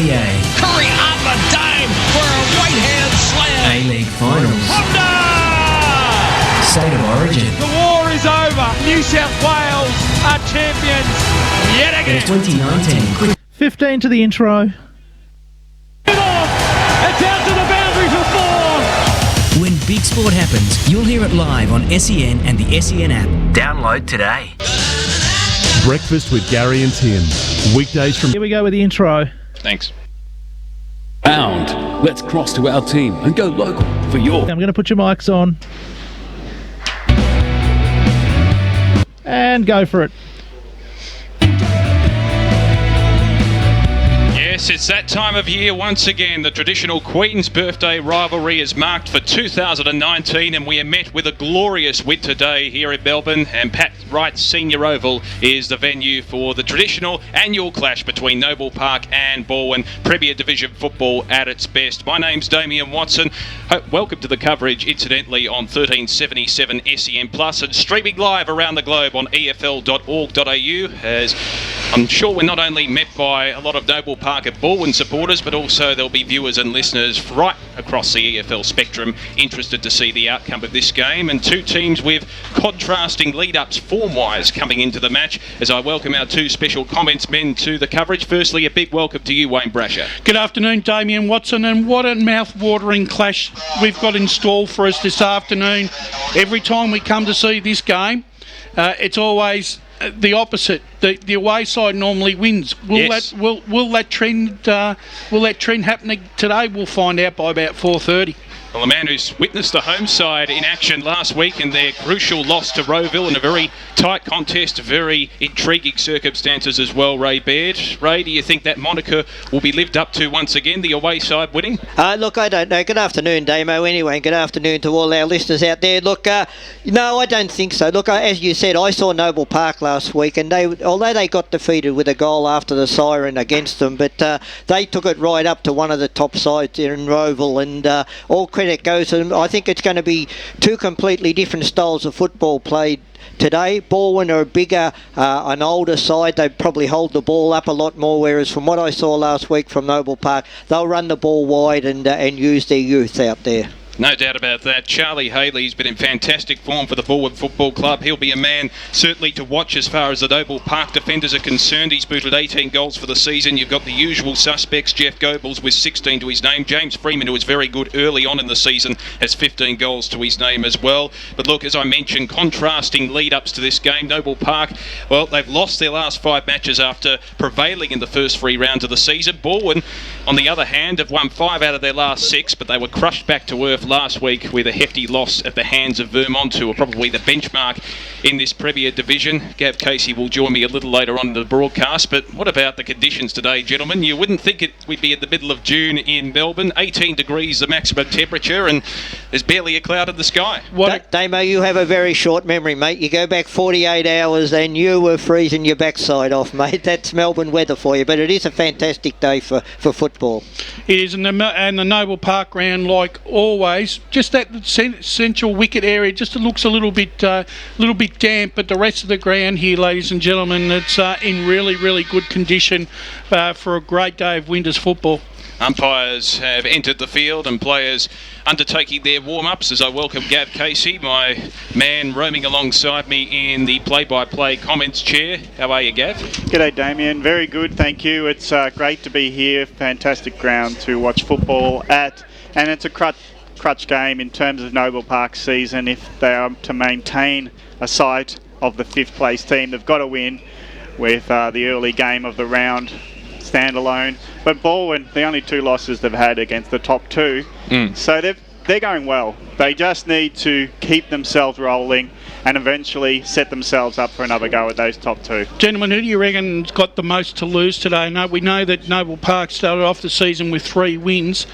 GPA. Curry up and Dame for a right-hand slam. A-League Finals. Honda! State of Origin. The war is over. New South Wales are champions yet And again. the 2019 15 to the intro. It's out to the boundary for 4. When big sport happens, you'll hear it live on SEN and the SEN app. Download today. Breakfast with Gary and Tim. Weekdays from... Here we go with the intro. Thanks. Bound. Let's cross to our team and go local for your... I'm going to put your mics on. And go for it. Yes, it's that time of year once again. The traditional Queen's Birthday rivalry is marked for 2019 and we are met with a glorious winter day here in Melbourne, and Pat Wright Senior Oval is the venue for the traditional annual clash between Noble Park and Balwyn. Premier Division football at its best. My name's Damien Watson. Welcome to the coverage, incidentally, on 1377 SEN Plus and streaming live around the globe on efl.org.au, as I'm sure we're not only met by a lot of Noble Park and Balwyn supporters, but also there'll be viewers and listeners right across the EFL spectrum interested to see the outcome of this game, and two teams with contrasting lead-ups form-wise coming into the match, as I welcome our two special comments men to the coverage. Firstly, a big welcome to you, Wayne Brasher. Good afternoon, Damien Watson, and what a mouth-watering clash we've got in store for us this afternoon. Every time we come to see this game, it's always the opposite. The away side normally wins. Will that trend happen today? We'll find out by about 4:30. Well, a man who's witnessed the home side in action last week in their crucial loss to Rowville in a very tight contest, very intriguing circumstances as well, Ray Baird. Ray, do you think that moniker will be lived up to once again, the away side winning? Look, I don't know. Good afternoon, Damo, anyway, and good afternoon to all our listeners out there. Look, no, I don't think so. Look, as you said, I saw Noble Park last week, and although they got defeated with a goal after the siren against them, but they took it right up to one of the top sides there in Rowville, and all credit goes to them. I think it's going to be two completely different styles of football played today. Balwyn are a bigger, an older side. They probably hold the ball up a lot more, whereas from what I saw last week from Noble Park, they'll run the ball wide and use their youth out there. No doubt about that. Charlie Haley's been in fantastic form for the Balwyn Football Club. He'll be a man certainly to watch as far as the Noble Park defenders are concerned. He's booted 18 goals for the season. You've got the usual suspects, Jeff Goebbels with 16 to his name. James Freeman, who was very good early on in the season, has 15 goals to his name as well. But look, as I mentioned, contrasting lead-ups to this game. Noble Park, well, they've lost their last 5 matches after prevailing in the first 3 rounds of the season. Balwyn, on the other hand, have won 5 out of their last 6, but they were crushed back to earth last week with a hefty loss at the hands of Vermont, who are probably the benchmark in this Premier Division. Gav Casey will join me a little later on in the broadcast, but what about the conditions today, gentlemen? You wouldn't think we'd be in the middle of June in Melbourne. 18 degrees the maximum temperature, and there's barely a cloud in the sky. Damo, you have a very short memory, mate. You go back 48 hours and you were freezing your backside off, mate. That's Melbourne weather for you, but it is a fantastic day for football. It is, and the Noble Park ground, like always, just that central wicket area, just it looks a little bit damp, but the rest of the ground here, ladies and gentlemen, it's in really, really good condition for a great day of Winters football. Umpires have entered the field and players undertaking their warm-ups as I welcome Gav Casey, my man roaming alongside me in the play-by-play comments chair. How are you, Gav? G'day, Damien. Very good, thank you. It's great to be here. Fantastic ground to watch football at, and it's a crutch game in terms of Noble Park's season. If they are to maintain a sight of the 5th place team, they've got to win with the early game of the round standalone. But Balwyn, the only 2 losses they've had against the top 2, so they're going well. They just need to keep themselves rolling and eventually set themselves up for another go at those top 2. Gentlemen, who do you reckon's got the most to lose today? No, we know that Noble Park started off the season with 3 wins.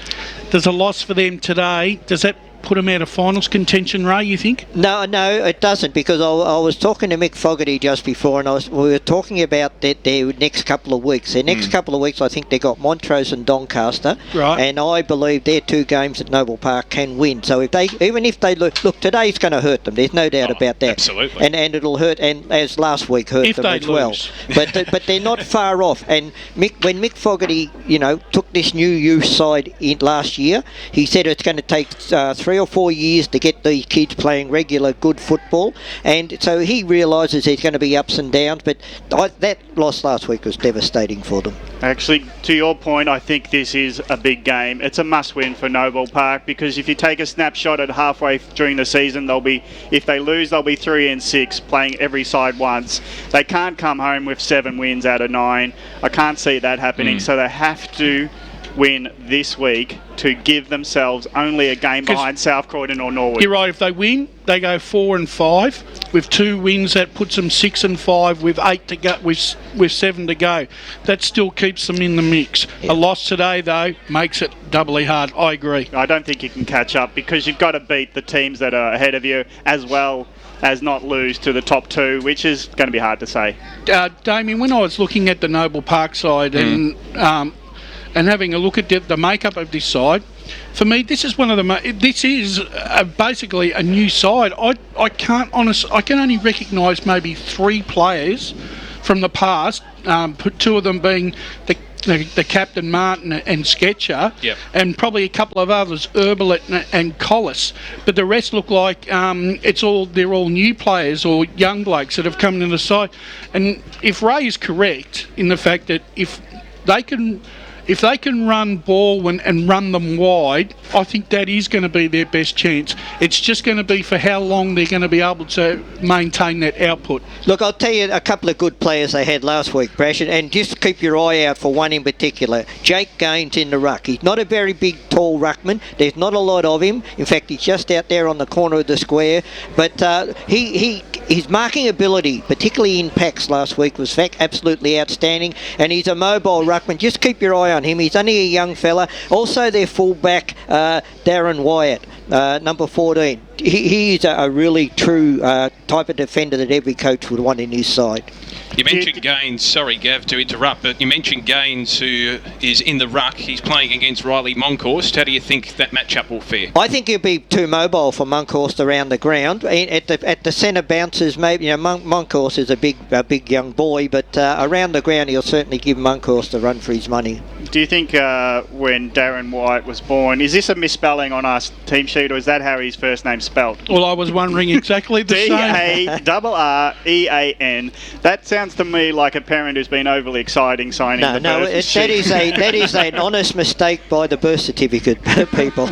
There's a loss for them today. Does that put them out of finals contention, Ray, you think? No, it doesn't, because I was talking to Mick Fogarty just before, and we were talking about their next couple of weeks. Their next couple of weeks, I think they got Montrose and Doncaster, right? And I believe their 2 games at Noble Park can win. So even if they look, today's going to hurt them. There's no doubt about that. Absolutely. And it'll hurt, and as last week hurt if them they as well. lose. But they're not far off. And when Mick Fogarty, took this new youth side in last year, he said it's going to take 3 or 4 years to get these kids playing regular good football, and so he realises there's going to be ups and downs, but that loss last week was devastating for them. Actually, to your point, I think this is a big game. It's a must-win for Noble Park, because if you take a snapshot at halfway during the season, if they lose, they'll be 3-6, playing every side once. They can't come home with 7 wins out of 9. I can't see that happening, so they have to win this week to give themselves only a game behind South Croydon or Norwood. You're right. If they win, they go 4-5. With 2 wins, that puts them 6-5. With 8 to go, with 7 to go, that still keeps them in the mix. Yeah. A loss today, though, makes it doubly hard. I agree. I don't think you can catch up, because you've got to beat the teams that are ahead of you, as well as not lose to the top 2, which is going to be hard to say. Damien, when I was looking at the Noble Park side and having a look at the makeup of this side, for me, this is basically a new side. I can only recognise maybe 3 players from the past. 2 of them being the captain Martin and Sketcher, yep, and probably a couple of others, Herbelet and Collis. But the rest look like they're all new players or young blokes that have come into the side. And if Ray is correct in the fact that if they can run Balwyn and run them wide, I think that is going to be their best chance. It's just going to be for how long they're going to be able to maintain that output. Look, I'll tell you a couple of good players they had last week, Brash, and just keep your eye out for one in particular. Jake Gaines in the ruck. He's not a very big, tall ruckman. There's not a lot of him. In fact, he's just out there on the corner of the square. But his marking ability, particularly in packs last week, was absolutely outstanding. And he's a mobile ruckman. Just keep your eye on him. He's only a young fella. Also their fullback, Darren Wyatt, number 14. He is a really true type of defender that every coach would want in his side. You mentioned Gaines, sorry Gav to interrupt, but you mentioned Gaines, who is in the ruck. He's playing against Riley Monkhorst. How do you think that matchup will fare? I think he'll be too mobile for Monkhorst around the ground. At the centre bounces, maybe Monkhorst is a big young boy, but around the ground he'll certainly give Monkhorst a run for his money. Do you think when Darren White was born, is this a misspelling on our team sheet, or is that how his first name's spelled? Well, I was wondering exactly the same. D-A-R-R-E-A-N. That sounds to me like a parent who's been overly exciting signing the birth sheet. that is an honest mistake by the birth certificate people.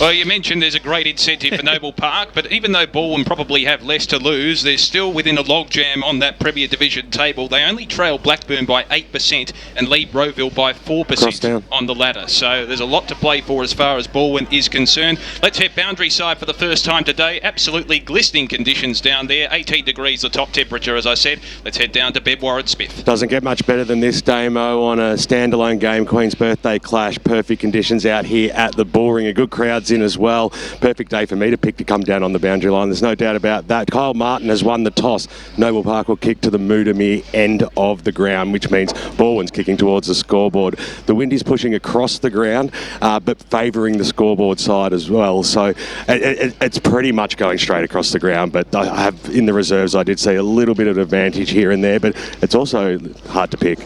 Well, you mentioned there's a great incentive for Noble Park, but even though Balwyn probably have less to lose, they're still within a logjam on that Premier Division table. They only trail Blackburn by 8% and lead Rowville by 4% on the ladder. So there's a lot to play for as far as Balwyn is concerned. Let's head boundary side for the first time today. Absolutely glistening conditions down there. 18 degrees the top temperature, as I said. Let's head down to Bev Warren Smith. Doesn't get much better than this, Damo, on a standalone game. Queen's birthday clash. Perfect conditions out here at the Bullring. A good crowd's in as well. Perfect day for me to pick to come down on the boundary line. There's no doubt about that. Kyle Martin has won the toss. Noble Park will kick to the Moodamere end of the ground, which means Balwyn's kicking towards the scoreboard. The wind is pushing across the ground, but favouring the scoreboard side as well. So it's pretty much going straight across the ground. But I have, in the reserves, I did see a little bit of advantage here and there, but it's also hard to pick.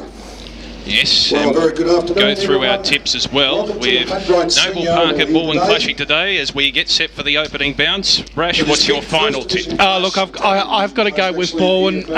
Yes, and we'll go through our tips as well with Noble Park and Balwyn clashing today as we get set for the opening bounce. Rash, what's your final tip? Look, I've got to go with Balwyn.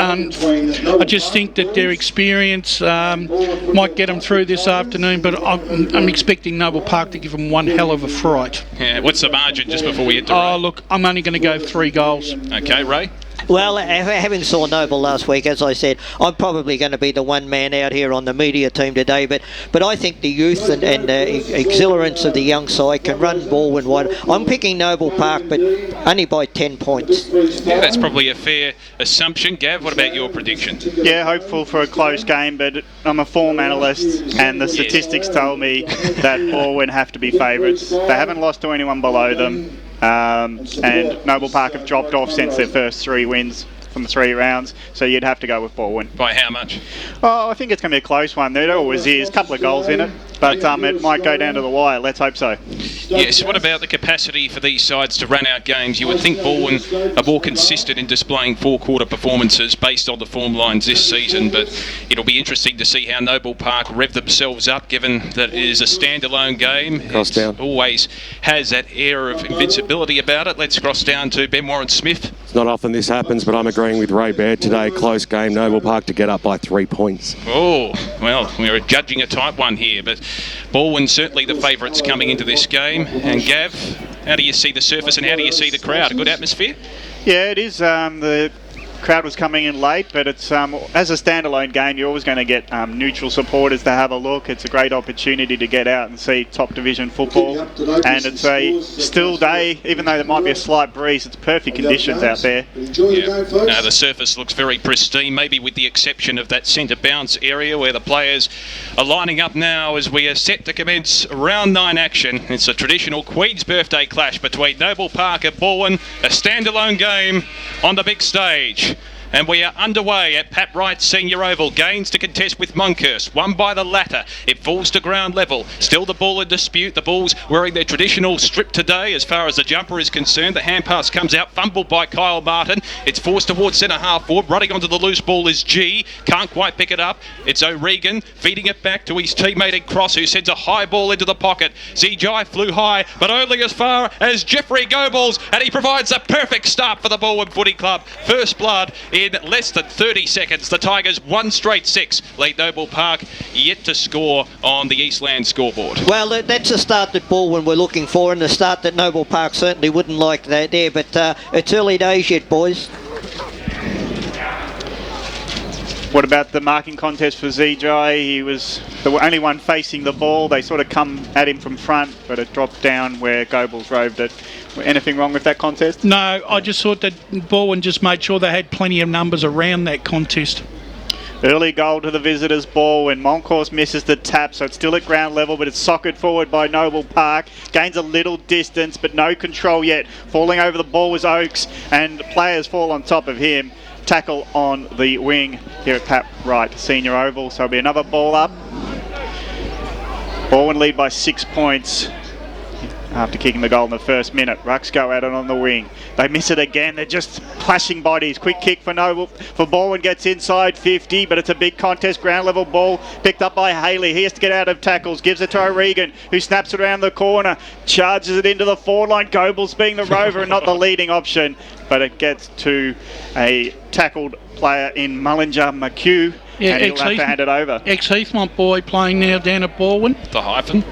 I just think that their experience might get them through this afternoon, but I'm expecting Noble Park to give them one hell of a fright. Yeah, what's the margin just before we hit the rain? Look, I'm only going to go 3 goals. Okay, Ray? Well, having saw Noble last week, as I said, I'm probably going to be the one man out here on the media team today, but I think the youth and exhilarance of the young side can run Balwyn wide. I'm picking Noble Park, but only by 10 points. Yeah, that's probably a fair assumption. Gav, what about your prediction? Yeah, hopeful for a close game, but I'm a form analyst, and the statistics tell me that Balwyn have to be favourites. They haven't lost to anyone below them. And Noble Park have dropped off since their first 3 wins from 3 rounds, so you'd have to go with Balwyn. By how much? Oh, I think it's going to be a close one. There always is. A couple of goals in it, but it might go down to the wire. Let's hope so. Yes, what about the capacity for these sides to run out games? You would think Balwyn are more consistent in displaying 4-quarter performances based on the form lines this season, but it'll be interesting to see how Noble Park rev themselves up, given that it is a standalone game. Cross down. Always has that air of invincibility about it. Let's cross down to Ben Warren-Smith. It's not often this happens, but I'm agreeing with Ray Baird today. Close game, Noble Park to get up by 3 points. Oh, well, we're judging a tight one here, but Balwyn certainly the favourites coming into this game. And Gav, how do you see the surface and how do you see the crowd? A good atmosphere? Yeah, it is. The crowd was coming in late, but it's as a standalone game, you're always going to get neutral supporters to have a look. It's a great opportunity to get out and see top division football, and it's a still day, even though there might be a slight breeze. It's perfect conditions out there. Yeah. The surface looks very pristine, maybe with the exception of that centre bounce area where the players are lining up now as we are set to commence round 9 action. It's a traditional Queen's Birthday clash between Noble Park and Balwyn, a standalone game on the big stage. And we are underway at Pat Wright's Senior Oval. Gains to contest with Monkhurst. Won by the latter. It falls to ground level. Still the ball in dispute. The Bulls wearing their traditional strip today as far as the jumper is concerned. The hand pass comes out. Fumbled by Kyle Martin. It's forced towards centre half forward. Running onto the loose ball is G. Can't quite pick it up. It's O'Regan feeding it back to his teammate in Cross, who sends a high ball into the pocket. Zijai flew high, but only as far as Jeffrey Goebbels, and he provides a perfect start for the Balwyn Footy Club. First blood in less than 30 seconds. The Tigers 1 straight 6 lead Noble Park yet to score on the Eastland scoreboard. Well, that's the start that Balwyn were looking for, and the start that Noble Park certainly wouldn't like that there, but it's early days yet, boys. What about the marking contest for Zijai? He was the only one facing the ball. They sort of come at him from front, but it dropped down where Goebbels roved it. Anything wrong with that contest? No, I just thought that Balwyn just made sure they had plenty of numbers around that contest. Early goal to the visitors' ball when Monkhurst misses the tap, so it's still at ground level, but it's socketed forward by Noble Park. Gains a little distance, but no control yet. Falling over the ball was Oakes, and players fall on top of him. Tackle on the wing here at Pat Wright Senior Oval, so it'll be another ball up. Balwyn lead by 6 points after kicking the goal in the first minute. Rucks go at it on the wing. They miss it again. They're just clashing bodies. Quick kick for Balwyn, gets inside 50, but it's a big contest. Ground level ball picked up by Haley. He has to get out of tackles. Gives it to O'Regan, who snaps it around the corner. Charges it into the forward line. Goebbels being the rover and not the leading option, but it gets to a tackled player in Mullinger McHugh. Yeah, and he'll have to hand it over. Ex-Heathmont boy playing now down at Balwyn. The hyphen.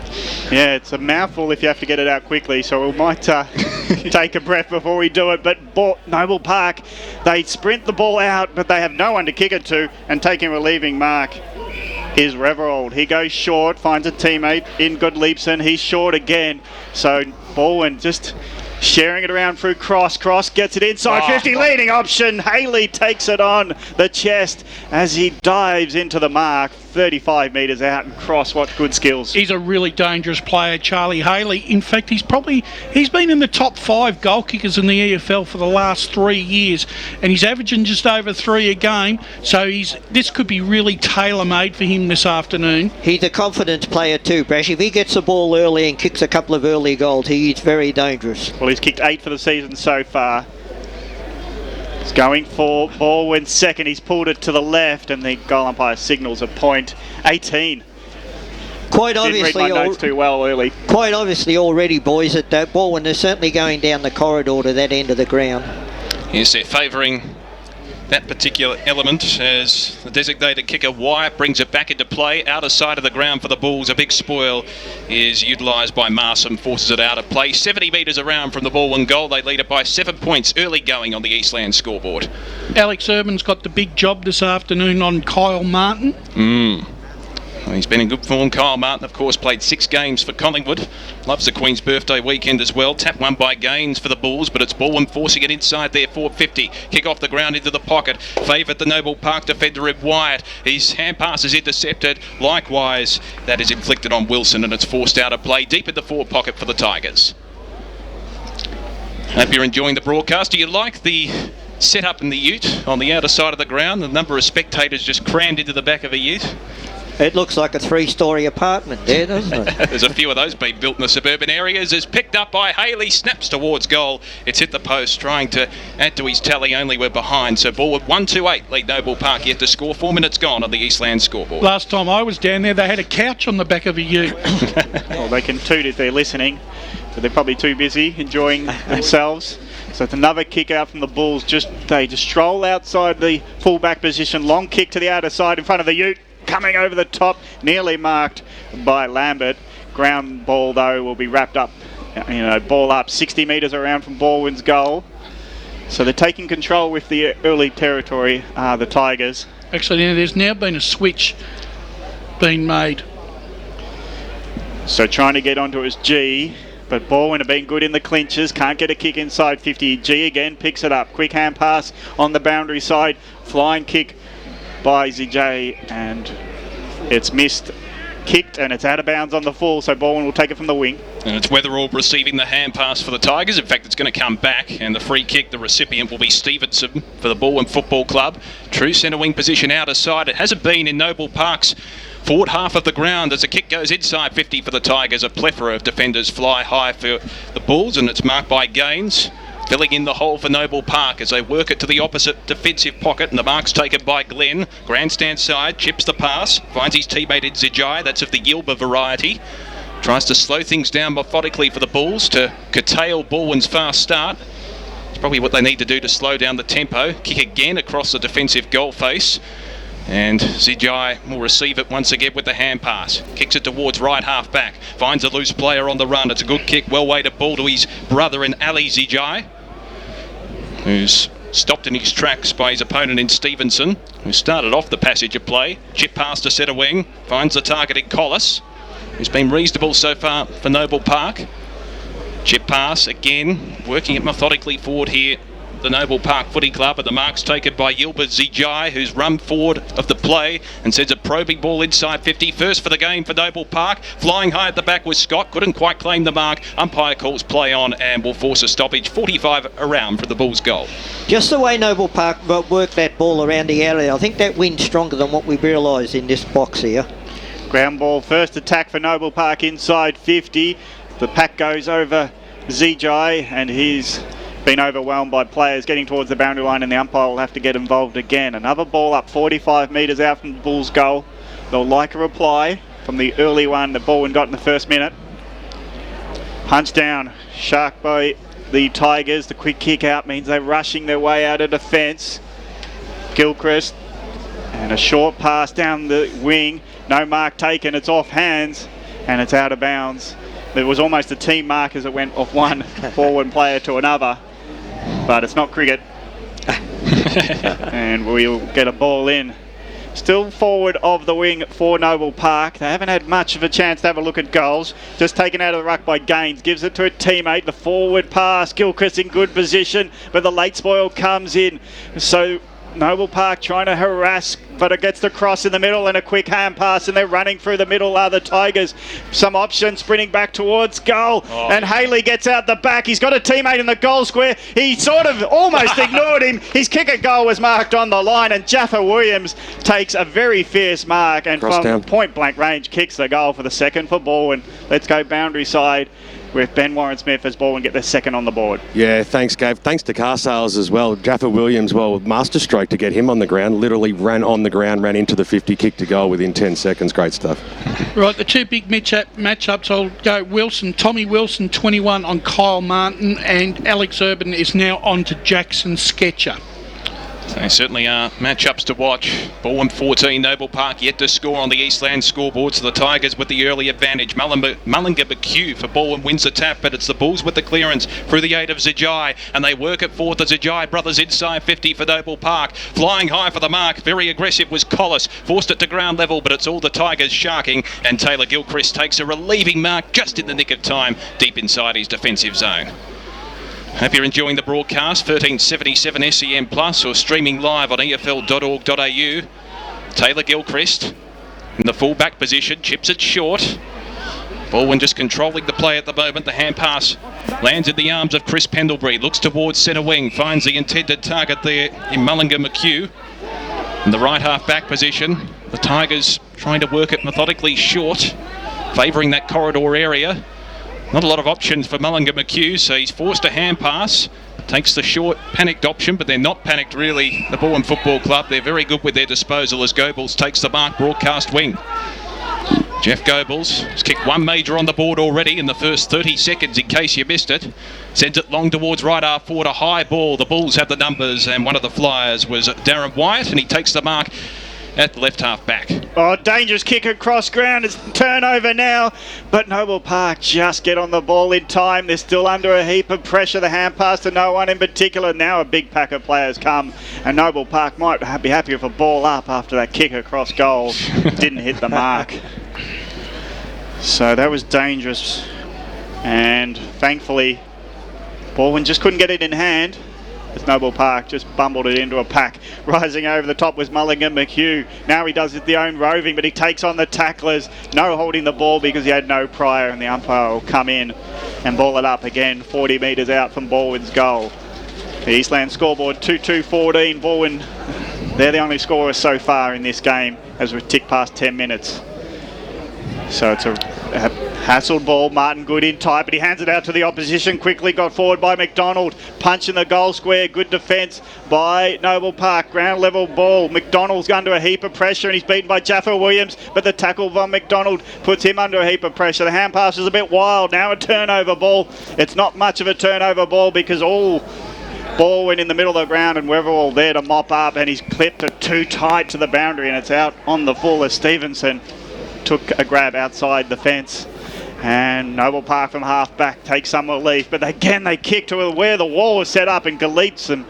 Yeah, it's a mouthful if you have to get it out quickly, so we might take a breath before we do it. But Noble Park, they sprint the ball out, but they have no one to kick it to, and taking relieving mark is Reverold. He goes short, finds a teammate in Goodleapson. He's short again, so Balwyn just sharing it around through Cross. Cross gets it inside 50, leading option. Haley takes it on the chest as he dives into the mark 35 metres out, and Cross, what good skills. He's a really dangerous player, Charlie Haley. In fact, he's been in the top 5 goal kickers in the EFL for the last 3 years, and he's averaging just over 3 a game, so this could be really tailor-made for him this afternoon. He's a confidence player too, Brash. If he gets the ball early and kicks a couple of early goals, he's very dangerous. Well, he's kicked 8 for the season so far. He's going for Balwyn second. He's pulled it to the left, and the goal umpire signals a point. 18. Quite Didn't obviously, read my notes too well early. Quite obviously already, boys, that Balwyn is certainly going down the corridor to that end of the ground. Yes, they're favouring that particular element as the designated kicker Wyatt brings it back into play. Outer side of the ground for the Bulls. A big spoil is utilised by Marsom, forces it out of play. 70 metres around from the Balwyn goal. They lead it by 7 points early going on the Eastland scoreboard. Alex Urban's got the big job this afternoon on Kyle Martin. Well, he's been in good form. Kyle Martin, of course, played 6 games for Collingwood. Loves the Queen's birthday weekend as well. Tap one by Gaines for the Bulls, but it's Balwyn forcing it inside there. 450. Kick off the ground into the pocket. Favoured the Noble Park defender in Wyatt. His hand pass is intercepted. Likewise, that is inflicted on Wilson, and it's forced out of play deep in the forward pocket for the Tigers. Hope you're enjoying the broadcast. Do you like the set up in the ute on the outer side of the ground? The number of spectators just crammed into the back of a ute. It looks like a 3-storey apartment there, doesn't it? There's a few of those being built in the suburban areas. It's picked up by Haley, snaps towards goal. It's hit the post, trying to add to his tally, only we're behind. So Balwyn 1-2-8, lead Noble Park yet to score. 4 minutes gone on the Eastland scoreboard. Last time I was down there, they had a couch on the back of a ute. Well, they can toot if they're listening, but they're probably too busy enjoying themselves. So it's another kick out from the Bulls. They just stroll outside the full-back position. Long kick to the outer side in front of the ute. Coming over the top, nearly marked by Lambert. Ground ball, though, will be wrapped up, ball up 60 metres around from Balwyn's goal. So they're taking control with the early territory, the Tigers. Actually, there's now been a switch being made. So trying to get onto his G, but Balwyn have been good in the clinches. Can't get a kick inside 50. G again picks it up. Quick hand pass on the boundary side. Flying kick by ZJ, and it's missed, kicked, and it's out of bounds on the full, so Balwyn will take it from the wing. And it's Weatherall receiving the hand pass for the Tigers. In fact, it's going to come back, and the free kick, the recipient will be Stevenson for the Balwyn Football Club. True centre wing position outer side. It hasn't been in Noble Park's forward half of the ground as the kick goes inside 50 for the Tigers. A plethora of defenders fly high for the Bulls, and it's marked by Gaines. Filling in the hole for Noble Park as they work it to the opposite defensive pocket, and the mark's taken by Glenn. Grandstand side, chips the pass, finds his teammate in Zijai, that's of the Yilba variety. Tries to slow things down methodically for the Bulls to curtail Balwyn's fast start. It's probably what they need to do to slow down the tempo. Kick again across the defensive goal face. And Zijai will receive it once again with the hand pass. Kicks it towards right half back. Finds a loose player on the run. It's a good kick, well-weighted ball to his brother in Ali Zijai, who's stopped in his tracks by his opponent in Stevenson, who started off the passage of play. Chip pass to centre wing, finds the target in Collis, who's been reasonable so far for Noble Park. Chip pass again, working it methodically forward here, the Noble Park Footy Club, but the mark's taken by Yilba Zijai, who's run forward of the play and sends a probing ball inside 50. First for the game for Noble Park. Flying high at the back was Scott, couldn't quite claim the mark. Umpire calls play on and will force a stoppage. 45 around for the Bulls' goal. Just the way Noble Park worked that ball around the area, I think that wind's stronger than what we realised in this box here. Ground ball, first attack for Noble Park inside 50. The pack goes over Zijai, and he's been overwhelmed by players getting towards the boundary line, and the umpire will have to get involved again. Another ball up 45 metres out from the Bulls' goal. They'll like a reply from the early one that Balwyn got in the first minute. Punch down, shark by the Tigers. The quick kick out means they're rushing their way out of defence. Gilchrist, and a short pass down the wing. No mark taken, it's off hands, and it's out of bounds. It was almost a team mark as it went off one forward player to another, but it's not cricket. And we'll get a ball in. Still forward of the wing for Noble Park. They haven't had much of a chance to have a look at goals. Just taken out of the ruck by Gaines. Gives it to a teammate. The forward pass. Gilchrist in good position, but the late spoil comes in. So Noble Park trying to harass, but it gets the cross in the middle and a quick hand pass, and they're running through the middle are the Tigers. Some option, sprinting back towards goal, and Haley gets out the back. He's got a teammate in the goal square. He sort of almost ignored him. His kick at goal was marked on the line, and Jaffa Williams takes a very fierce mark, and from point blank range kicks the goal for the second for Balwyn. Let's go boundary side with Ben Warren-Smith as Balwyn get their second on the board. Yeah, thanks, Gav. Thanks to car sales as well. Jaffa Williams, masterstroke to get him on the ground. Literally ran on the ground, ran into the 50, kicked a goal within 10 seconds. Great stuff. Right, the two big matchups, I'll go Wilson, Tommy Wilson, 21 on Kyle Martin, and Alex Urban is now on to Jackson Sketcher. They certainly are matchups to watch. Balwyn 14, Noble Park yet to score on the Eastland scoreboard, so the Tigers with the early advantage. Mullinger McHugh for Balwyn wins the tap, but it's the Bulls with the clearance through the 8 of Zijai, and they work it forth. The Zijai brothers inside 50 for Noble Park. Flying high for the mark, very aggressive was Collis. Forced it to ground level, but it's all the Tigers sharking, and Taylor Gilchrist takes a relieving mark just in the nick of time, deep inside his defensive zone. Hope you're enjoying the broadcast. 1377 SEN Plus or streaming live on EFL.org.au. Taylor Gilchrist in the full-back position, chips it short. Balwyn just controlling the play at the moment. The hand pass lands in the arms of Chris Pendlebury. Looks towards centre wing, finds the intended target there in Mullinger McHugh. In the right half-back position, the Tigers trying to work it methodically short, favouring that corridor area. Not a lot of options for Mullinger McHugh, so he's forced a hand pass. Takes the short, panicked option, but they're not panicked really, the Balwyn Football Club. They're very good with their disposal as Goebbels takes the mark broadcast wing. Jeff Goebbels has kicked one major on the board already in the first 30 seconds, in case you missed it. Sends it long towards right half forward, a high ball. The Bulls have the numbers, and one of the flyers was Darren Wyatt, and he takes the mark at the left half back. Oh, dangerous kick across ground. It's turnover now, but Noble Park just get on the ball in time. They're still under a heap of pressure. The hand pass to no one in particular. Now a big pack of players come, and Noble Park might be happy with a ball up after that kick across goal. Didn't hit the mark. So that was dangerous, and thankfully Balwyn just couldn't get it in hand. As Noble Park just bumbled it into a pack. Rising over the top was Mullinger McHugh. Now he does the own roving, but he takes on the tacklers. No holding the ball because he had no prior, and the umpire will come in and ball it up again 40 metres out from Balwyn's goal. The Eastland scoreboard 2-2-14. Balwyn, they're the only scorers so far in this game as we've ticked past 10 minutes. So it's a hassled ball. Martin Good in tight, but he hands it out to the opposition. Quickly got forward by McDonald. Punch in the goal square. Good defence by Noble Park. Ground level ball. McDonald's under a heap of pressure, and he's beaten by Jaffa Williams, but the tackle from McDonald puts him under a heap of pressure. The hand pass is a bit wild. Now a turnover ball. It's not much of a turnover ball because all ball went in the middle of the ground, and we're all there to mop up, and he's clipped it too tight to the boundary, and it's out on the full as Stevenson took a grab outside the fence. And Noble Park from half back takes some relief, but again they kick to where the wall was set up, and Galeetson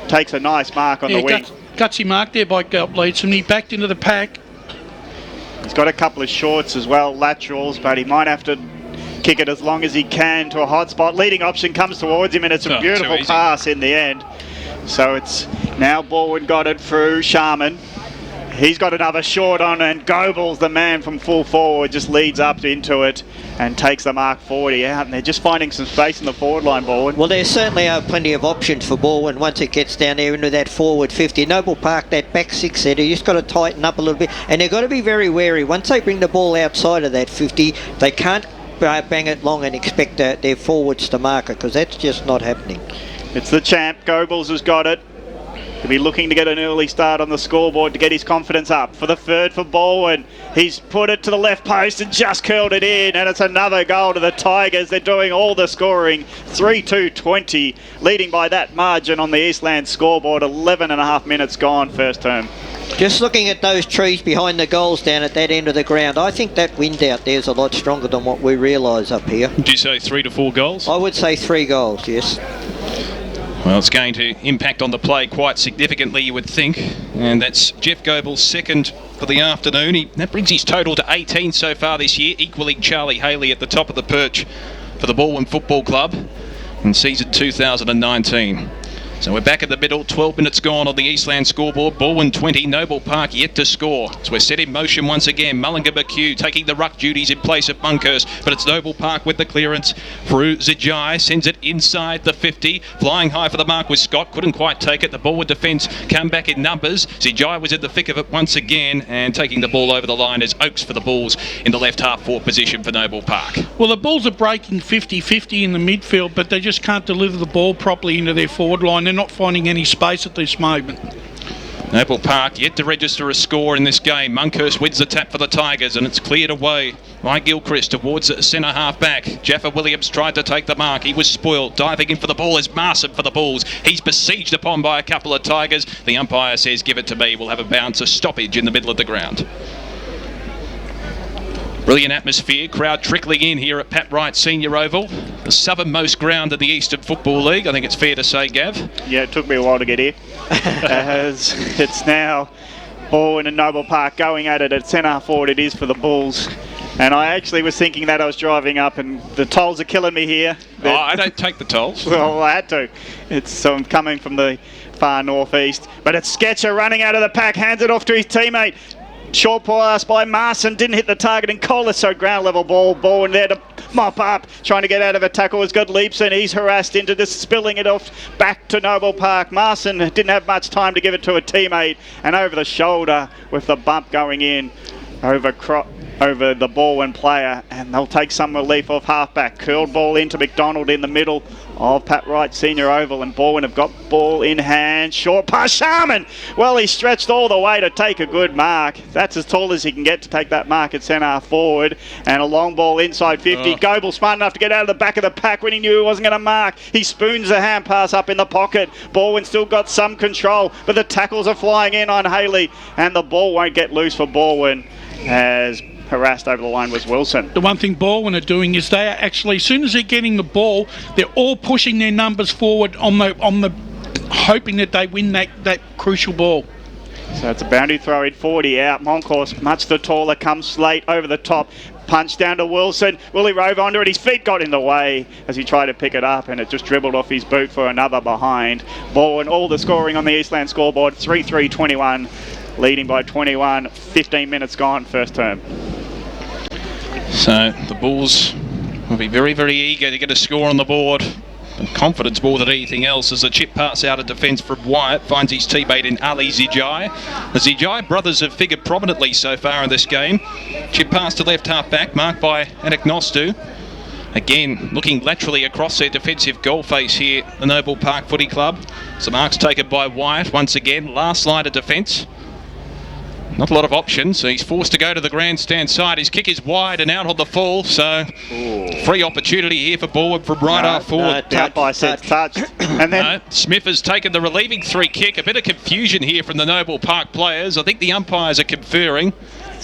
takes a nice mark on the wing. Gutsy mark there by Galeetson. He backed into the pack. He's got a couple of shorts as well, laterals, but he might have to kick it as long as he can to a hot spot. Leading option comes towards him, and it's a beautiful pass in the end. So it's now Balwyn got it through Sharman. He's got another short on, and Goebbels, the man from full forward, just leads up into it and takes the mark 40 out, and they're just finding some space in the forward line, Balwyn. Well, there certainly are plenty of options for Balwyn once it gets down there into that forward 50. Noble Park, that back six there, you just got to tighten up a little bit, and they've got to be very wary. Once they bring the ball outside of that 50, they can't bang it long and expect their forwards to mark it, because that's just not happening. It's the champ. Goebbels has got it. He'll be looking to get an early start on the scoreboard to get his confidence up. For the third for Balwyn, he's put it to the left post and just curled it in, and it's another goal to the Tigers. They're doing all the scoring. 3-2-20, leading by that margin on the Eastland scoreboard. 11 and a half minutes gone first term. Just looking at those trees behind the goals down at that end of the ground, I think that wind out there is a lot stronger than what we realise up here. Did you say 3 to 4 goals? I would say 3 goals, yes. Well, it's going to impact on the play quite significantly, you would think. And that's Jeff Goebbels' second for the afternoon. That brings his total to 18 so far this year, equaling Charlie Haley at the top of the perch for the Balwyn Football Club in season 2019. So we're back at the middle, 12 minutes gone on the Eastland scoreboard. Balwyn 20, Noble Park yet to score. So we're set in motion once again. Mullinger McHugh taking the ruck duties in place of Monkhurst, but it's Noble Park with the clearance through Zijai, sends it inside the 50. Flying high for the mark was Scott, couldn't quite take it. The Balwyn defence come back in numbers. Zijai was in the thick of it once again, and taking the ball over the line as Oakes for the Bulls in the left half forward position for Noble Park. Well, the Bulls are breaking 50-50 in the midfield, but they just can't deliver the ball properly into their forward line. They're not finding any space at this moment. Noble Park yet to register a score in this game. Monkhurst wins the tap for the Tigers, and it's cleared away by Gilchrist towards centre half back. Jaffa Williams tried to take the mark. He was spoiled. Diving in for the ball is Marson for the Bulls. He's besieged upon by a couple of Tigers. The umpire says, give it to me. We'll have a bounce, a stoppage in the middle of the ground. Brilliant atmosphere, crowd trickling in here at Pat Wright Senior Oval, the southernmost ground of the Eastern Football League, I think it's fair to say, Gav. Yeah, it took me a while to get here. As it's now Balwyn and Noble Park going at it at centre forward. It is for the Bulls. And I actually was thinking that I was driving up, and the tolls are killing me here. I don't take the tolls. Well, I had to. So I'm coming from the far northeast. But it's Sketcher running out of the pack, hands it off to his teammate. Short pass by Marson, didn't hit the target, and Kohler, so ground level ball. Balwyn there to mop up, trying to get out of a tackle. Has got leaps and he's harassed into just spilling it off back to Noble Park. Marson didn't have much time to give it to a teammate, and over the shoulder with the bump going in over the Balwyn player, and they'll take some relief off halfback. Curled ball into McDonald in the middle of Pat Wright Senior Oval, and Balwyn have got ball in hand. Short pass, Sharman. Well, he stretched all the way to take a good mark. That's as tall as he can get to take that mark at centre forward. And a long ball inside 50. Goebel smart enough to get out of the back of the pack when he knew he wasn't going to mark. He spoons the hand pass up in the pocket. Balwyn still got some control, but the tackles are flying in on Haley, and the ball won't get loose for Balwyn as harassed over the line was Wilson. The one thing Balwyn are doing is they are actually, as soon as they're getting the ball, they're all pushing their numbers forward on the hoping that they win that crucial ball. So it's a boundary throw in 40 out. Monkhorst, much the taller, comes late over the top. Punch down to Wilson. Will he rove onto it? His feet got in the way as he tried to pick it up, and it just dribbled off his boot for another behind. Balwyn, all the scoring on the Eastland scoreboard, 3-3-21, leading by 21. 15 minutes gone, first term. So the Bulls will be very, very eager to get a score on the board. And confidence more than anything else as the chip pass out of defence from Wyatt finds his teammate in Ali Zijai. The Zijai brothers have figured prominently so far in this game. Chip pass to left half back, marked by Anagnostu. Again, looking laterally across their defensive goal face here, the Noble Park Footy Club. Some marks taken by Wyatt once again, last line of defence. Not a lot of options, so he's forced to go to the grandstand side. His kick is wide and out on the full, so free opportunity here for Balwyn from right half forward. The umpire said touched. And then Smith has taken the relieving free kick. A bit of confusion here from the Noble Park players. I think the umpires are conferring.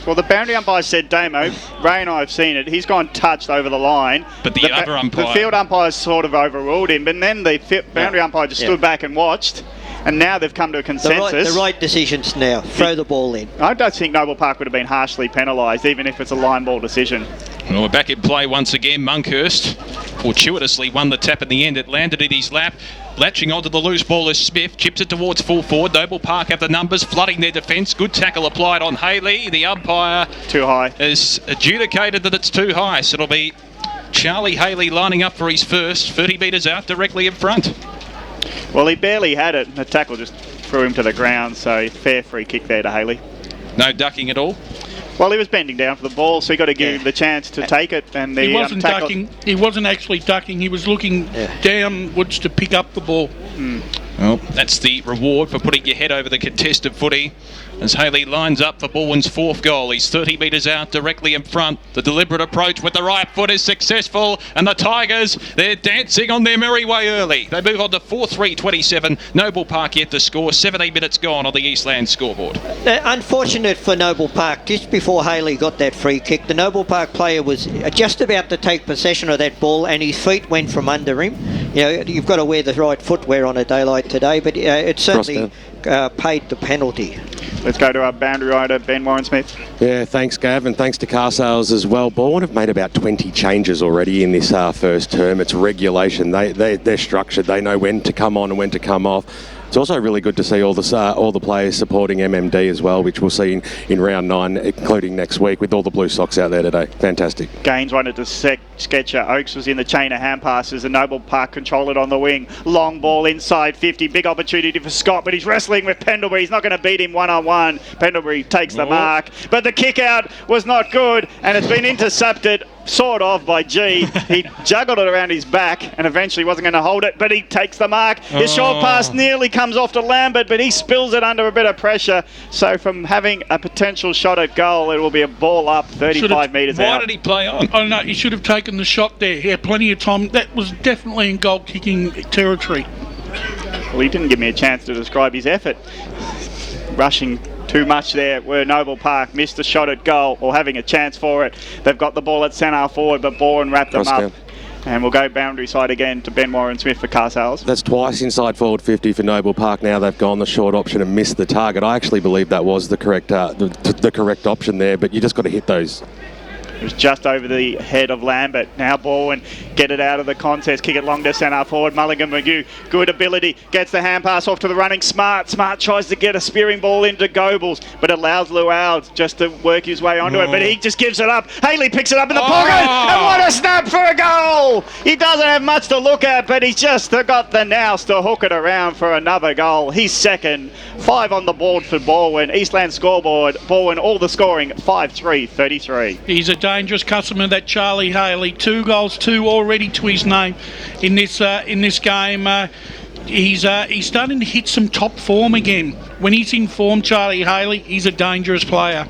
Well, the boundary umpire said Damo. Ray and I have seen it. He's gone touched over the line. But the other umpire... The field umpire sort of overruled him, but then the boundary umpire just stood back and watched. And now they've come to a consensus. The right decisions now. Throw the ball in. I don't think Noble Park would have been harshly penalised, even if it's a line ball decision. Well, we're back in play once again. Monkhurst fortuitously won the tap in the end. It landed in his lap. Latching onto the loose ball is Smith. Chips it towards full forward. Noble Park have the numbers, flooding their defence. Good tackle applied on Haley. The umpire too high has adjudicated that it's too high. So it'll be Charlie Haley lining up for his first. 30 metres out, directly in front. Well, he barely had it. The tackle just threw him to the ground, so fair free kick there to Haley. No ducking at all? Well, he was bending down for the ball, so he got to give him the chance to take it. And he wasn't ducking. He wasn't actually ducking. He was looking downwards to pick up the ball. Well, that's the reward for putting your head over the contested footy. As Haley lines up for Balwyn's fourth goal. He's 30 metres out, directly in front. The deliberate approach with the right foot is successful, and the Tigers, they're dancing on their merry way early. They move on to 4-3-27. Noble Park yet to score. 17 minutes gone on the Eastland scoreboard. Unfortunate for Noble Park. Just before Haley got that free kick, the Noble Park player was just about to take possession of that ball, and his feet went from under him. You know, you've got to wear the right footwear on a day like today, but it certainly paid the penalty. Let's go to our boundary rider, Ben Warren-Smith. Yeah, thanks, Gav, and thanks to car sales as well. Balwyn have made about 20 changes already in this first term. It's regulation. They're structured. They know when to come on and when to come off. It's also really good to see all the players supporting MMD as well, which we'll see in round 9, including next week, with all the Blue Sox out there today. Fantastic. Gaines wanted to Sketcher. Oakes was in the chain of hand passes, and Noble Park controlled it on the wing. Long ball inside 50. Big opportunity for Scott, but he's wrestling with Pendlebury. He's not going to beat him one-on-one. Pendlebury takes the mark, but the kick out was not good, and it's been intercepted sawed off by G. He juggled it around his back and eventually wasn't going to hold it, but he takes the mark. His short pass nearly comes off to Lambert, but he spills it under a bit of pressure. So from having a potential shot at goal, it will be a ball up 35 metres out. Why did he play on? Oh no, he should have taken the shot there. He had plenty of time. That was definitely in goal kicking territory. Well, he didn't give me a chance to describe his effort. Rushing too much there where Noble Park missed a shot at goal or having a chance for it. They've got the ball at centre forward, but Balwyn wrapped them up. And we'll go boundary side again to Ben Warren Smith for Carsales. That's twice inside forward 50 for Noble Park. Now they've gone the short option and missed the target. I actually believe that was the correct option there, but you just got to hit those. It was just over the head of Lambert. Now Balwyn get it out of the contest, kick it long to centre forward. Mulligan McGee, good ability, gets the hand pass off to the running Smart. Smart tries to get a spearing ball into Goebbels, but allows Luau just to work his way onto it, but he just gives it up. Haley picks it up in the pocket, and what a snap for a goal! He doesn't have much to look at, but he's just got the nous to hook it around for another goal. He's second, 5 on the board for Balwyn. Eastland scoreboard, Balwyn all the scoring, 5-3-33. He's a dangerous customer, that Charlie Haley. 2 goals, 2 already to his name in this game. He's starting to hit some top form again. When he's in form, Charlie Haley, he's a dangerous player.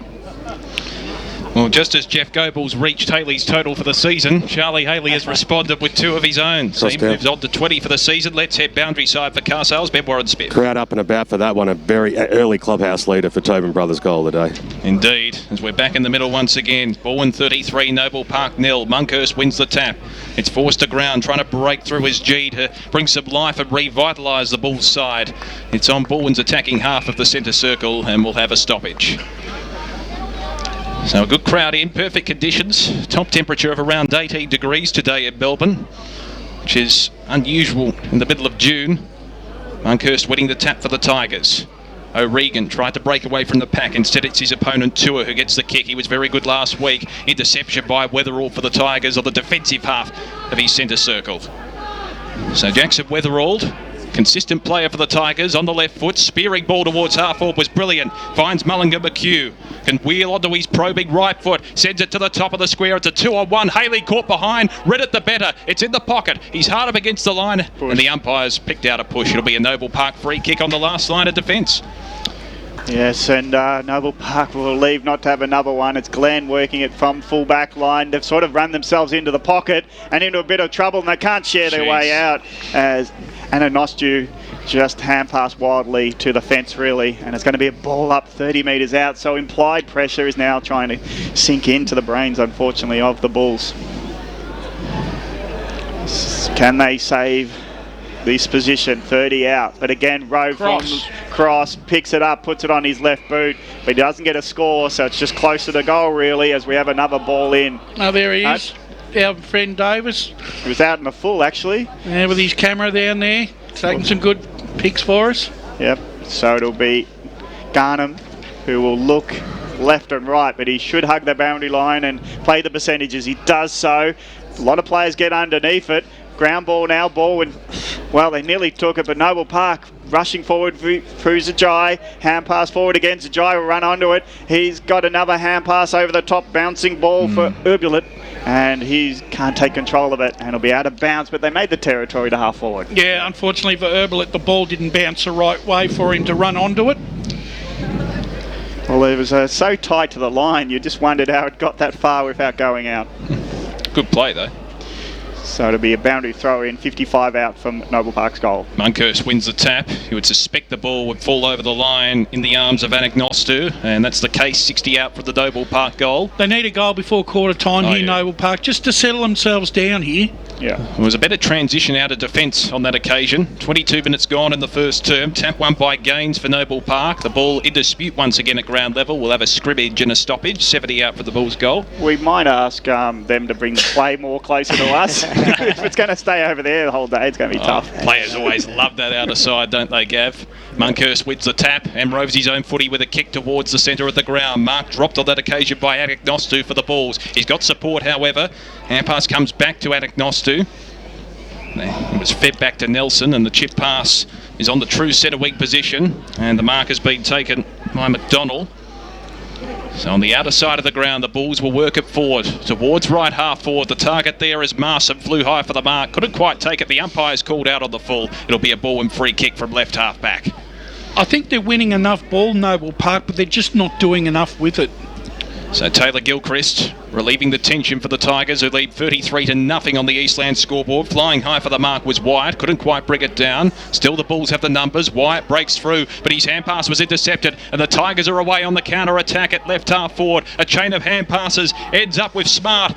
Well, just as Jeff Goebbels reached Haley's total for the season, Charlie Haley has responded with 2 of his own. So he moves on to 20 for the season. Let's head boundary side for Carsales. Ben Warren Smith. Crowd up and about for that one. A very early clubhouse leader for Tobin Brothers' goal today. Indeed, as we're back in the middle once again. Balwyn 33, Noble Park 0. Monkhurst wins the tap. It's forced to ground, trying to break through his G to bring some life and revitalise the Bulls' side. It's on Balwyn's attacking half of the centre circle, and we'll have a stoppage. So a good crowd in, perfect conditions. Top temperature of around 18 degrees today in Melbourne, which is unusual in the middle of June. Monkhurst winning the tap for the Tigers. O'Regan tried to break away from the pack. Instead, it's his opponent, Tua, who gets the kick. He was very good last week. Interception by Weatherall for the Tigers on the defensive half of his centre circle. So Jackson Weatherall, consistent player for the Tigers, on the left foot, spearing ball towards half forward was brilliant. Finds Mullinger McHugh, can wheel onto his probing right foot, sends it to the top of the square. It's a 2-on-1. Haley caught behind, read it the better. It's in the pocket. He's hard up against the line, and the umpires picked out a push. It'll be a Noble Park free kick on the last line of defence. Yes, and Noble Park will leave not to have another one. It's Glenn working it from full back line. They've sort of run themselves into the pocket and into a bit of trouble, and they can't share their way out as Ananostiu just hand pass wildly to the fence, really, and it's going to be a ball up 30 metres out, so implied pressure is now trying to sink into the brains, unfortunately, of the Bulls. Can they save this position? 30 out, but again, Rowe from cross picks it up, puts it on his left boot, but he doesn't get a score, so it's just close to the goal, really, as we have another ball in. Oh, there he is, our friend Davis. He was out in the full, actually. Yeah, with his camera down there, taking some good pics for us. Yep, so it'll be Garnham who will look left and right, but he should hug the boundary line and play the percentages. He does so. A lot of players get underneath it. Ground ball now, Balwyn. Well, they nearly took it, but Noble Park rushing forward through Zajai. Hand pass forward again. Zajai will run onto it. He's got another hand pass over the top, bouncing ball for Urbulet, and he can't take control of it, and it'll be out of bounds, but they made the territory to half forward. Yeah, unfortunately for Urbulet, the ball didn't bounce the right way for him to run onto it. Well, it was so tight to the line, you just wondered how it got that far without going out. Good play, though. So it'll be a boundary throw in, 55 out from Noble Park's goal. Monkhurst wins the tap. You would suspect the ball would fall over the line in the arms of Anagnostu, and that's the case. 60 out for the Noble Park goal. They need a goal before quarter time here, Noble Park, just to settle themselves down here. Yeah. It was a better transition out of defence on that occasion. 22 minutes gone in the first term. Tap won by Gaines for Noble Park. The ball in dispute once again at ground level. We'll have a scrimmage and a stoppage. 70 out for the Bulls goal. We might ask them to bring the play more closer to us. If it's going to stay over there the whole day, it's going to be tough. Players always love that outer side, don't they, Gav? Monkhurst wins the tap and roves his own footy with a kick towards the centre of the ground. Mark dropped on that occasion by Anagnostu for the Bulls. He's got support, however. Hand pass comes back to Anagnostu. It was fed back to Nelson, and the chip pass is on the true centre wing position, and the mark has been taken by McDonald. So on the outer side of the ground, the Bulls will work it forward towards right half forward. The target there is Marson, flew high for the mark, couldn't quite take it. The umpire's called out on the full. It'll be a Balwyn free kick from left half back. I think they're winning enough ball, Noble Park, but they're just not doing enough with it. So Taylor Gilchrist relieving the tension for the Tigers, who lead 33-0 on the Eastland scoreboard. Flying high for the mark was Wyatt, couldn't quite bring it down. Still the Bulls have the numbers. Wyatt breaks through, but his hand pass was intercepted, and the Tigers are away on the counter attack at left half forward. A chain of hand passes ends up with Smart.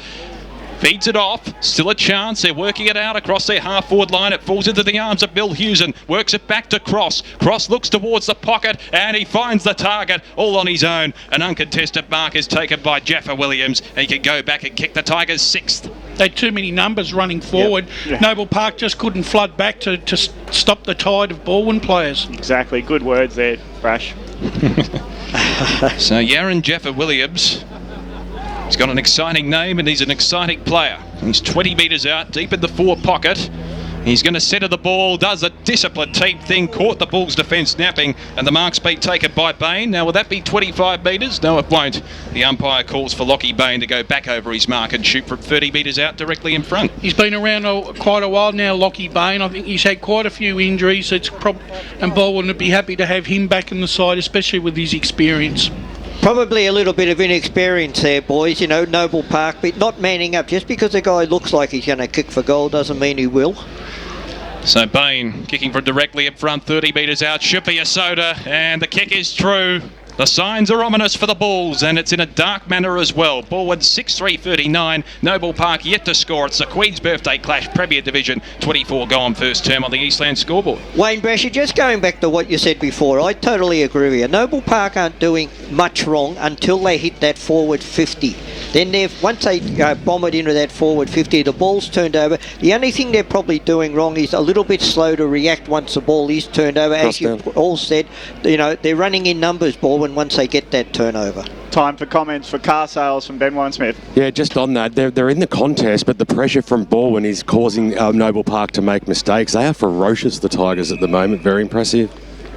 Feeds it off, still a chance, they're working it out across their half-forward line. It falls into the arms of Bill Hewson, works it back to Cross. Cross looks towards the pocket, and he finds the target all on his own. An uncontested mark is taken by Jaffa Williams, and he can go back and kick the Tigers 6th. They had too many numbers running forward. Yep. Noble Park just couldn't flood back to stop the tide of Balwyn players. Exactly, good words there, Brash. So Yaron Jaffa Williams, he's got an exciting name and he's an exciting player. He's 20 metres out, deep in the forward pocket. He's going to centre the ball, does a disciplined team thing, caught the Bulls' defence napping, and the mark's been taken by Bain. Now, will that be 25 metres? No, it won't. The umpire calls for Lockie Bain to go back over his mark and shoot from 30 metres out directly in front. He's been around quite a while now, Lockie Bain. I think he's had quite a few injuries. And Balwyn would be happy to have him back in the side, especially with his experience. Probably a little bit of inexperience there, boys. You know, Noble Park, but not manning up. Just because a guy looks like he's going to kick for goal doesn't mean he will. So Bain kicking from directly in front, 30 metres out, should be a soda, and the kick is true. The signs are ominous for the Bulls, and it's in a dark manner as well. Balwyn 6-3-39, Noble Park yet to score. It's the Queen's Birthday Clash, Premier Division, 24 gone first term on the Eastland scoreboard. Wayne Brasher, just going back to what you said before, I totally agree with you. Noble Park aren't doing much wrong until they hit that forward 50. Then once they bomb it into that forward 50, the ball's turned over. The only thing they're probably doing wrong is a little bit slow to react once the ball is turned over. As you all said, you know, they're running in numbers, Balwyn, once they get that turnover. Time for comments for car sales from Ben Wine-Smith. Yeah, just on that, they're in the contest, but the pressure from Balwyn is causing Noble Park to make mistakes. They are ferocious, the Tigers, at the moment. Very impressive.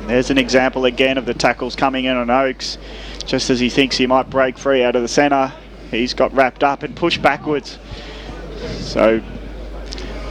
There's an example again of the tackles coming in on Oakes. Just as he thinks he might break free out of the centre, he's got wrapped up and pushed backwards. So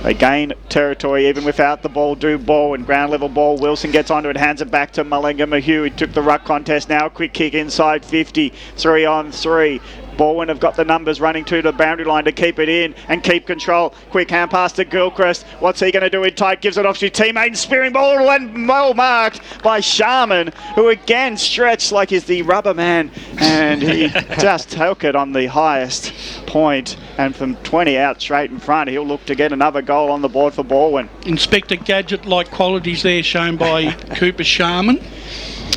they gain territory even without the ball. Do ball and ground level ball. Wilson gets onto it, hands it back to Mullinger Mahue. He took the ruck contest now. Quick kick inside 50. 3 on 3. Balwyn have got the numbers running to the boundary line to keep it in and keep control. Quick hand pass to Gilchrist. What's he going to do in tight? Gives it off to his teammate and spearing ball and well marked by Sharman, who again stretched like he's the rubber man, and he just took it on the highest point, and from 20 out straight in front, he'll look to get another goal on the board for Balwyn. Inspector Gadget-like qualities there shown by Cooper Sharman.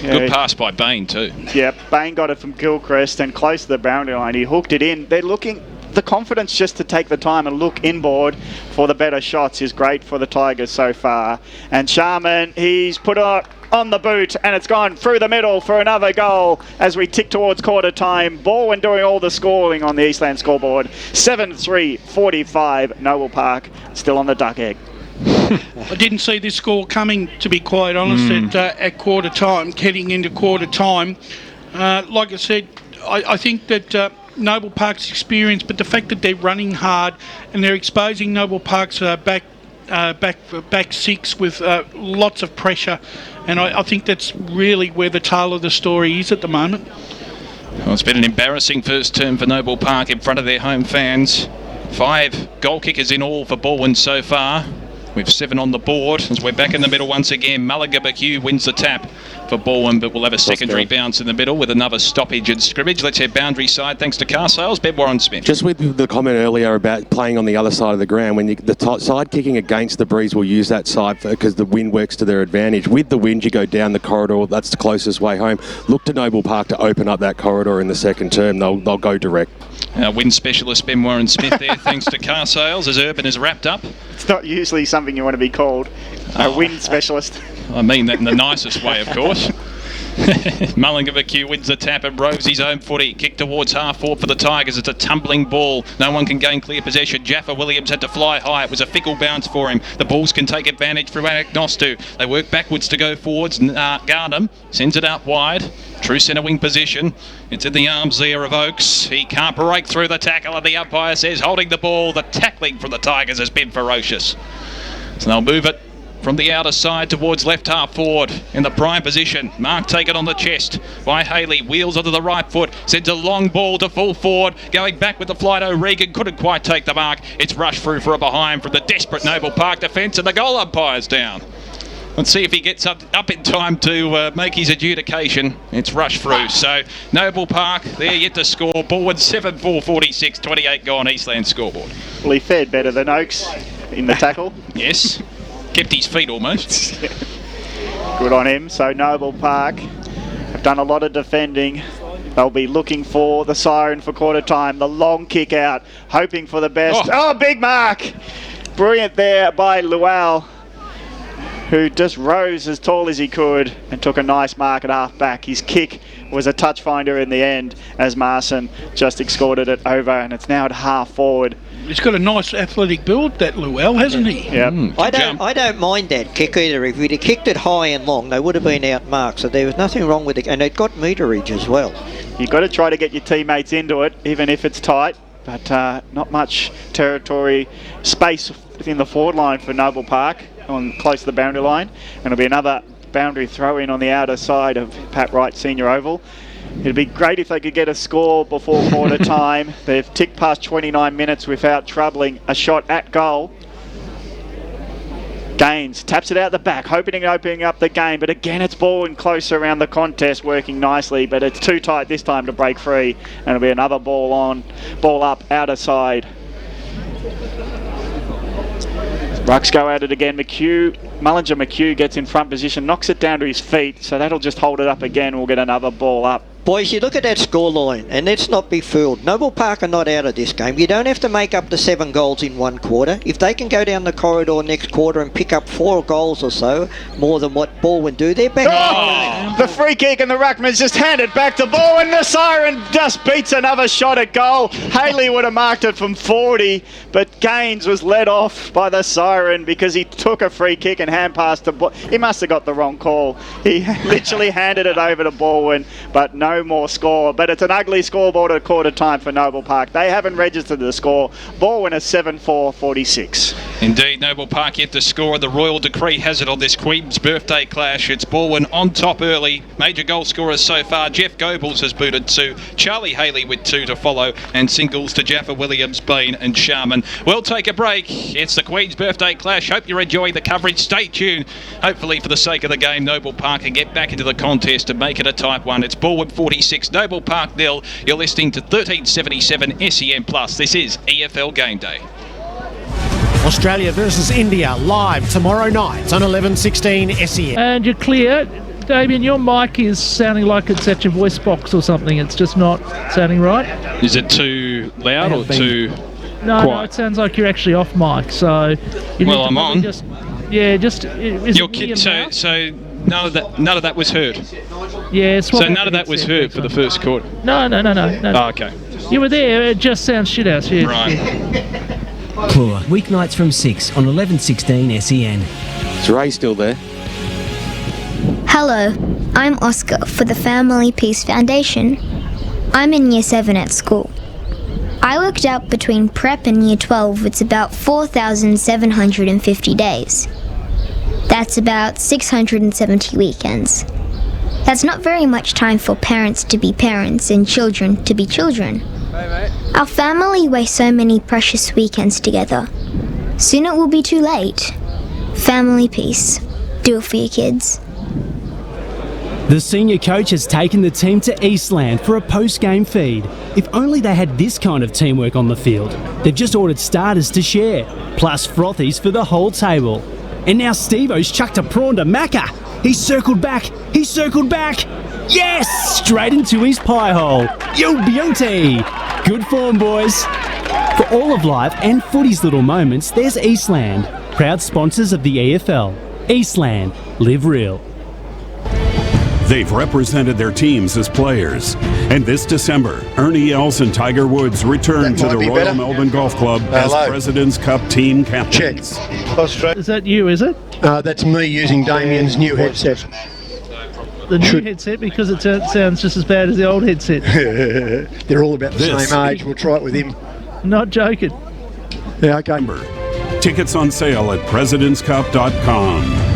Yeah. Good pass by Bain too. Yep, Bain got it from Gilchrist and close to the boundary line. He hooked it in. They're looking, the confidence just to take the time and look inboard for the better shots is great for the Tigers so far. And Sharman, he's put it on the boot and it's gone through the middle for another goal as we tick towards quarter time. Balwyn doing all the scoring on the Eastland scoreboard. 7-3-45, Noble Park still on the duck egg. I didn't see this score coming, to be quite honest, at quarter time, heading into quarter time. Like I said, I think that Noble Park's experience, but the fact that they're running hard and they're exposing Noble Park's back six with lots of pressure, and I think that's really where the tale of the story is at the moment. Well, it's been an embarrassing first term for Noble Park in front of their home fans. 5 goal kickers in all for Balwyn so far, with 7 on the board. As we're back in the middle once again, Mullinger McHugh wins the tap for Balwyn, but we'll have a secondary bounce in the middle with another stoppage and scrimmage. Let's head boundary side thanks to car sales. Ben Warren-Smith. Just with the comment earlier about playing on the other side of the ground, when the side kicking against the breeze will use that side because the wind works to their advantage. With the wind, you go down the corridor. That's the closest way home. Look to Noble Park to open up that corridor in the second term. They'll go direct. Wind specialist Ben Warren-Smith there thanks to car sales as Urban is wrapped up. It's not usually something you want to be called, a wind specialist. I mean that in the nicest way, of course. Mullinger McHugh wins the tap and roves his own footy. Kick towards half forward for the Tigers. It's a tumbling ball. No one can gain clear possession. Jaffa Williams had to fly high. It was a fickle bounce for him. The Bulls can take advantage through Agnostu. They work backwards to go forwards. Garnham sends it out wide. True centre wing position. It's in the arms there of Oakes. He can't break through the tackle, and the umpire says holding the ball. The tackling from the Tigers has been ferocious. So they'll move it from the outer side towards left half forward in the prime position. Mark taken on the chest by Haley. Wheels onto the right foot. Sends a long ball to full forward. Going back with the flight. O'Regan couldn't quite take the mark. It's rushed through for a behind from the desperate Noble Park defence, and the goal umpire's down. Let's see if he gets up in time to make his adjudication. It's rushed through. So Noble Park, they're yet to score. Balwyn 7-4-46, 28 gone, Eastland scoreboard. Well, he fared better than Oakes in the tackle. Yes, kept his feet almost. Good on him. So Noble Park have done a lot of defending. They'll be looking for the siren for quarter time. The long kick out, hoping for the best. Oh, big mark. Brilliant there by Lual, who just rose as tall as he could and took a nice mark at half back. His kick was a touch finder in the end as Marson just escorted it over, and it's now at half forward. He's got a nice athletic build, that Luel, hasn't he? Yeah. I don't mind that kick either. If he'd have kicked it high and long, they would have been outmarked. So there was nothing wrong with it, and it got meterage as well. You've got to try to get your teammates into it, even if it's tight. But not much territory space within the forward line for Noble Park, on close to the boundary line, and it'll be another boundary throw in on the outer side of Pat Wright Senior Oval. It'd be great if they could get a score before quarter time. They've ticked past 29 minutes without troubling a shot at goal. Gaines taps it out the back, hoping and opening up the game, but again it's Balwyn close around the contest, working nicely, but it's too tight this time to break free, and it'll be another ball up outer side. Rucks go at it again. Mullinger McHugh gets in front position, knocks it down to his feet, so that'll just hold it up again. We'll get another ball up. Boys, you look at that scoreline, and let's not be fooled. Noble Park are not out of this game. You don't have to make up the 7 goals in one quarter. If they can go down the corridor next quarter and pick up 4 goals or so, more than what Balwyn do, they're back. Oh, the free kick and the ruckman's just handed back to Balwyn. The siren just beats another shot at goal. Haley would have marked it from 40, but Gaines was led off by the siren because he took a free kick and hand passed to Balwyn. He must have got the wrong call. He literally handed it over to Balwyn, but no more score. But it's an ugly scoreboard at quarter time for Noble Park. They haven't registered the score. Balwyn is 7-4-46. Indeed, Noble Park yet to score. The royal decree has it on this Queen's birthday clash. It's Balwyn on top early. Major goal scorers so far. Jeff Goebbels has booted 2. Charlie Haley with 2 to follow, and singles to Jaffa Williams, Bean and Sharman. We'll take a break. It's the Queen's birthday clash. Hope you're enjoying the coverage. Stay tuned. Hopefully, for the sake of the game, Noble Park can get back into the contest and make it a tight one. It's Balwyn 46, Noble Park 0. You're listening to 1377 SEN+. This is EFL Game Day. Australia versus India live tomorrow night on 11:16 SEN. And you're clear. Damien, your mic is sounding like it's at your voice box or something. It's just not sounding right. Is it too loud or too No, quiet? no, it sounds like you're actually off mic. So you Well, I'm on. Is Your it kid, Liam now? so none of that was heard. Yeah, So none of that was heard for the first quarter. No. Oh, okay. You were there. It just sounds shit house. Yeah. Right. Claw, weeknights from 6 on 11:16 SEN. Is Ray still there? Hello, I'm Oscar for the Family Peace Foundation. I'm in Year 7 at school. I worked out between prep and Year 12 it's about 4,750 days. That's about 670 weekends. That's not very much time for parents to be parents and children to be children. Our family wastes so many precious weekends together. Soon it will be too late. Family peace. Do it for your kids. The senior coach has taken the team to Eastland for a post-game feed. If only they had this kind of teamwork on the field. They've just ordered starters to share, plus frothies for the whole table. And now Steve-O's chucked a prawn to Macca. He's circled back. Yes! Straight into his pie hole. Yo, beauty! Good form, boys. For all of life and footy's little moments, there's Eastland, proud sponsors of the EFL. Eastland, live real. They've represented their teams as players. And this December, Ernie Els and Tiger Woods return to the Royal Melbourne Golf Club as President's Cup team captains. Is that you, is it? That's me using Damien's new headset. The new headset, because it sounds just as bad as the old headset. They're all about the same age. We'll try it with him. Not joking. Yeah, okay. Tickets on sale at presidentscup.com.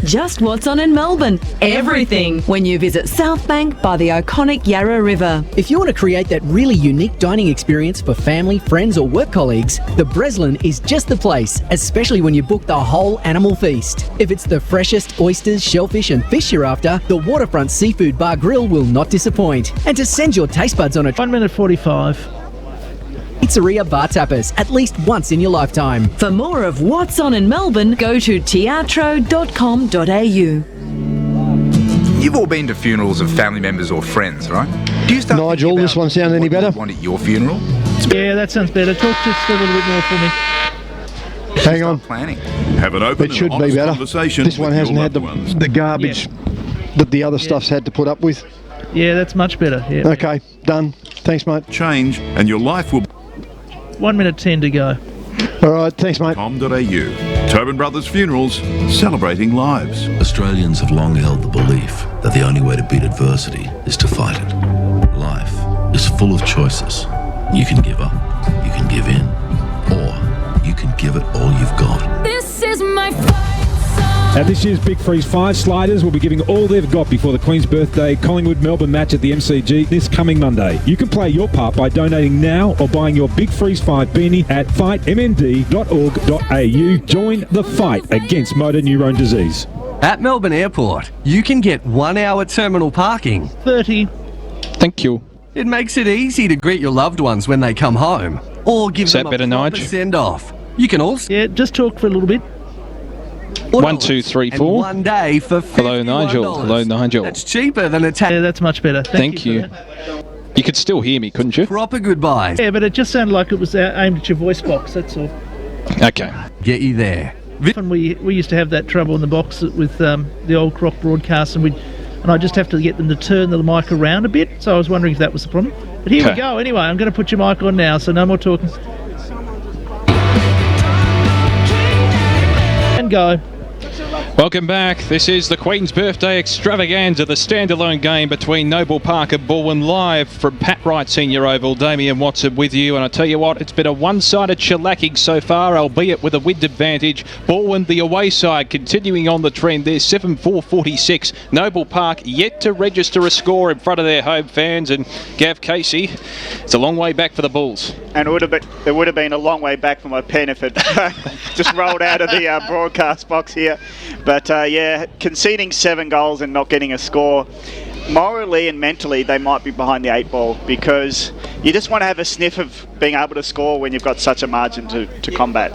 Just what's on in Melbourne. Everything when you visit South Bank by the iconic Yarra River. If you want to create that really unique dining experience for family, friends or work colleagues, the Breslin is just the place, especially when you book the whole animal feast. If it's the freshest oysters, shellfish and fish you're after, the Waterfront Seafood Bar Grill will not disappoint. And to send your taste buds on a 1 minute 45. Pizzeria bar tappers at least once in your lifetime. For more of what's on in Melbourne, go to teatro.com.au. You've all been to funerals of family members or friends, right? Do you start Nigel, this one sound any better? Want at your funeral? Yeah, that sounds better. Talk just a little bit more for me. Hang on. Planning. Have an open It should and be honest better. conversation. This one with hasn't your had loved ones. the garbage that the other stuff's had to put up with. Yeah, that's much better. Yeah. Okay, done. Thanks, mate. Change and your life will... 1 minute 10 to go. All right, thanks, mate. .com.au. Tobin Brothers Funerals, celebrating lives. Australians have long held the belief that the only way to beat adversity is to fight it. Life is full of choices. You can give up, you can give in, or you can give it all you've got. This is my fight song. At this year's Big Freeze 5, Sliders will be giving all they've got before the Queen's Birthday Collingwood-Melbourne match at the MCG this coming Monday. You can play your part by donating now or buying your Big Freeze 5 beanie at fightmnd.org.au. Join the fight against motor neurone disease. At Melbourne Airport, you can get 1 hour terminal parking. 30. Thank you. It makes it easy to greet your loved ones when they come home, or give them a proper send-off. You can also... Yeah, just talk for a little bit. 1, 2, 3, 4. 1 day for $51. Hello, Nigel. Hello, Nigel. That's cheaper than a Yeah, that's much better. Thank you. You could still hear me, couldn't you? Proper goodbyes. Yeah, but it just sounded like it was aimed at your voice box, that's all. Okay. Get you there. And we used to have that trouble in the box with the old Croc broadcast, and I just have to get them to turn the mic around a bit, so I was wondering if that was the problem. But here we go. Anyway, I'm going to put your mic on now, so no more talking. And go. Welcome back. This is the Queen's Birthday Extravaganza, the standalone game between Noble Park and Balwyn, live from Pat Wright Senior Oval. Damien Watson with you, and I tell you what, it's been a one-sided shellacking so far, albeit with a wind advantage. Balwyn, the away side, continuing on the trend. There's 7-4-46. Noble Park yet to register a score in front of their home fans, and Gav Casey, it's a long way back for the Bulls. And it would have been a long way back for my pen if it just rolled out of the broadcast box here. But yeah, conceding 7 goals and not getting a score, morally and mentally they might be behind the 8 ball, because you just want to have a sniff of being able to score when you've got such a margin to combat.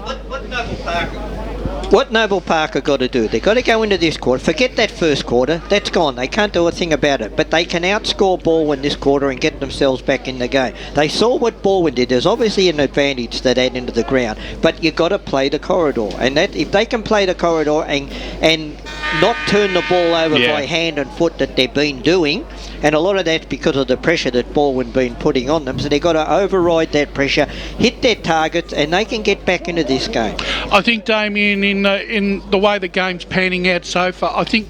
What Noble Park have got to do, they've got to go into this quarter, forget that first quarter, that's gone, they can't do a thing about it, but they can outscore Balwyn this quarter and get themselves back in the game. They saw what Balwyn did, there's obviously an advantage to that end of the ground, but you've got to play the corridor, and that if they can play the corridor and not turn the ball over by hand and foot that they've been doing, and a lot of that's because of the pressure that Balwyn been putting on them, so they've got to override that pressure, hit their targets, and they can get back into this game. I think, Damien, in the way the game's panning out so far, I think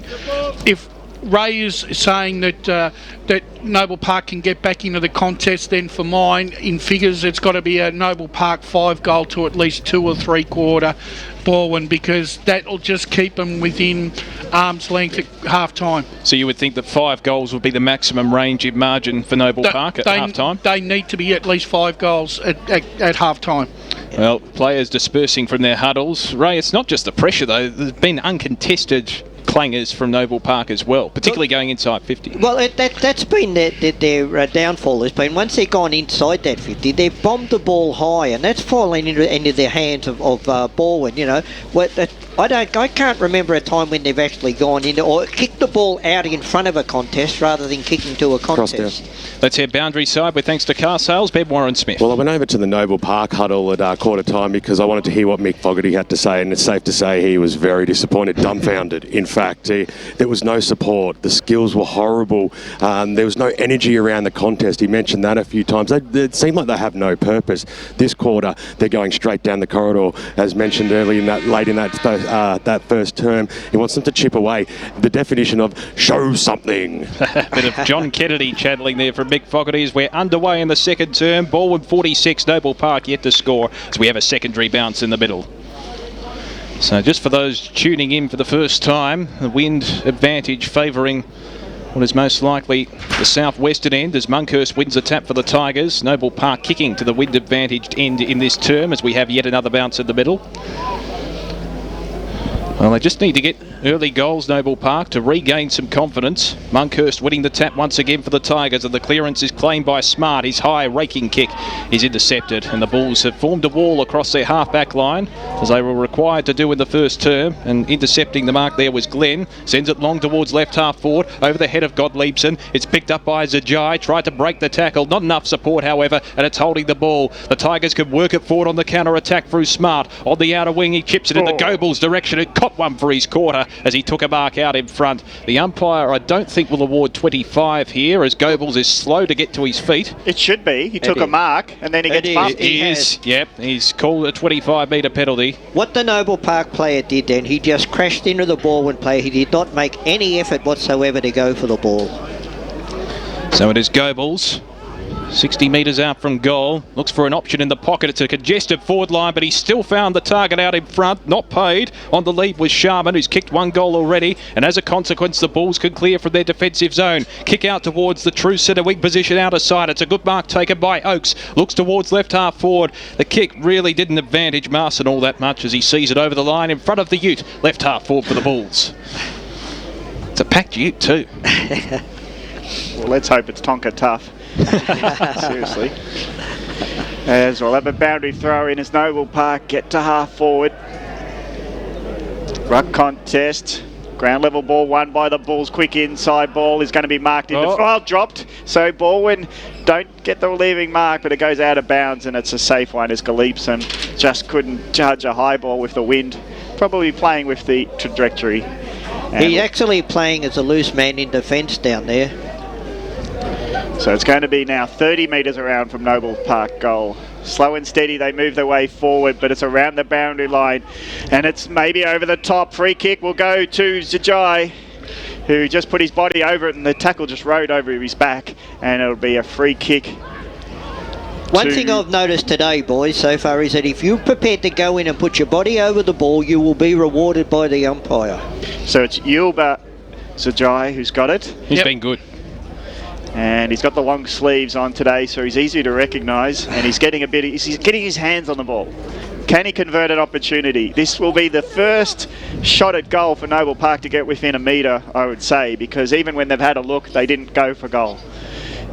if Ray is saying that that Noble Park can get back into the contest, then for mine, in figures, it's got to be a Noble Park 5 goal to at least 2 or 3 quarter Balwyn, because that'll just keep them within arm's length at half time. So you would think that 5 goals would be the maximum range in margin for Noble Park at half time? They need to be at least 5 goals at half time. Well, players dispersing from their huddles. Ray, it's not just the pressure though, there's been uncontested clangers from Noble Park as well, particularly going inside 50. Well, that's been their downfall. Has been once they've gone inside that 50, they've bombed the ball high, and that's fallen into their hands of Balwyn. You know, I can't remember a time when they've actually gone into or kicked the ball out in front of a contest rather than kicking to a contest. Let's head boundary side with thanks to car sales. Ben Warren Smith. Well, I went over to the Noble Park huddle at quarter time because I wanted to hear what Mick Fogarty had to say, and it's safe to say he was very disappointed, dumbfounded, in fact. There was no support. The skills were horrible. There was no energy around the contest. He mentioned that a few times. It seemed like they have no purpose. This quarter, they're going straight down the corridor, as mentioned early late in that first term. He wants them to chip away. The definition of show something. Bit of John Kennedy channeling there from Mick Fogarty as we're underway in the second term. Balwyn 46, Noble Park yet to score as we have a secondary bounce in the middle. So just for those tuning in for the first time, the wind advantage favouring what is most likely the southwestern end as Monkhurst wins a tap for the Tigers. Noble Park kicking to the wind advantaged end in this term as we have yet another bounce in the middle. Well, they just need to get early goals, Noble Park, to regain some confidence. Monkhurst winning the tap once again for the Tigers, and the clearance is claimed by Smart. His high raking kick is intercepted, and the Bulls have formed a wall across their half-back line, as they were required to do in the first term, and intercepting the mark there was Glenn. Sends it long towards left half forward, over the head of Godliebson. It's picked up by Zajai, tried to break the tackle. Not enough support, however, and it's holding the ball. The Tigers can work it forward on the counter-attack through Smart. On the outer wing, he chips it in the Goebels' direction. It caught one for his quarter as he took a mark out in front. The umpire, I don't think, will award 25 here as Goebels is slow to get to his feet. It should be. He took a mark and then he gets bumped. He is. Yep, he's called a 25-metre penalty. What the Noble Park player did then, he just crashed into the Balwyn player. He did not make any effort whatsoever to go for the ball. So it is Goebels. 60 metres out from goal, looks for an option in the pocket. It's a congested forward line, but he's still found the target out in front, not paid. On the lead was Sharman, who's kicked one goal already, and as a consequence the Bulls can clear from their defensive zone. Kick out towards the true centre wing position out of sight. It's a good mark taken by Oakes, looks towards left half forward. The kick really didn't advantage Marson all that much as he sees it over the line in front of the Ute, left half forward for the Bulls. It's a packed Ute too. Well, let's hope it's Tonka tough. Seriously. As we'll have a boundary throw in as Noble Park get to half forward. Ruck contest. Ground level ball won by the Bulls. Quick inside ball is going to be marked in. Dropped. So Balwyn don't get the leaving mark, but it goes out of bounds and it's a safe one as Galiepson just couldn't judge a high ball with the wind. Probably playing with the trajectory. He's actually playing as a loose man in defence down there. So it's going to be now 30 metres around from Noble Park goal. Slow and steady, they move their way forward, but it's around the boundary line. And it's maybe over the top. Free kick will go to Zajai, who just put his body over it and the tackle just rode over his back. And it'll be a free kick. One thing I've noticed today, boys, so far is that if you're prepared to go in and put your body over the ball, you will be rewarded by the umpire. So it's Yulba Zajai who's got it. He's been good. And he's got the long sleeves on today, so he's easy to recognise, and he's getting his hands on the ball. Can he convert an opportunity? This will be the first shot at goal for Noble Park to get within a metre, I would say, because even when they've had a look, they didn't go for goal.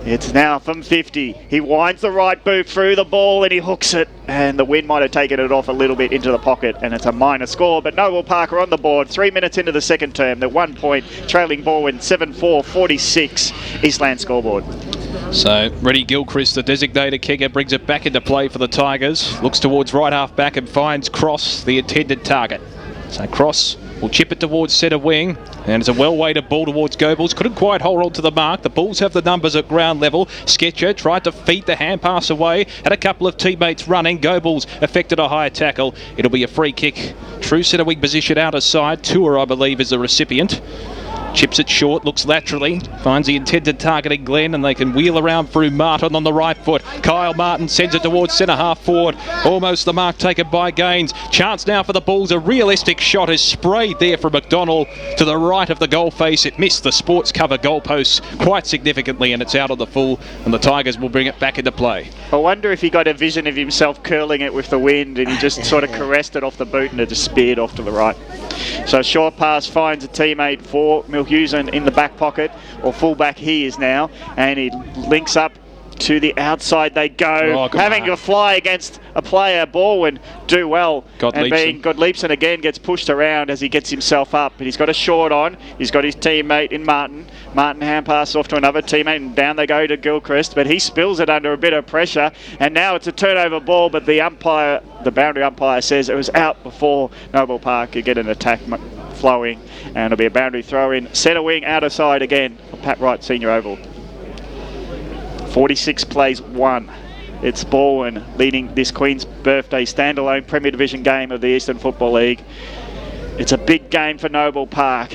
It's now from 50. He winds the right boot through the ball and he hooks it, and the wind might have taken it off a little bit into the pocket, and it's a minor score, but Noble Park are on the board. 3 minutes into the second term. They're 1 point, trailing Balwyn 7-4-46 Eastland scoreboard. So Reddy Gilchrist, the designated kicker, brings it back into play for the Tigers. Looks towards right half back and finds Cross, the intended target. So Cross will chip it towards centre wing, and it's a well-weighted ball towards Goebels. Couldn't quite hold on to the mark. The Bulls have the numbers at ground level. Sketcher tried to feed the hand pass away. Had a couple of teammates running. Goebels affected a high tackle. It'll be a free kick. True centre wing position out of side. Tour, I believe, is the recipient. Chips it short, looks laterally, finds the intended target in Glenn, and they can wheel around through Martin on the right foot. Kyle Martin sends it towards centre half forward. Almost the mark taken by Gaines. Chance now for the Bulls. A realistic shot is sprayed there from McDonald to the right of the goal face. It missed the sports cover goalposts quite significantly, and it's out of the full, and the Tigers will bring it back into play. I wonder if he got a vision of himself curling it with the wind and he just sort of caressed it off the boot and it just speared off to the right. So short pass finds a teammate for Milhusen in the back pocket, or fullback he is now, and he links up to the outside they go, having to fly against a player. Balwyn do well, and being Godliebson again gets pushed around as he gets himself up, but he's got a short on. He's got his teammate in Martin hand pass off to another teammate, and down they go to Gilchrist, but he spills it under a bit of pressure, and now it's a turnover ball, but the boundary umpire says it was out before Noble Park could get an attack flowing, and it'll be a boundary throw in. Centre wing, outer side again, Pat Wright Senior Oval. 46 plays 1. It's Balwyn leading this Queen's Birthday standalone Premier Division game of the Eastern Football League. It's a big game for Noble Park,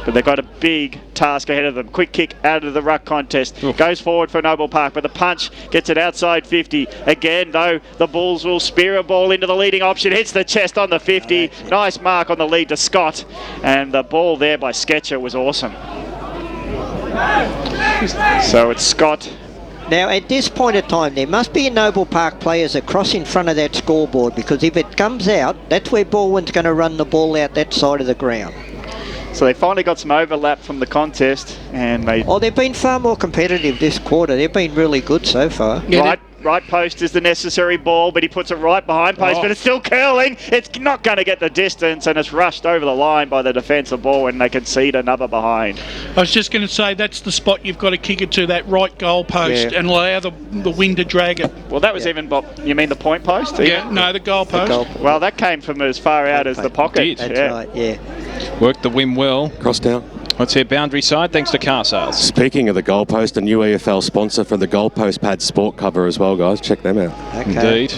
but they've got a big task ahead of them. Quick kick out of the ruck contest. Goes forward for Noble Park, but the punch gets it outside 50. Again, though, the Bulls will spear a ball into the leading option. Hits the chest on the 50. Nice mark on the lead to Scott. And the ball there by Sketcher was awesome. So it's Scott. Now, at this point of time, there must be Noble Park players across in front of that scoreboard, because if it comes out, that's where Balwyn's going to run the ball out that side of the ground. So they finally got some overlap from the contest, and they... Oh, they've been far more competitive this quarter. They've been really good so far. Yeah, right post is the necessary ball, but he puts it right behind post, but it's still curling. It's not going to get the distance, and it's rushed over the line by the defensive ball, and they concede another behind. I was just going to say, that's the spot you've got to kick it to, that right goal post, and allow the wing to drag it. Well, that was even... You mean the point post? Yeah, no, the goal post. Well, that came from as far out as the pocket. That's right, yeah. Worked the whim well. Cross down. Let's hear boundary side, thanks to car sales. Speaking of the goalpost, a new EFL sponsor for the goalpost pad sport cover as well, guys. Check them out. Okay. Indeed.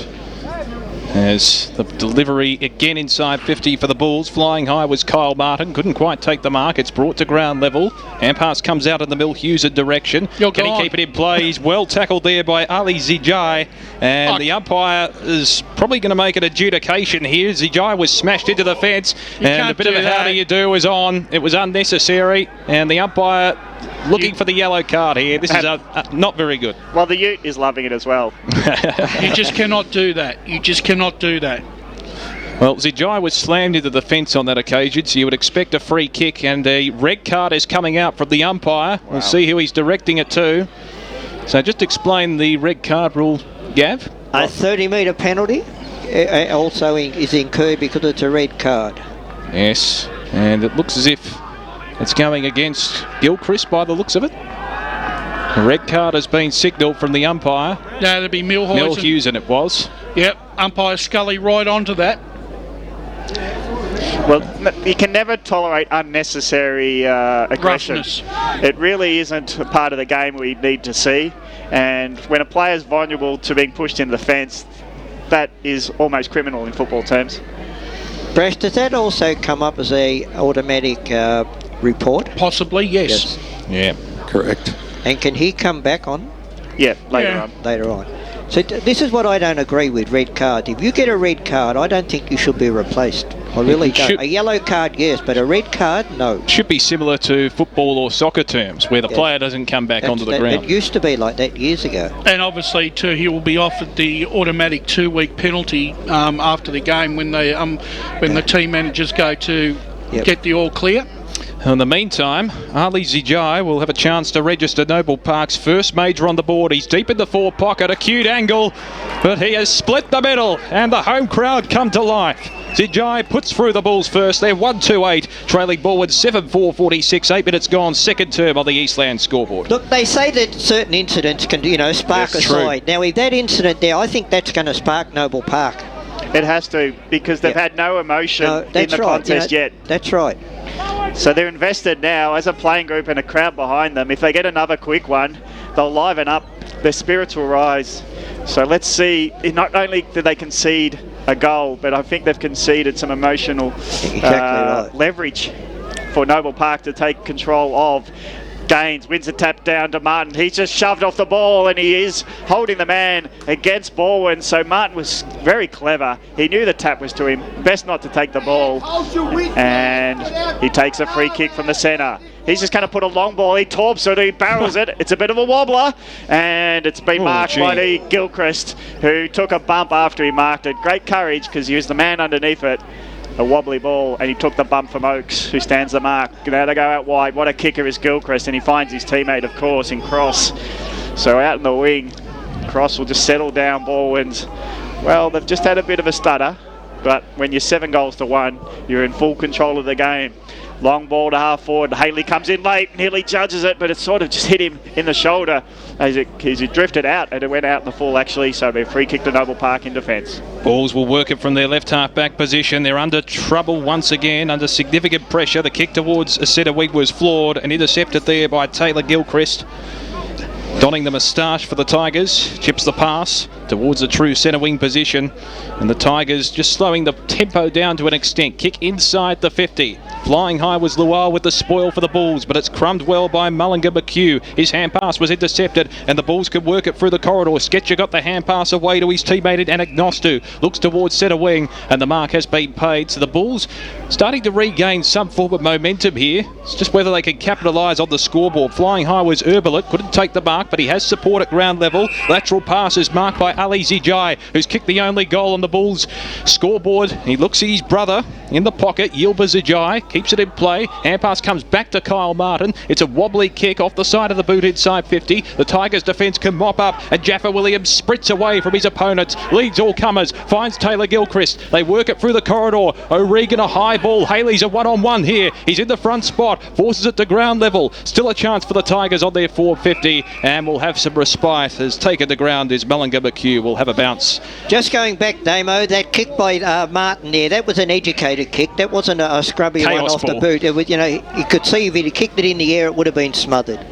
As the delivery again inside 50 for the Bulls. Flying high was Kyle Martin. Couldn't quite take the mark. It's brought to ground level. And pass comes out in the Mill Hughes direction. Can he keep it in play? He's well tackled there by Ali Zijai. And the umpire is probably going to make an adjudication here. Zijai was smashed into the fence. And a bit of a how do you do was on. It was unnecessary. And the umpire looking for the yellow card here. This is not very good. Well, the Ute is loving it as well. You just cannot do that. You just cannot do that. Well, Zijai was slammed into the fence on that occasion, so you would expect a free kick, and a red card is coming out from the umpire. We'll see who he's directing it to. So just explain the red card rule, Gav. A 30-metre penalty also is incurred because it's a red card. Yes, and it looks as if it's going against Gilchrist by the looks of it. A red card has been signalled from the umpire. No, that'd be Millhuysen. And it was. Yep, umpire Scully right onto that. Well, you can never tolerate unnecessary aggression. Roughness. It really isn't a part of the game we need to see. And when a player's vulnerable to being pushed into the fence, that is almost criminal in football terms. Brash, does that also come up as a automatic report? Possibly, yes. Yeah, correct. And can he come back on? Yeah, later on. Later on. So this is what I don't agree with, red cards. If you get a red card, I don't think you should be replaced. I really don't. A yellow card, yes, but a red card, no. Should be similar to football or soccer terms, where the player doesn't come back onto the ground. It used to be like that years ago. And obviously, too, he will be offered the automatic 2-week penalty after the game when the team managers go to get the all clear. In the meantime, Ali Zijai will have a chance to register Noble Park's first major on the board. He's deep in the forward pocket, acute angle, but he has split the middle, and the home crowd come to life. Zijai puts through the Bulls first. They're 1-2-8, trailing Balwyn 7-4-46. 8 minutes gone, second term on the Eastland scoreboard. Look, they say that certain incidents can, spark a side. Now, if that incident there, I think that's going to spark Noble Park. It has to, because they've had no emotion in the contest yet. That's right. So they're invested now as a playing group and a crowd behind them. If they get another quick one, they'll liven up. Their spirits will rise. So let's see. Not only did they concede a goal, but I think they've conceded some emotional leverage for Noble Park to take control of. Gaines wins a tap down to Martin. He's just shoved off the ball, and he is holding the man against Balwyn. So Martin was very clever. He knew the tap was to him. Best not to take the ball. And he takes a free kick from the centre. He's just going to put a long ball. He torps it. He barrels it. It's a bit of a wobbler. And it's been marked by the Gilchrist, who took a bump after he marked it. Great courage, because he was the man underneath it. A wobbly ball, and he took the bump from Oakes, who stands the mark. Now they go out wide. What a kicker is Gilchrist, and he finds his teammate, of course, in Cross. So out in the wing, Cross will just settle down Balwyn's. Well, they've just had a bit of a stutter, but when you're 7-1, you're in full control of the game. Long ball to half forward. Haley comes in late, nearly judges it, but it sort of just hit him in the shoulder as he drifted out, and it went out in the full actually, so it'll be a free kick to Noble Park in defence. Bulls will work it from their left half-back position. They're under trouble once again, under significant pressure. The kick towards Asetawig was flawed and intercepted there by Taylor Gilchrist. Donning the moustache for the Tigers, chips the pass towards the true centre wing position, and the Tigers just slowing the tempo down to an extent. Kick inside the 50. Flying high was Lual with the spoil for the Bulls, but it's crumbed well by Mullinger McHugh. His hand pass was intercepted, and the Bulls could work it through the corridor. Sketcher got the hand pass away to his teammate Anagnostu. Looks towards centre wing, and the mark has been paid. So the Bulls starting to regain some forward momentum here. It's just whether they can capitalise on the scoreboard. Flying high was Herbelet, couldn't take the mark, but he has support at ground level. Lateral pass is marked by Ali Zijai, who's kicked the only goal on the Bulls scoreboard. He looks at his brother in the pocket, Yilba Zijai, keeps it in play. Hand pass comes back to Kyle Martin. It's a wobbly kick off the side of the boot inside 50. The Tigers defence can mop up, and Jaffa Williams sprints away from his opponents, leads all comers, finds Taylor Gilchrist. They work it through the corridor. O'Regan a high ball. Haley's a one-on-one here. He's in the front spot, forces it to ground level. Still a chance for the Tigers on their forward 50, and will have some respite. Has taken the ground is Mullinger McHugh. Will have a bounce. Just going back, Damo, that kick by Martin there, that was an educated kick. That wasn't a scrubby one off the boot. It was, you could see if he'd kicked it in the air, it would have been smothered.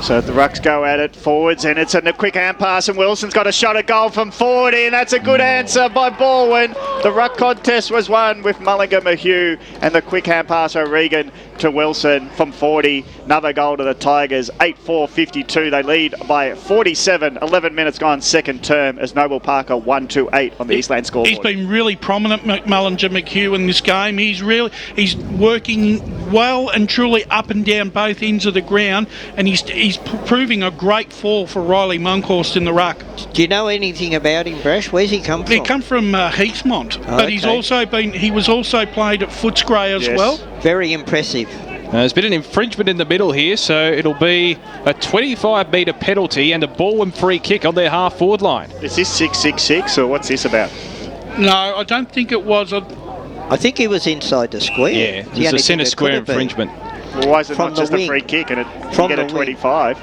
So the Rucks go at it forwards, and it's a quick hand pass, and Wilson's got a shot at goal from 40, and that's a good answer by Balwyn. The Ruck contest was won with Mullinger McHugh, and the quick hand pass O'Regan to Wilson from 40. Another goal to the Tigers, 8-4-52. They lead by 47, 11 minutes gone second term as Noble Park are 1-2-8 on the Eastland scoreboard. He's been really prominent, Mullinger McHugh, in this game. He's working well and truly up and down both ends of the ground, and he's proving a great fall for Riley Monkhorst in the ruck. Do you know anything about him, Brash? Where's he come from? He come from Heathmont, but he was also played at Footscray as well. Very impressive. There's been an infringement in the middle here, so it'll be a 25-metre penalty and a Balwyn free kick on their half-forward line. Is this 666 or what's this about? No, I don't think it was. I think he was inside the square. Yeah, it's a centre square infringement. Well, why is it not just a free kick and you get a 25?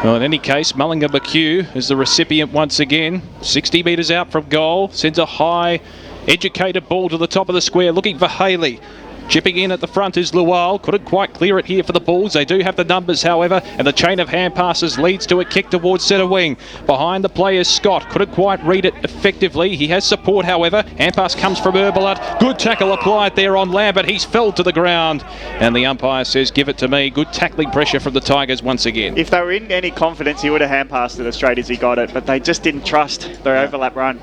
Well, in any case, Mullinger McHugh is the recipient once again. 60 metres out from goal, sends a high, educated ball to the top of the square, looking for Haley. Chipping in at the front is Lual. Couldn't quite clear it here for the Bulls. They do have the numbers, however, and the chain of hand passes leads to a kick towards centre wing. Behind the play is Scott. Couldn't quite read it effectively. He has support, however. Hand pass comes from Herbelat. Good tackle applied there on Lambert. He's fell to the ground, and the umpire says, give it to me. Good tackling pressure from the Tigers once again. If they were in any confidence, he would have hand passed it as straight as he got it, but they just didn't trust their overlap run.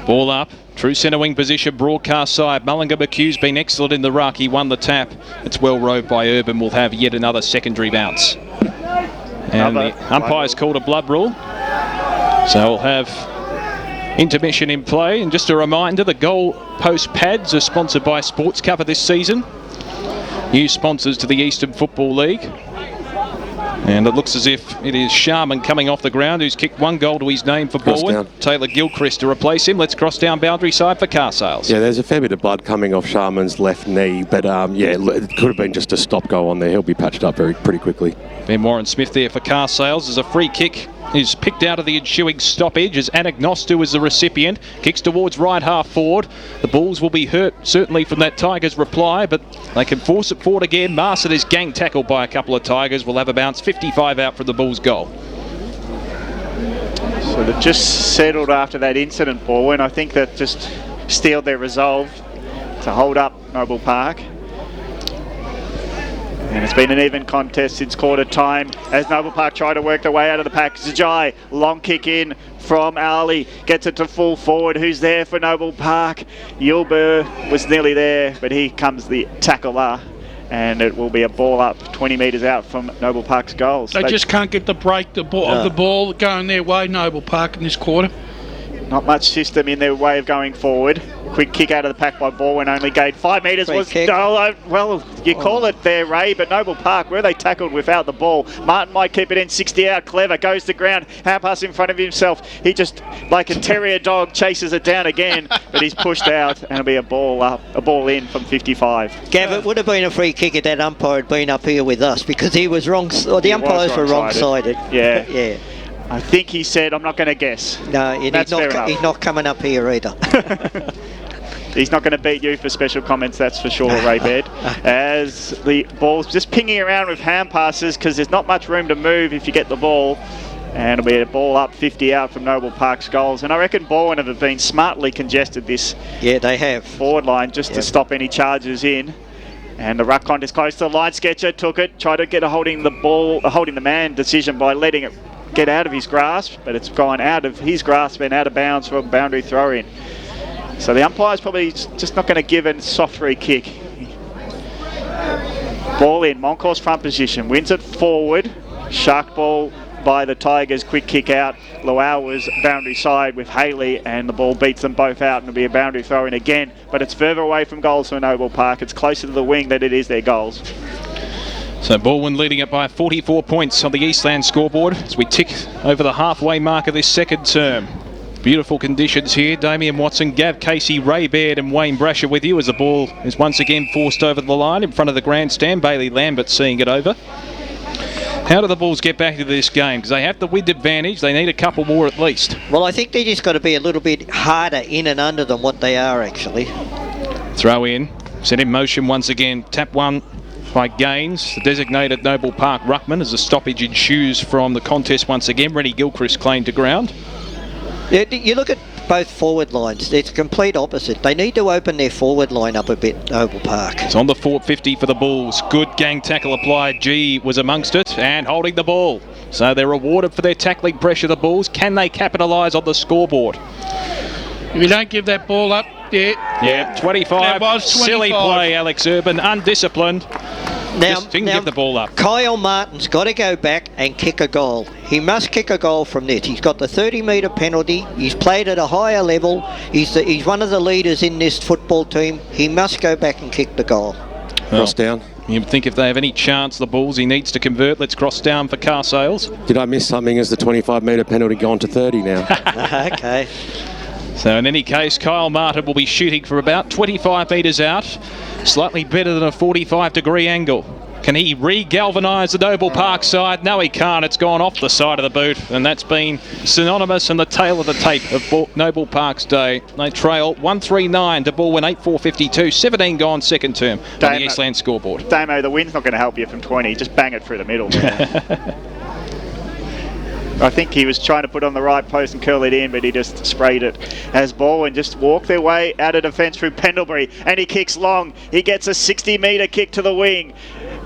Ball up. True centre wing position, broadcast side. Mullinger McHugh's been excellent in the ruck. He won the tap. It's well roved by Urban. Will have yet another secondary bounce. And the umpire's called a blood rule. So we'll have intermission in play. And just a reminder, the goal post pads are sponsored by Sports Cover this season. New sponsors to the Eastern Football League. And it looks as if it is Sharman coming off the ground, who's kicked one goal to his name for Balwyn. Taylor Gilchrist to replace him. Let's cross down boundary side for car sales. Yeah, there's a fair bit of blood coming off Sharman's left knee, but it could have been just a stop go on there. He'll be patched up pretty quickly. Ben Warren Smith there for car sales. As a free kick is picked out of the ensuing stoppage as Anagnostu is the recipient. Kicks towards right half forward. The Bulls will be hurt certainly from that Tigers reply, but they can force it forward again. Marson is gang tackled by a couple of Tigers. Will have a bounce. 55 out from the Bulls' goal. So they've just settled after that incident, Balwyn. I think that just steeled their resolve to hold up Noble Park. And it's been an even contest since quarter time as Noble Park try to work their way out of the pack. Zijai, long kick in from Ali, gets it to full forward. Who's there for Noble Park? Yulber was nearly there, but here comes the tackler. And it will be a ball up 20 metres out from Noble Park's goals. They just can't get the break of the ball going their way, Noble Park, in this quarter. Not much system in their way of going forward. quick kick out of the pack by Balwyn, only gained 5 metres. Well, you call it there, Ray, but Noble Park, where they tackled without the ball. Martin might keep it in, 60 out, clever, goes to ground, hand pass in front of himself. He just, like a terrier dog, chases it down again, but he's pushed out, and it'll be a ball in from 55. Gav, it would have been a free kick if that umpire had been up here with us, because he was wrong, or the umpires were wrong-sided. Yeah. Yeah. I think he said, I'm not going to guess. No, he's not coming up here either. He's not going to beat you for special comments, that's for sure, Ray Baird. As the ball's just pinging around with hand passes, because there's not much room to move if you get the ball. And it'll be a ball up, 50 out from Noble Park's goals. And I reckon Balwyn have been smartly congested this they have forward line just to stop any charges in. And the ruck contest close to the line. Sketcher took it, tried to get a holding the man decision by letting it get out of his grasp, but it's gone out of his grasp and out of bounds for a boundary throw in. So the umpire's probably just not going to give a soft free kick. Ball in, Moncourt's front position, wins it forward, shark ball by the Tigers, quick kick out. Luau was boundary side with Haley, and the ball beats them both out, and it'll be a boundary throw in again, but it's further away from goals for Noble Park. It's closer to the wing than it is their goals. So Balwyn leading it by 44 points on the Eastland scoreboard as we tick over the halfway mark of this second term. Beautiful conditions here. Damien Watson, Gav Casey, Ray Baird and Wayne Brasher with you as the ball is once again forced over the line in front of the grandstand. Bailey Lambert seeing it over. How do the Bulls get back into this game? Because they have the wind advantage. They need a couple more at least. Well, I think they just got to be a little bit harder in and under than what they are actually. Throw in. Set in motion once again. Tap one by Gaines, the designated Noble Park ruckman, as a stoppage ensues from the contest once again. Rennie Gilchrist claimed to ground. Yeah, you look at both forward lines, it's complete opposite. They need to open their forward line up a bit, Noble Park. It's on the 450 for the Bulls. Good gang tackle applied. G was amongst it and holding the ball. So they're rewarded for their tackling pressure, the Bulls. Can they capitalise on the scoreboard? If you don't give that ball up, Yeah, 25. That was 25. Silly play, Alex Urban. Undisciplined. Just didn't give the ball up. Kyle Martin's got to go back and kick a goal. He must kick a goal from this. He's got the 30-metre penalty. He's played at a higher level. He's one of the leaders in this football team. He must go back and kick the goal. Cross down. You think if they have any chance, the Bulls, he needs to convert. Let's cross down for car sales. Did I miss something? Is the 25-metre penalty gone to 30 now? Okay. So in any case, Kyle Martin will be shooting for about 25 metres out. Slightly better than a 45-degree angle. Can he re-galvanise the Noble Park side? No, he can't. It's gone off the side of the boot, and that's been synonymous and the tail of the tape of Noble Park's day. They trail 139 to Balwyn 8-4-52. 17 gone second term on the Eastland scoreboard. Damo, the wind's not going to help you from 20. Just bang it through the middle. I think he was trying to put on the right post and curl it in, but he just sprayed it. As Balwyn just walk their way out of defence through Pendlebury, and he kicks long. He gets a 60-metre kick to the wing.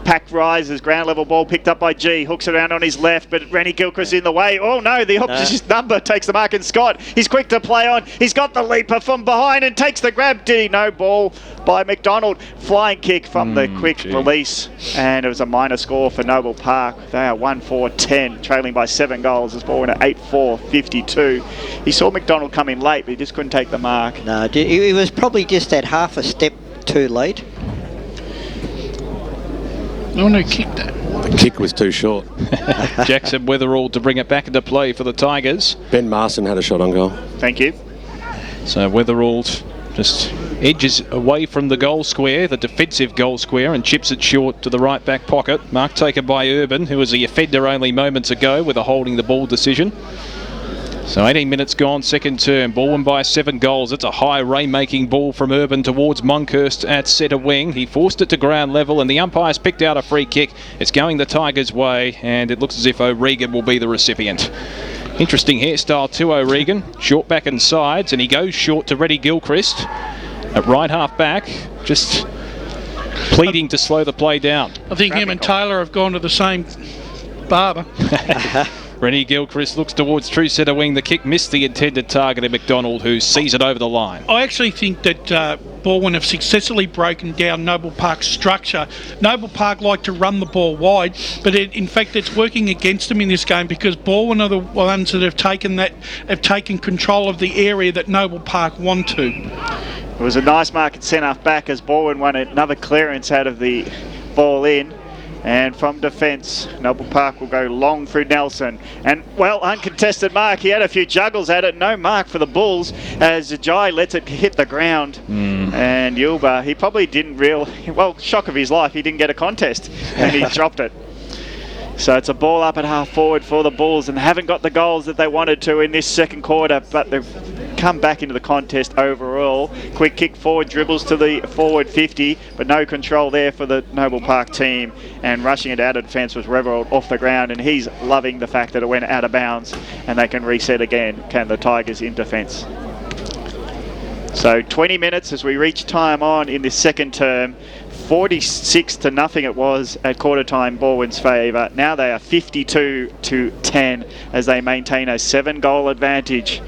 Pack rises, ground level ball picked up by G, hooks around on his left, but Rennie Gilchrist in the way. Oh no, the opposition number takes the mark, and Scott, he's quick to play on. He's got the leaper from behind and takes the grab. Did he? No ball by McDonald. Flying kick from the quick release, and it was a minor score for Noble Park. They are 1-4-10, trailing by 7 goals. This ball went at 8-4-52. He saw McDonald come in late, but he just couldn't take the mark. No, he was probably just that half a step too late. No one who kicked that. The kick was too short. Jackson Weatherall to bring it back into play for the Tigers. Ben Marson had a shot on goal. Thank you. So Weatherall just edges away from the goal square, the defensive goal square, and chips it short to the right back pocket. Mark taken by Urban, who was the offender only moments ago with a holding the ball decision. So 18 minutes gone, second term. Balwyn by 7 goals. It's a high rainmaking ball from Urban towards Monkhurst at centre wing. He forced it to ground level, and the umpires picked out a free kick. It's going the Tigers' way, and it looks as if O'Regan will be the recipient. Interesting hairstyle to O'Regan. Short back and sides, and he goes short to Rennie Gilchrist at right half back, just pleading to slow the play down. I think him and Taylor have gone to the same barber. Rennie Gilchrist looks towards true centre wing. The kick missed the intended target of McDonald, who sees it over the line. I actually think that Balwyn have successfully broken down Noble Park's structure. Noble Park like to run the ball wide, but in fact it's working against them in this game, because Balwyn are the ones that have taken control of the area that Noble Park want to. It was a nice mark at centre back as Balwyn won another clearance out of the ball in. And from defence, Noble Park will go long through Nelson. And, well, uncontested mark. He had a few juggles at it. No mark for the Bulls as Jai lets it hit the ground. And Yulba, he probably didn't shock of his life, he didn't get a contest. And he dropped it. So it's a ball up at half forward for the Bulls, and they haven't got the goals that they wanted to in this second quarter, but they've come back into the contest overall. Quick kick forward, dribbles to the forward 50, but no control there for the Noble Park team, and rushing it out of defence was Reverald off the ground, and he's loving the fact that it went out of bounds and they can reset again, can the Tigers in defence. So 20 minutes as we reach time on in this second term. 46-0 it was at quarter time, Balwyn's favour. Now they are 52-10 as they maintain a 7-goal advantage.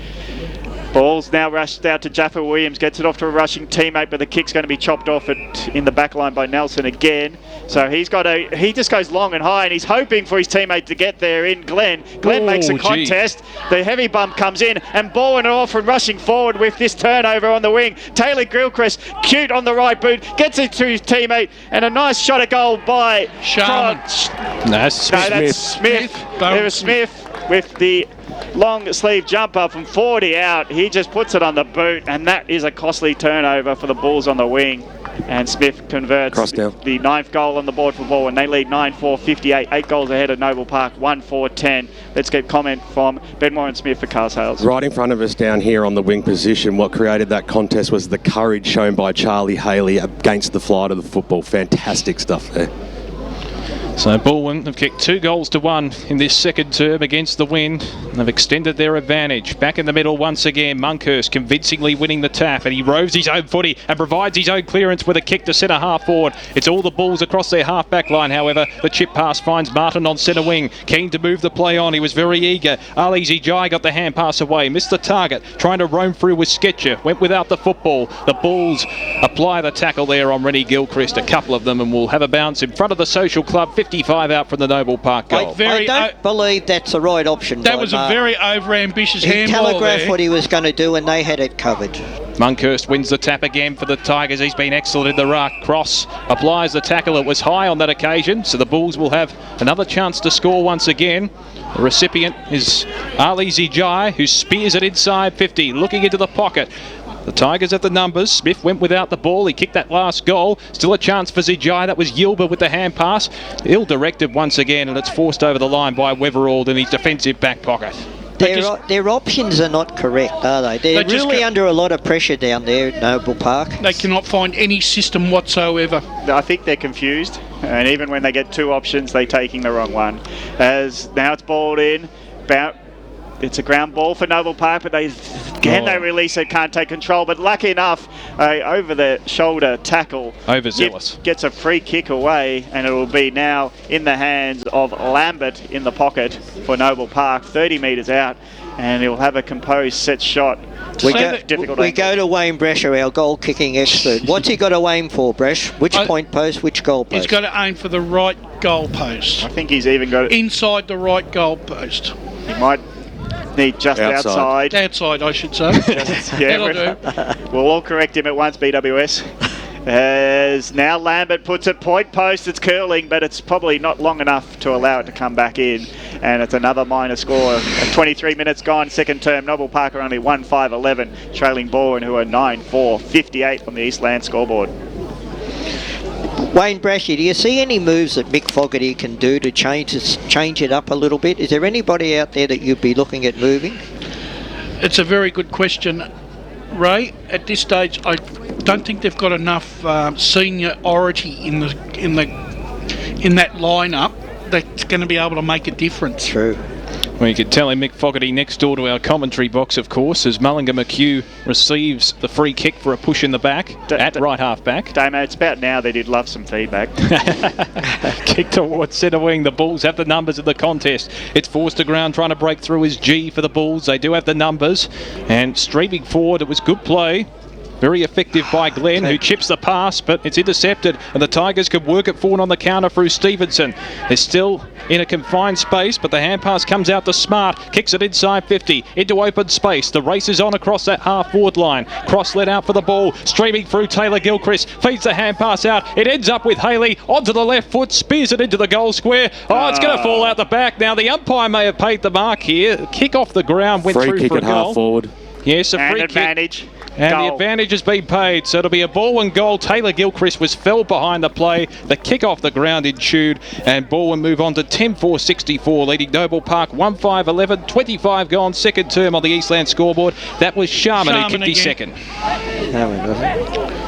Ball's now rushed out to Jaffa Williams, gets it off to a rushing teammate, but the kick's going to be chopped off in the back line by Nelson again. So he just goes long and high, and he's hoping for his teammate to get there in Glenn. Glenn makes a contest. The heavy bump comes in, and Balwyn are off and rushing forward with this turnover on the wing. Taylor Gilchrist, cute on the right boot, gets it to his teammate, and a nice shot at goal by Sharman. That's Smith. It was Smith with the long sleeve jumper from 40 out. He just puts it on the boot, and that is a costly turnover for the Bulls on the wing. And Smith converts the 9th goal on the board for Balwyn. They lead 9-4, 58, 8 goals ahead of Noble Park, 1-4-10. Let's get comment from Benmore and Smith for Cars Hales. Right in front of us down here on the wing position, what created that contest was the courage shown by Charlie Haley against the flight of the football. Fantastic stuff there. So Balwyn have kicked 2-1 in this second term against the Wind. They've extended their advantage. Back in the middle once again, Monkhurst convincingly winning the tap, and he roves his own footy and provides his own clearance with a kick to centre half forward. It's all the Bulls across their half back line, however. The chip pass finds Martin on centre wing, keen to move the play on. He was very eager. Ali Zijai got the hand pass away, missed the target, trying to roam through with Sketcher, went without the football. The Bulls apply the tackle there on Rennie Gilchrist, a couple of them, and will have a bounce in front of the Social Club. 55 out from the Noble Park goal. I don't believe that's the right option. That was a very over-ambitious handball. He telegraphed what he was going to do, and they had it covered. Monkhurst wins the tap again for the Tigers. He's been excellent in the ruck. Cross applies the tackle. It was high on that occasion, so the Bulls will have another chance to score once again. The recipient is Ali Zijai, who spears it inside 50, looking into the pocket. The Tigers have the numbers. Smith went without the ball. He kicked that last goal. Still a chance for Zijai. That was Yilba with the hand pass. Ill-directed once again, and it's forced over the line by Weverald in his defensive back pocket. Their options are not correct, are they? They're really under a lot of pressure down there at Noble Park. They cannot find any system whatsoever. I think they're confused, and even when they get two options, they're taking the wrong one. As now it's balled in. It's a ground ball for Noble Park, but they release it, can't take control. But lucky enough, over the shoulder tackle. Overzealous. Gets a free kick away, and it will be now in the hands of Lambert in the pocket for Noble Park, 30 metres out, and he'll have a composed set shot. We go to Wayne Brescher, our goal kicking expert. What's he got to aim for, Bresh? Which point post, which goal post? He's got to aim for the right goal post. I think he's even got it inside the right goal post. He might need just outside. Outside, I should say. That'll do. We'll all correct him at once, BWS. As now Lambert puts it point post. It's curling, but it's probably not long enough to allow it to come back in. And it's another minor score. 23 minutes gone, second term. Noble Park are only 1-5-11, trailing Balwyn, who are 9-4, 58 on the Eastland scoreboard. Wayne Brashy, do you see any moves that Mick Fogarty can do to change it up a little bit? Is there anybody out there that you'd be looking at moving? It's a very good question, Ray. At this stage, I don't think they've got enough seniority in that lineup that's going to be able to make a difference. True. Well, you could tell him Mick Fogarty next door to our commentary box, of course, as Mullinger McHugh receives the free kick for a push in the back at right half back. Damo, it's about now they did love some feedback. Kick towards centre wing. The Bulls have the numbers in the contest. It's forced to ground, trying to break through is G for the Bulls. They do have the numbers. And streaming forward, it was good play. Very effective by Glenn, who chips the pass, but it's intercepted, and the Tigers could work it forward on the counter through Stevenson. They're still in a confined space, but the hand pass comes out to Smart, kicks it inside 50, into open space. The race is on across that half-forward line. Cross let out for the ball, streaming through Taylor Gilchrist, feeds the hand pass out. It ends up with Haley onto the left foot, spears it into the goal square. Oh, it's going to fall out the back. Now, the umpire may have paid the mark here. Kick off the ground, went through for a goal. Free kick at half forward. Yes, a free advantage. Kick. And goal. The advantage has been paid, so it'll be a Balwyn goal. Taylor Gilchrist was fell behind the play. The kick off the ground ensued, and Balwyn move on to 10-4-64, leading Noble Park 1-5-11, 25 gone, second term on the Eastland scoreboard. That was Sharman who kicked his second.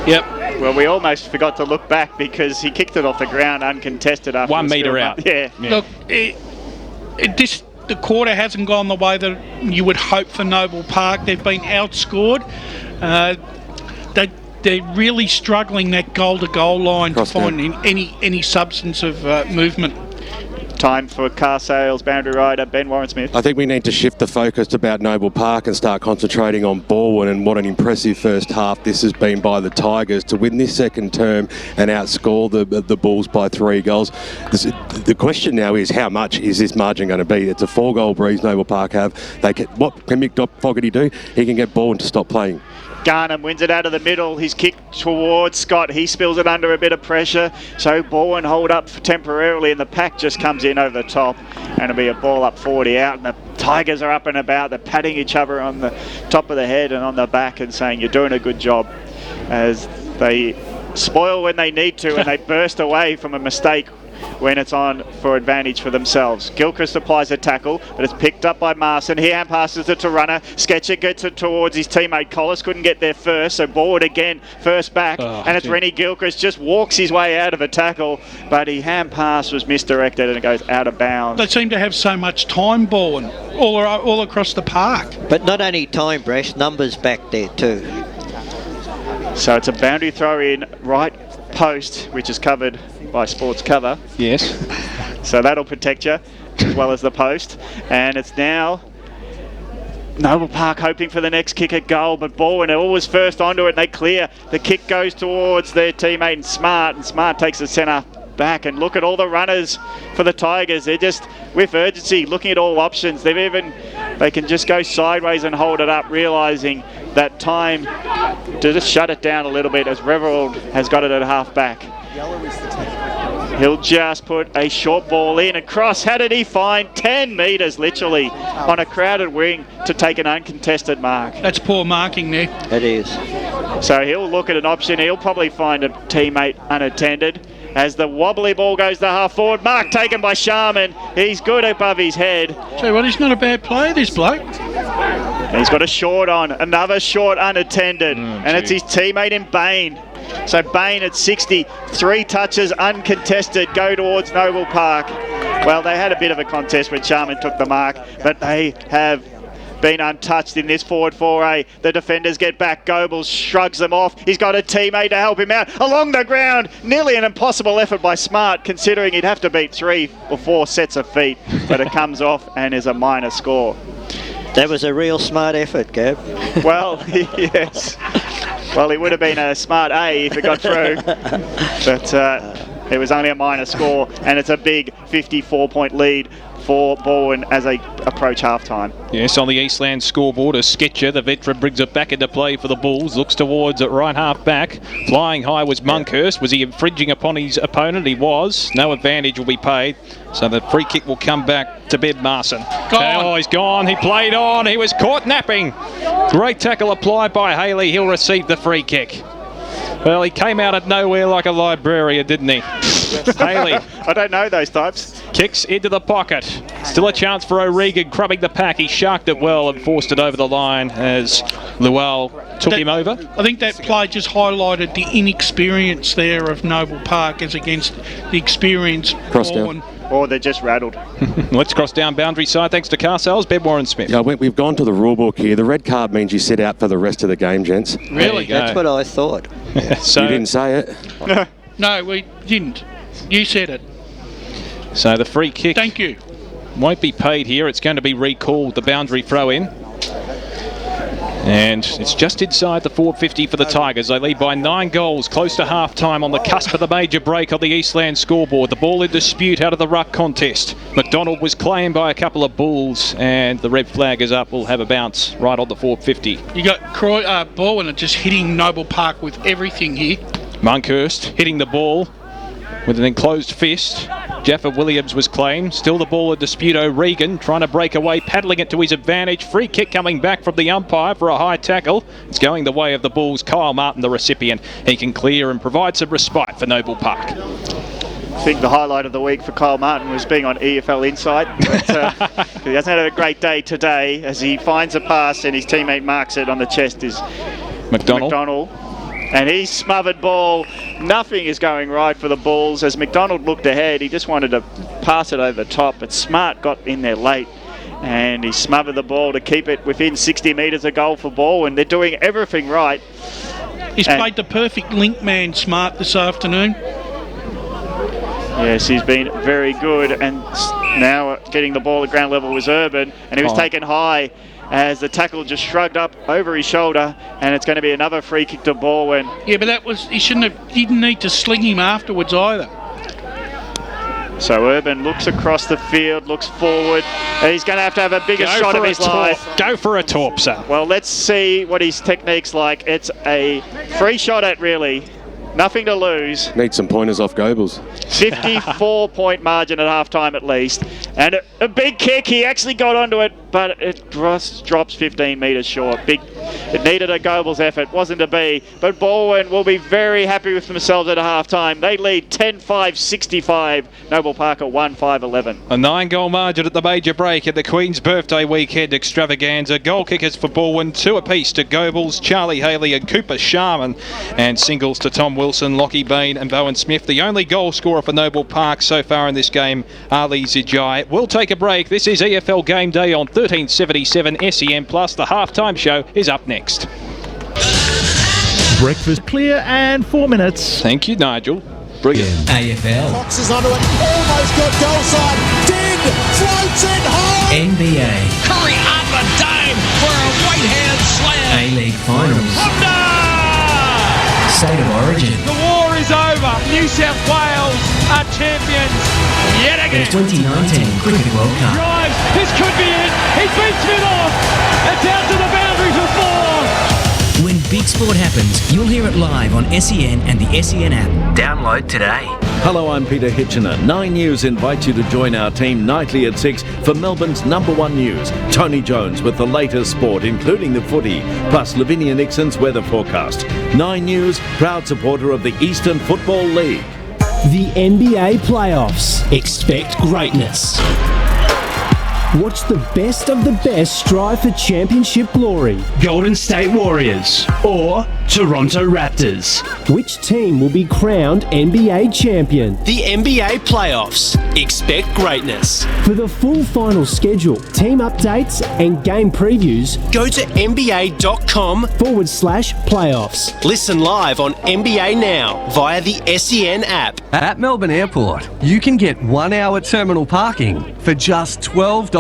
Yep. Well, we almost forgot to look back because he kicked it off the ground uncontested after 1 metre out. Yeah. Look, the quarter hasn't gone the way that you would hope for Noble Park. They've been outscored. They're really struggling that goal-to-goal line to find any substance of movement. Time for car sales boundary rider Ben Warren-Smith. I think we need to shift the focus to about Noble Park and start concentrating on Balwyn, and what an impressive first half this has been by the Tigers to win this second term and outscore the Bulls by 3 goals. The question now is, how much is this margin going to be? It's a 4-goal breeze Noble Park have. What can Mick Fogarty do? He can get Balwyn to stop playing. Garnham wins it out of the middle. He's kicked towards Scott. He spills it under a bit of pressure. So Balwyn hold up temporarily, and the pack just comes in over the top. And it'll be a ball up 40 out. And the Tigers are up and about. They're patting each other on the top of the head and on the back and saying, you're doing a good job, as they spoil when they need to and they burst away from a mistake when it's on for advantage for themselves. Gilchrist applies a tackle, but it's picked up by Marson. He hand passes it to Runner. Sketcher gets it towards his teammate. Collis couldn't get there first, so Board again, first back. And it's Rennie Gilchrist just walks his way out of a tackle, but he hand pass was misdirected and it goes out of bounds. They seem to have so much time balling all across the park. But not only time, Breast, numbers back there too. So it's a boundary throw in right post, which is covered by sports cover. Yes. So that'll protect you as well as the post. And it's now Noble Park hoping for the next kick at goal, but Balwyn are always first onto it and they clear. The kick goes towards their teammate and Smart takes the centre back. And look at all the runners for the Tigers. They're just with urgency looking at all options. They can just go sideways and hold it up, realising that time to just shut it down a little bit, as Reverald has got it at half back. He'll just put a short ball in and cross. How did he find 10 metres literally on a crowded wing to take an uncontested mark? That's poor marking there. It is. So he'll look at an option. He'll probably find a teammate unattended. As the wobbly ball goes to half forward, mark taken by Sharman. He's good above his head. So what? He's not a bad player, this bloke. He's got a short on, another short unattended, and it's his teammate in Bain. So Bain at 60, 3 touches uncontested go towards Noble Park. Well, they had a bit of a contest when Sharman took the mark, but they have been untouched in this forward foray. The defenders get back. Goebbels shrugs them off. He's got a teammate to help him out along the ground. Nearly an impossible effort by Smart, considering he'd have to beat 3 or 4 sets of feet, but it comes off and is a minor score. That was a real smart effort, Gab. Well, yes. Well, it would have been a smart A if it got through, but it was only a minor score, and it's a big 54-point lead for Balwyn as they approach half-time. Yes, on the Eastland scoreboard, a Sketcher, the veteran, brings it back into play for the Bulls, looks towards it right half back. Flying high was Monkhurst. Was he infringing upon his opponent? He was. No advantage will be paid. So the free kick will come back to Ben Marson. Oh, he's gone. He played on. He was caught napping. Great tackle applied by Haley. He'll receive the free kick. Well, he came out of nowhere like a librarian, didn't he? Haley. I don't know those types. Kicks into the pocket. Still a chance for O'Regan, crumbing the pack. He sharked it well and forced it over the line as Luell took him over. I think that play just highlighted the inexperience there of Noble Park as against the experience. Cross down. Or they're just rattled. Let's cross down boundary side. Thanks to car sales. Ben Warren-Smith. Yeah, we've gone to the rule book here. The red card means you sit out for the rest of the game, gents. Really? That's what I thought. So, you didn't say it. No, we didn't. You said it. So the free kick. Thank you. Won't be paid here. It's going to be recalled, the boundary throw in. And it's just inside the 450 for the Tigers. They lead by 9 goals, close to half-time on the cusp of the major break on the Eastland scoreboard. The ball in dispute out of the ruck contest. McDonald was claimed by a couple of Bulls, and the red flag is up. We'll have a bounce right on the 450. You got Balwyn just hitting Noble Park with everything here. Monkhurst hitting the ball with an enclosed fist. Jaffa Williams was claimed. Still the ball in dispute. O'Regan trying to break away, paddling it to his advantage. Free kick coming back from the umpire for a high tackle. It's going the way of the Bulls. Kyle Martin, the recipient. He can clear and provide some respite for Noble Park. I think the highlight of the week for Kyle Martin was being on EFL Insight. But, he hasn't had a great day today as he finds a pass and his teammate marks it on the chest is McDonald. And he smothered ball. Nothing is going right for the Bulls. As McDonald looked ahead, he just wanted to pass it over the top, but Smart got in there late and he smothered the ball to keep it within 60 metres of goal for Balwyn. They're doing everything right. He's played the perfect link man, Smart, this afternoon. Yes, he's been very good, and now getting the ball at ground level was Urban, and he was taken high as the tackle just shrugged up over his shoulder, and it's going to be another free kick to Balwyn. Yeah, but he didn't need to sling him afterwards either. So Urban looks across the field, looks forward, and he's going to have a bigger shot of his life. Go for a torp, sir. Well, let's see what his technique's like. It's a free shot at really. Nothing to lose. Need some pointers off Goebbels. 54-point margin at halftime at least. And a big kick. He actually got onto it, but it just drops 15 metres short. It needed a Goebbels effort. Wasn't to be. But Balwyn will be very happy with themselves at a halftime. They lead 10-5-65. Noble Park at 1-5-11. A 9-goal margin at the major break at the Queen's Birthday Weekend Extravaganza. Goal kickers for Balwyn, 2 apiece to Goebbels, Charlie Haley and Cooper Sharman. And singles to Tom Wilson, Lockie Bain and Bowen Smith. The only goal scorer for Noble Park so far in this game, Ali Zijai. We'll take a break. This is EFL Game Day on 1377 SEN+. The halftime show is up next. Breakfast clear and 4 minutes. Thank you, Nigel. Brilliant. AFL. Fox is onto it. Almost got goal side. Did. Floats it home. NBA. Curry on the dime for a right-hand slam. A-League Finals. State of Origin. The war is over. New South Wales are champions yet again. The 2019 Cricket World Cup. Drives. This could be it. He beats Smith off. It's out to the boundary for 4. When big sport happens, you'll hear it live on SEN and the SEN app. Download today. Hello, I'm Peter Hitchener. 9 News invites you to join our team nightly at 6 for Melbourne's #1 news. Tony Jones with the latest sport, including the footy, plus Lavinia Nixon's weather forecast. 9 News, proud supporter of the Eastern Football League. The NBA playoffs. Expect greatness. Watch the best of the best strive for championship glory. Golden State Warriors or Toronto Raptors. Which team will be crowned NBA champion? The NBA playoffs. Expect greatness. For the full final schedule, team updates and game previews, go to nba.com/playoffs. Listen live on NBA Now via the SEN app. At Melbourne Airport, you can get 1 hour terminal parking for just $12.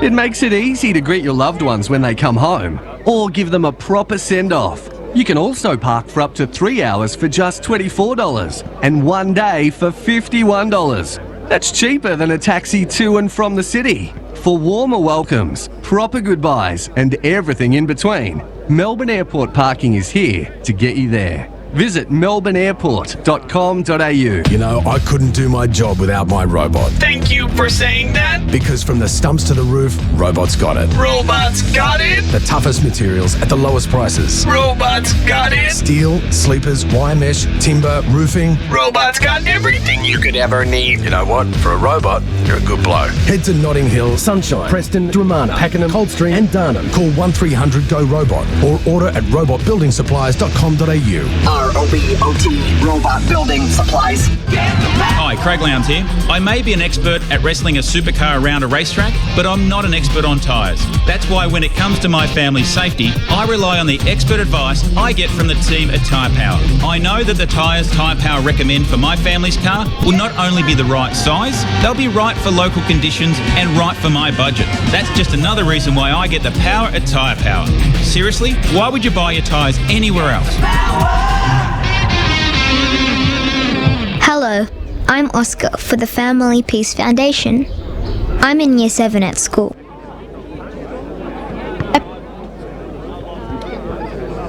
It makes it easy to greet your loved ones when they come home or give them a proper send-off. You can also park for up to 3 hours for just $24 and 1 day for $51. That's cheaper than a taxi to and from the city. For warmer welcomes, proper goodbyes and everything in between, Melbourne Airport Parking is here to get you there. Visit melbourneairport.com.au. You know, I couldn't do my job without my robot. Thank you for saying that. Because from the stumps to the roof, robots got it. Robots got it. The toughest materials at the lowest prices. Robots got it. Steel, sleepers, wire mesh, timber, roofing. Robots got everything you could ever need. You know what? For a robot, you're a good bloke. Head to Notting Hill, Sunshine, Preston, Dramana, Pakenham, Coldstream and Darnham. Call 1300-GO-ROBOT or order at robotbuildingsupplies.com.au. ROBOT, Robot Building Supplies. Hi, Craig Lowndes here. I may be an expert at wrestling a supercar around a racetrack, but I'm not an expert on tyres. That's why when it comes to my family's safety, I rely on the expert advice I get from the team at Tyre Power. I know that the tyres Tyre Power recommend for my family's car car will not only be the right size, they'll be right for local conditions and right for my budget. That's just another reason why I get the power at Tyre Power. Seriously, why would you buy your tyres anywhere else? Hello, I'm Oscar for the Family Peace Foundation. I'm in Year 7 at school.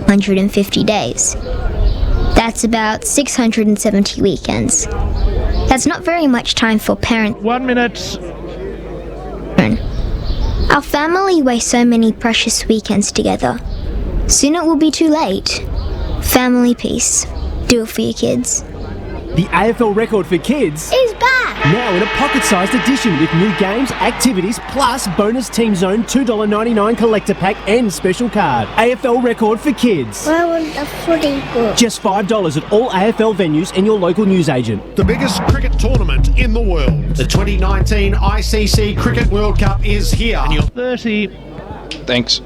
150 days. That's about 670 weekends. That's not very much time for parents. 1 minute. Our family wastes so many precious weekends together. Soon it will be too late. Family Peace. Do it for your kids. The AFL record for kids is back! Now in a pocket-sized edition with new games, activities, plus bonus Team Zone $2.99 collector pack and special card. AFL record for kids. I want the footy book. Just $5 at all AFL venues and your local newsagent. The biggest cricket tournament in the world. The 2019 ICC Cricket World Cup is here. And you're 30. Thanks.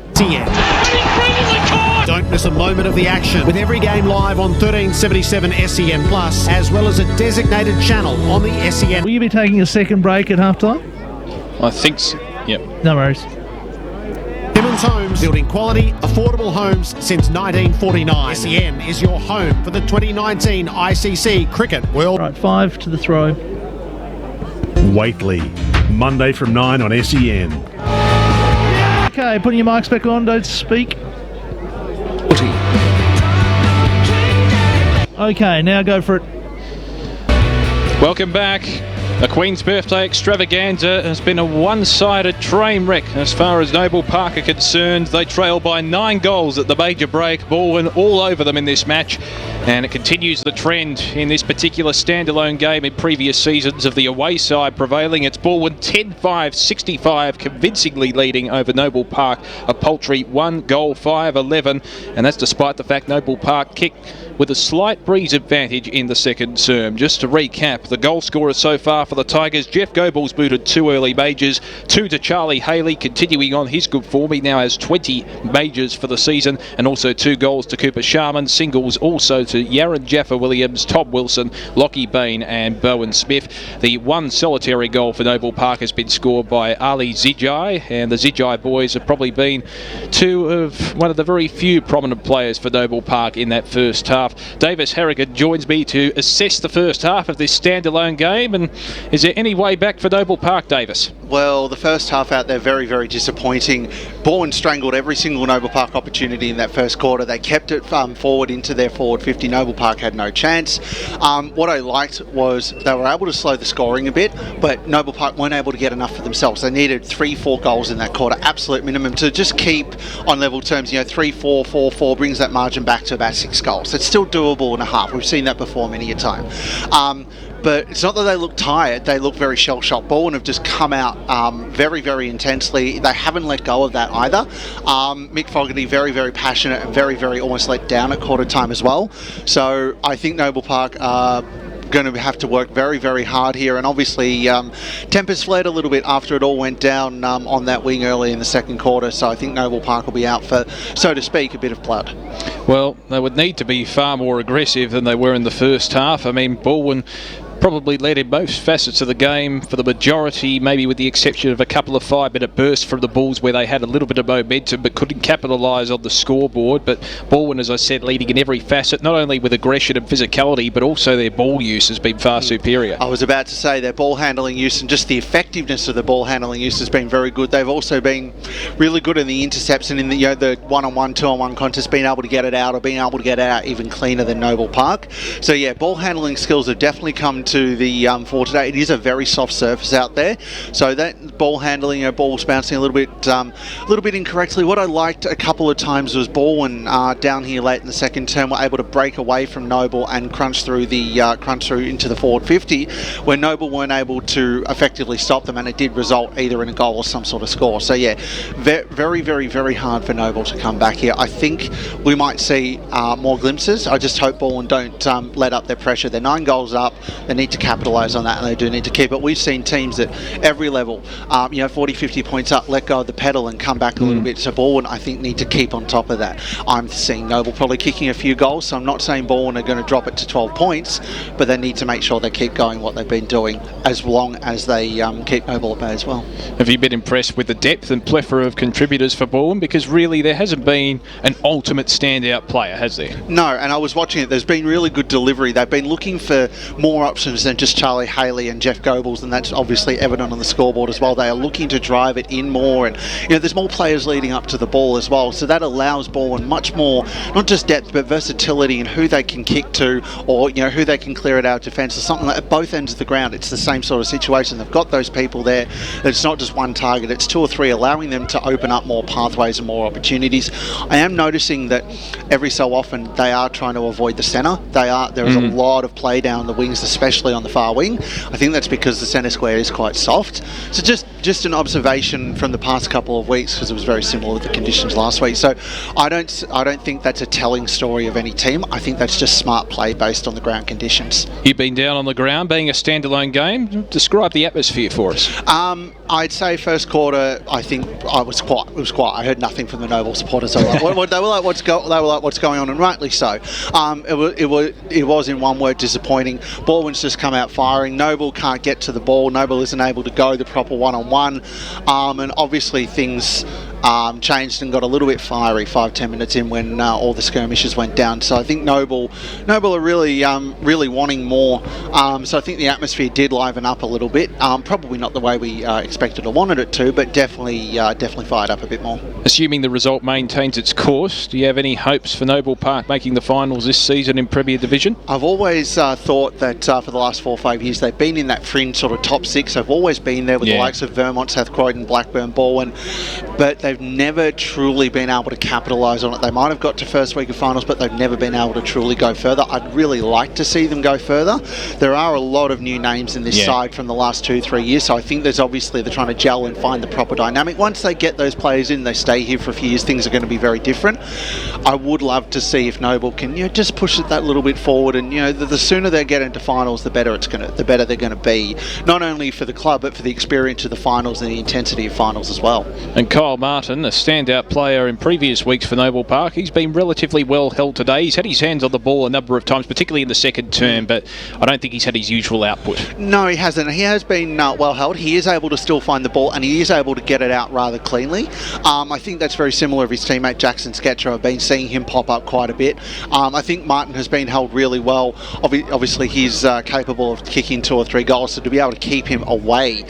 Don't miss a moment of the action with every game live on 1377 SEN Plus, as well as a designated channel on the SEN. Will you be taking a second break at halftime? I think so. Yep. No worries. Simmons Homes, building quality, affordable homes since 1949. SEN is your home for the 2019 ICC Cricket World. Right, 5 to the throw. Waitley, Monday from 9 on SEN. Okay, putting your mics back on, don't speak. Okay, now go for it. Welcome back. The Queen's Birthday Extravaganza has been a one-sided train wreck as far as Noble Park are concerned. They trail by 9 goals at the major break. Balwyn all over them in this match, and it continues the trend in this particular standalone game in previous seasons of the away side prevailing. It's Balwyn 10-5-65, convincingly leading over Noble Park, a paltry 1 goal 5-11, and that's despite the fact Noble Park kicked with a slight breeze advantage in the second term. Just to recap, the goal scorers so far for the Tigers: Jeff Goebels booted 2 early majors, 2 to Charlie Haley, continuing on his good form. He now has 20 majors for the season, and also 2 goals to Cooper Sharman. Singles also to Yaron Jaffa Williams, Todd Wilson, Lockie Bain and Bowen Smith. The 1 solitary goal for Noble Park has been scored by Ali Zijai, and the Zijai boys have probably been one of the very few prominent players for Noble Park in that first half. Davis Harrigan joins me to assess the first half of this standalone game. And is there any way back for Noble Park, Davis? Well, the first half out there, very, very disappointing. Balwyn strangled every single Noble Park opportunity in that first quarter. They kept it forward into their forward 50. Noble Park had no chance. What I liked was they were able to slow the scoring a bit, but Noble Park weren't able to get enough for themselves. They needed 3-4 goals in that quarter, absolute minimum, to just keep on level terms. 3-4, 4-4 brings that margin back to about 6 goals. It's still doable in a half. We've seen that before many a time. But it's not that they look tired, they look very shell-shocked. Balwyn have just come out very, very intensely. They haven't let go of that either. Mick Fogarty, very, very passionate and very, very almost let down at quarter time as well. So I think Noble Park are going to have to work very, very hard here, and obviously tempers flared a little bit after it all went down on that wing early in the second quarter, so I think Noble Park will be out for, so to speak, a bit of blood. Well, they would need to be far more aggressive than they were in the first half. I mean, Balwyn probably led in most facets of the game for the majority, maybe with the exception of a couple of 5-minute bursts from the Bulls where they had a little bit of momentum but couldn't capitalise on the scoreboard. But Balwyn, as I said, leading in every facet, not only with aggression and physicality, but also their ball use has been far superior. I was about to say their ball handling use and just the effectiveness of the ball handling use has been very good. They've also been really good in the intercepts and in the the one-on-one, two-on-one contest, being able to get it out or being able to get it out even cleaner than Noble Park. So yeah, ball handling skills have definitely come to the fore today. It is a very soft surface out there, so that ball handling, balls bouncing a little bit incorrectly. What I liked a couple of times was Balwyn down here late in the second term were able to break away from Noble and crunch through into the forward 50, where Noble weren't able to effectively stop them, and it did result either in a goal or some sort of score. So yeah, very, very, very hard for Noble to come back here. I think we might see more glimpses. I just hope Balwyn don't let up their pressure. They're 9 goals up. They need need to capitalise on that, and they do need to keep it. We've seen teams at every level, 40, 50 points up, let go of the pedal and come back a little bit. So Balwyn, I think, need to keep on top of that. I'm seeing Noble probably kicking a few goals, so I'm not saying Balwyn are going to drop it to 12 points, but they need to make sure they keep going what they've been doing as long as they keep Noble at bay as well. Have you been impressed with the depth and plethora of contributors for Balwyn? Because really there hasn't been an ultimate standout player, has there? No, and I was watching it. There's been really good delivery. They've been looking for more options than just Charlie Haley and Jeff Goebbels, and that's obviously evident on the scoreboard as well. They are looking to drive it in more, and there's more players leading up to the ball as well, so that allows Balwyn much more, not just depth, but versatility in who they can kick to, or who they can clear it out of defence, or something like at both ends of the ground. It's the same sort of situation. They've got those people there. It's not just one target, it's two or three, allowing them to open up more pathways and more opportunities. I am noticing that every so often they are trying to avoid the centre. There is a lot of play down the wings, especially on the far wing. I think that's because the centre square is quite soft. So just an observation from the past couple of weeks, because it was very similar with the conditions last week. So I don't think that's a telling story of any team. I think that's just smart play based on the ground conditions. You've been down on the ground, being a standalone game. Describe the atmosphere for us. I'd say first quarter, I think it was quiet. I heard nothing from the Noble supporters. They were like, what's going on, and rightly so. It was in one word, disappointing. Balwyn's just come out firing. Noble can't get to the ball. Noble isn't able to go the proper one-on-one, and obviously things changed and got a little bit fiery 5-10 minutes in when all the skirmishes went down. So I think Noble are really wanting more. So I think the atmosphere did liven up a little bit. Probably not the way we expected or wanted it to, but definitely fired up a bit more. Assuming the result maintains its course, do you have any hopes for Noble Park making the finals this season in Premier Division? I've always thought that for the last 4 or 5 years they've been in that fringe sort of top 6. They've always been there with the likes of Vermont, South Croydon, Blackburn, Balwyn, but they've never truly been able to capitalise on it. They might have got to first week of finals, but they've never been able to truly go further. I'd really like to see them go further. There are a lot of new names in this side from the last 2-3 years, so I think there's obviously they're trying to gel and find the proper dynamic. Once they get those players in, they stay here for a few years, things are going to be very different. I would love to see if Noble can just push it that little bit forward, and the sooner they get into finals, the better they're going to be, not only for the club but for the experience of the finals and the intensity of finals as well. And Kyle Martin, a standout player in previous weeks for Noble Park, he's been relatively well held today. He's had his hands on the ball a number of times, particularly in the second term, but I don't think he's had his usual output. No, he hasn't. He has been well held. He is able to still find the ball, and he is able to get it out rather cleanly. I think that's very similar of his teammate Jackson Sketcher. I've been seeing him pop up quite a bit. I think Martin has been held really well. Obviously, he's capable of kicking 2 or 3 goals, so to be able to keep him away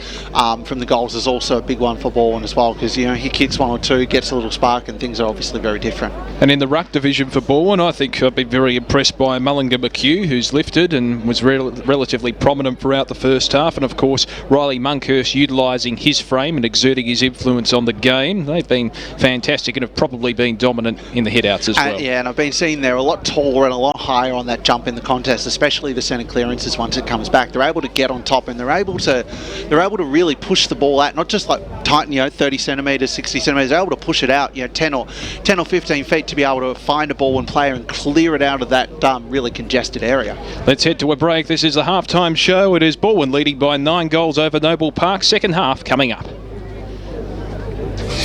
from the goals is also a big one for Balwyn as well, because he kicks 1 or 2, gets a little spark, and things are obviously very different. And in the ruck division for Balwyn, I think I've been very impressed by Mullinger McHugh, who's lifted and was relatively prominent throughout the first half, and of course Riley Monkhurst utilising his frame and exerting his influence on the game. They've been fantastic and have probably been dominant in the headouts as well. And I've been seeing they're a lot taller and a lot higher on that jump in the contest, especially the centre clearances once it comes back. They're able to get on top, and they're able to really push the ball out, not just like tight, 30 centimetres, 60 centimetres. They're able to push it out, 10 or 15 feet to be able to find a ball and player and clear it out of that really congested area. Let's head to a break. This is the halftime show. It is Balwyn leading by 9 goals over Noble Park. Second half coming up.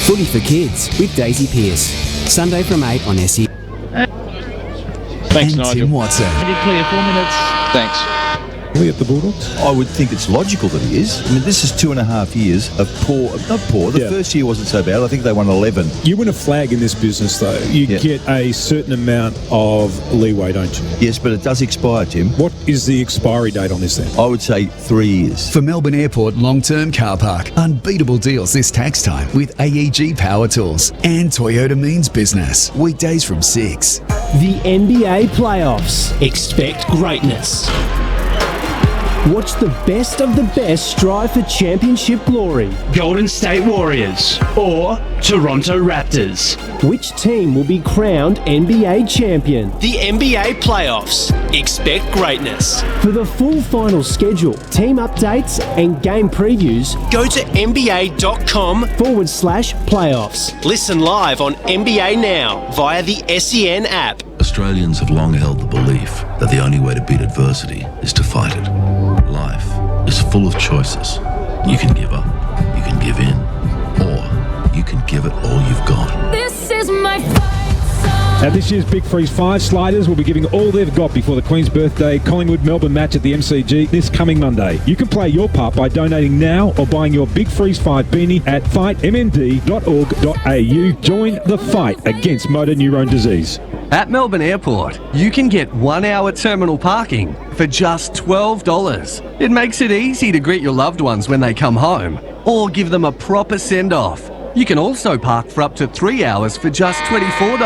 Footy for Kids with Daisy Pearce. Sunday from 8 on SE. Thanks, and Nigel. Tim Watson. Did clear 4 minutes. Thanks. At the Bulldogs? I would think it's logical that he is. I mean, this is 2.5 years of the first year wasn't so bad. I think they won 11. You win a flag in this business, though. You get a certain amount of leeway, don't you? Yes, but it does expire, Tim. What is the expiry date on this then? I would say 3 years. For Melbourne Airport Long-Term Car Park, unbeatable deals this tax time with AEG Power Tools and Toyota Means Business. Weekdays from 6. The NBA playoffs. Expect greatness. Watch the best of the best strive for championship glory. Golden State Warriors or Toronto Raptors. Which team will be crowned NBA champion? The NBA playoffs. Expect greatness. For the full final schedule, team updates and game previews, go to nba.com/playoffs. Listen live on NBA Now via the SEN app. Australians have long held the belief that the only way to beat adversity is to fight it. full of choices. You can give up, you can give in, or you can give it all you've got. This is my fight. At this year's Big Freeze 5, Sliders will be giving all they've got before the Queen's Birthday Collingwood-Melbourne match at the MCG this coming Monday. You can play your part by donating now or buying your Big Freeze 5 beanie at fightmnd.org.au. Join the fight against motor neurone disease. At Melbourne Airport, you can get 1 hour terminal parking for just $12. It makes it easy to greet your loved ones when they come home or give them a proper send-off. You can also park for up to 3 hours for just $24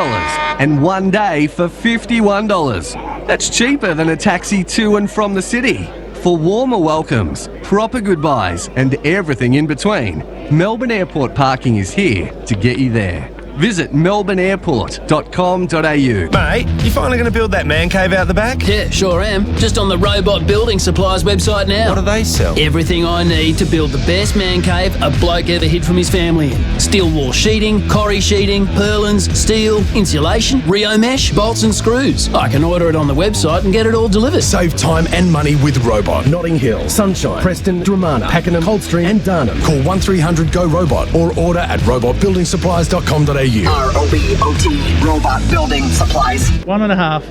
and 1 day for $51. That's cheaper than a taxi to and from the city. For warmer welcomes, proper goodbyes and everything in between, Melbourne Airport Parking is here to get you there. Visit melbourneairport.com.au. Mate, you finally going to build that man cave out the back? Yeah, sure am. Just on the Robot Building Supplies website now. What do they sell? Everything I need to build the best man cave a bloke ever hid from his family in. Steel wall sheeting, corrie sheeting, purlins, steel, insulation, Rio mesh, bolts and screws. I can order it on the website and get it all delivered. Save time and money with Robot. Notting Hill, Sunshine, Preston, Dramana, Pakenham, Coldstream and Darnham. Call 1300 GO ROBOT or order at robotbuildingsupplies.com.au. ROBOT, Robot Building Supplies. 1.5.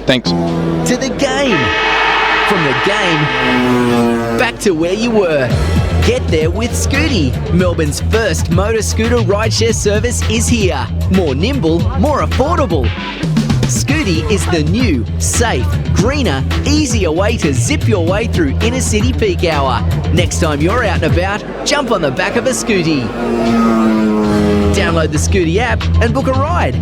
Thanks. To the game. From the game, back to where you were. Get there with Scooty. Melbourne's first motor scooter rideshare service is here. More nimble, more affordable. Scooty is the new, safe, greener, easier way to zip your way through inner city peak hour. Next time you're out and about, jump on the back of a Scooty. Download the Scooty app and book a ride.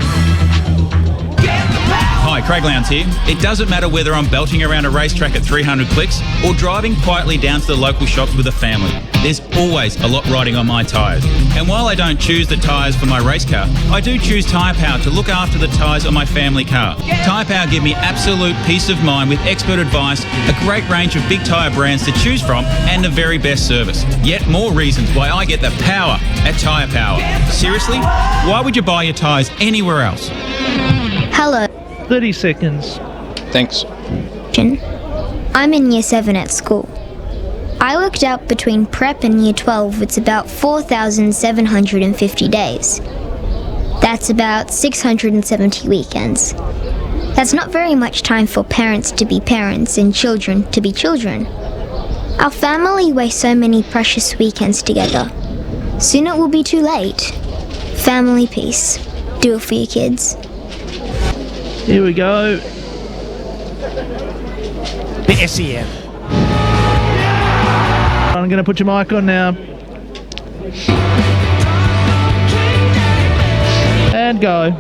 Hi, Craig Lowndes here. It doesn't matter whether I'm belting around a racetrack at 300 clicks or driving quietly down to the local shops with a family. There's always a lot riding on my tyres. And while I don't choose the tyres for my race car, I do choose Tyre Power to look after the tyres on my family car. Tyre Power give me absolute peace of mind with expert advice, a great range of big tyre brands to choose from, and the very best service. Yet more reasons why I get the power at Tyre Power. Seriously? Why would you buy your tyres anywhere else? Hello. 30 seconds. Thanks. I'm in year 7 at school. I worked out between prep and year 12 it's about 4,750 days. That's about 670 weekends. That's not very much time for parents to be parents and children to be children. Our family wastes so many precious weekends together. Soon it will be too late. Family peace. Do it for your kids. Here we go. The SEN. I'm going to put your mic on now. And go.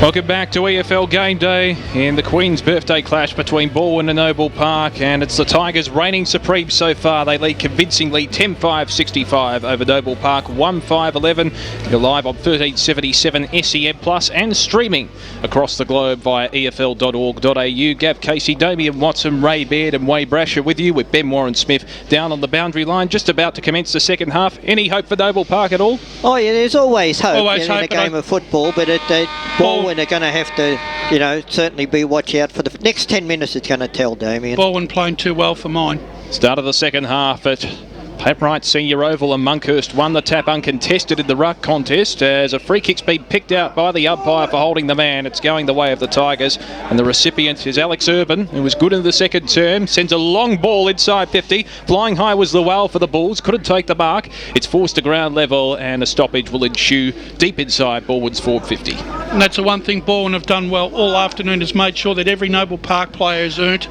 Welcome back to EFL Game Day in the Queen's Birthday clash between Balwyn and Noble Park, and it's the Tigers reigning supreme so far. They lead convincingly 10-5-65 over Noble Park, 1-5-11. You're live on 1377 SEN Plus and streaming across the globe via EFL.org.au. Gav Casey, Damian Watson, Ray Baird and Wade Brasher with you, with Ben Warren-Smith down on the boundary line, just about to commence the second half. Any hope for Noble Park at all? Oh yeah, there's always hope, Always in hope, a game of football, but Balwyn are going to have to, certainly be watch out for the next 10 minutes. It's going to tell, Damien. Balwyn playing too well for mine. Start of the second half at Papright Senior Oval, and Monkhurst won the tap uncontested in the ruck contest as a free kick's been picked out by the umpire for holding the man. It's going the way of the Tigers, and the recipient is Alex Urban, who was good in the second term, sends a long ball inside 50. Flying high was the well for the Bulls, couldn't take the mark. It's forced to ground level, and a stoppage will ensue deep inside Balwyn's forward 50. And that's the one thing Balwyn have done well all afternoon, has made sure that every Noble Park player has earned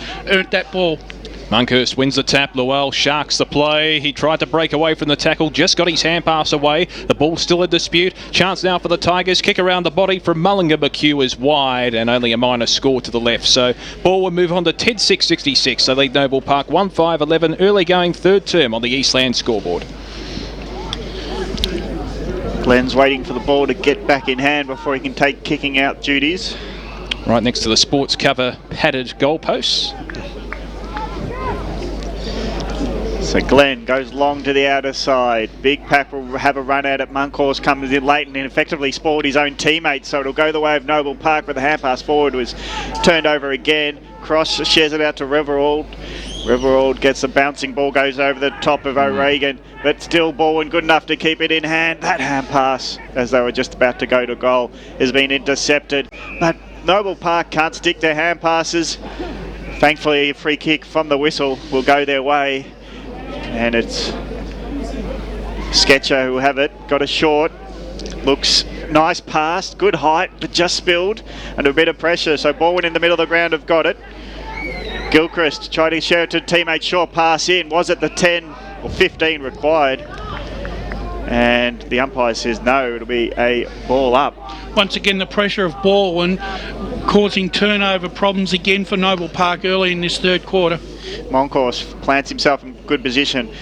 that ball. Monkhurst wins the tap. Llewell sharks the play. He tried to break away from the tackle, just got his hand pass away. The ball's still in dispute. Chance now for the Tigers. Kick around the body from Mullinger. McHugh is wide, and only a minor score to the left. So ball will move on to 10-6-66. They lead Noble Park 1-5-11. Early going third term on the Eastland scoreboard. Glenn's waiting for the ball to get back in hand before he can take kicking out duties. Right next to the sports cover padded goalposts. So Glenn goes long to the outer side. Big Pack will have a run out at Monkhorst, comes in late and effectively spoiled his own teammates. So it'll go the way of Noble Park, but the hand pass forward was turned over again. Cross shares it out to Reverald. Riverald gets the bouncing ball, goes over the top of O'Regan, but still Balwyn good enough to keep it in hand. That hand pass, as they were just about to go to goal, has been intercepted. But Noble Park can't stick to hand passes. Thankfully, a free kick from the whistle will go their way. And it's Sketcher who have it. Got a short. Looks nice pass, good height, but just spilled under a bit of pressure. So Balwyn in the middle of the ground have got it. Gilchrist tried to share it to teammate, short pass in. Was it the 10 or 15 required? And the umpire says no, it'll be a ball up. Once again, the pressure of Balwyn causing turnover problems again for Noble Park early in this third quarter. Moncourse plants himself in good position.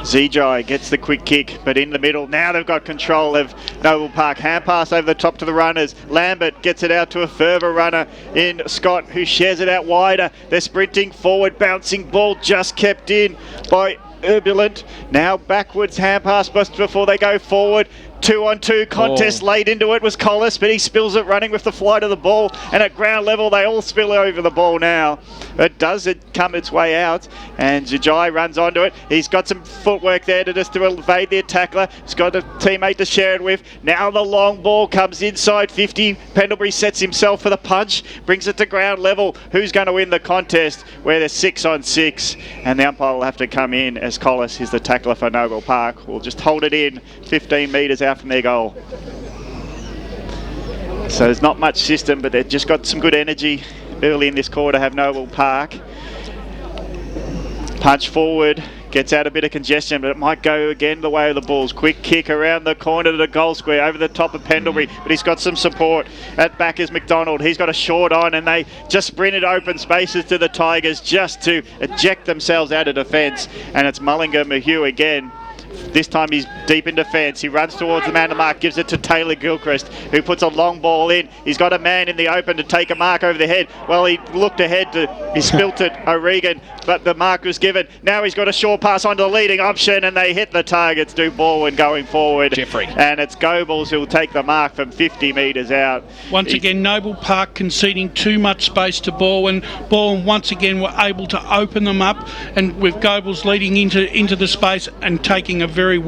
Zijai gets the quick kick, but in the middle. Now they've got control of Noble Park. Hand pass over the top to the runners. Lambert gets it out to a further runner in Scott, who shares it out wider. They're sprinting forward, bouncing ball just kept in by Urbulent. Now backwards hand pass just before they go forward. 2-on-2 contest late into it was Collis, but he spills it running with the flight of the ball, and at ground level they all spill over the ball now. But does it come its way out? And Zijai runs onto it. He's got some footwork there to evade the attacker. He's got a teammate to share it with. Now the long ball comes inside 50. Pendlebury sets himself for the punch, brings it to ground level. Who's going to win the contest where they're 6-on-6? And the umpire will have to come in as Collis is the tackler for Noble Park. We'll just hold it in 15 metres out from their goal. So there's not much system, but they've just got some good energy early in this quarter, have Noble Park. Punch forward, gets out a bit of congestion, but it might go again the way of the Bulls. Quick kick around the corner to the goal square, over the top of Pendlebury, but he's got some support. At back is McDonald. He's got a short on, and they just sprinted open spaces to the Tigers just to eject themselves out of defence. And it's Mullinger-Mahue again. This time he's deep in defence. He runs towards the man to mark, gives it to Taylor Gilchrist, who puts a long ball in. He's got a man in the open to take a mark over the head. Well, he looked ahead he spilt it, O'Regan, but the mark was given. Now he's got a short pass onto the leading option, and they hit the targets. Do Balwyn going forward. Jeffrey. And it's Goebbels who'll take the mark from 50 metres out. Once again, Noble Park conceding too much space to Balwyn. Balwyn once again were able to open them up, and with Goebbels leading into the space and taking a very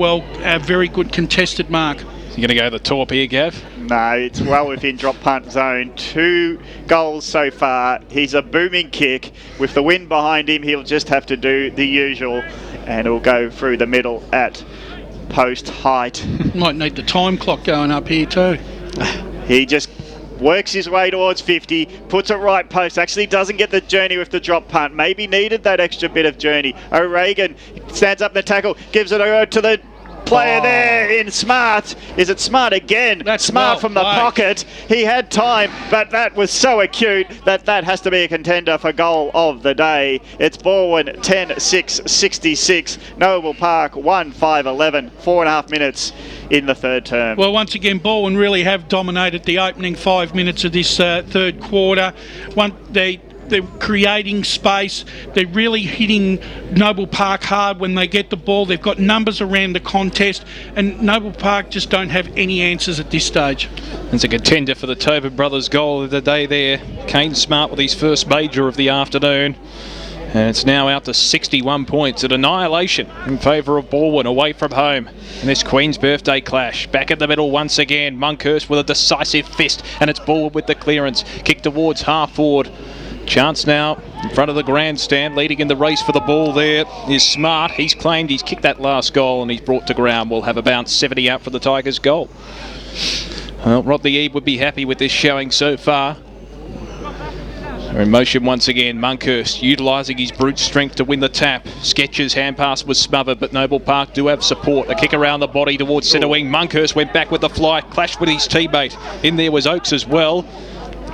good contested mark. You going to go the top here, Gav? No, it's well within drop punt zone. 2 goals so far. He's a booming kick. With the wind behind him, he'll just have to do the usual, and it'll go through the middle at post height. Might need the time clock going up here too. He just works his way towards 50, puts it right post, actually doesn't get the journey with the drop punt, maybe needed that extra bit of journey. O'Regan stands up in the tackle, gives it over to the player there in Smart. Is it Smart again? That's Smart from the pocket. He had time, but that was so acute that has to be a contender for goal of the day. It's Balwyn 10-6-66, Noble Park 1-5-11, 4.5 minutes in the third term. Well, once again, Balwyn really have dominated the opening 5 minutes of this third quarter. They're creating space. They're really hitting Noble Park hard when they get the ball. They've got numbers around the contest, and Noble Park just don't have any answers at this stage. It's a contender for the Tobin brothers' goal of the day there. Kane Smart with his first major of the afternoon. And it's now out to 61 points at annihilation in favour of Balwyn away from home in this Queen's Birthday clash. Back in the middle once again, Monkhurst with a decisive fist, and it's Balwyn with the clearance. Kick towards half forward. Chance now in front of the grandstand, leading in the race for the ball there is Smart. He's claimed he's kicked that last goal and he's brought to ground. We'll have a bounce 70 out for the Tigers' goal. Well, Rodney Eve would be happy with this showing so far. They're in motion once again. Monkhurst utilising his brute strength to win the tap. Sketcher's hand pass was smothered, but Noble Park do have support. A kick around the body towards centre wing. Monkhurst went back with the fly, clashed with his teammate. In there was Oakes as well.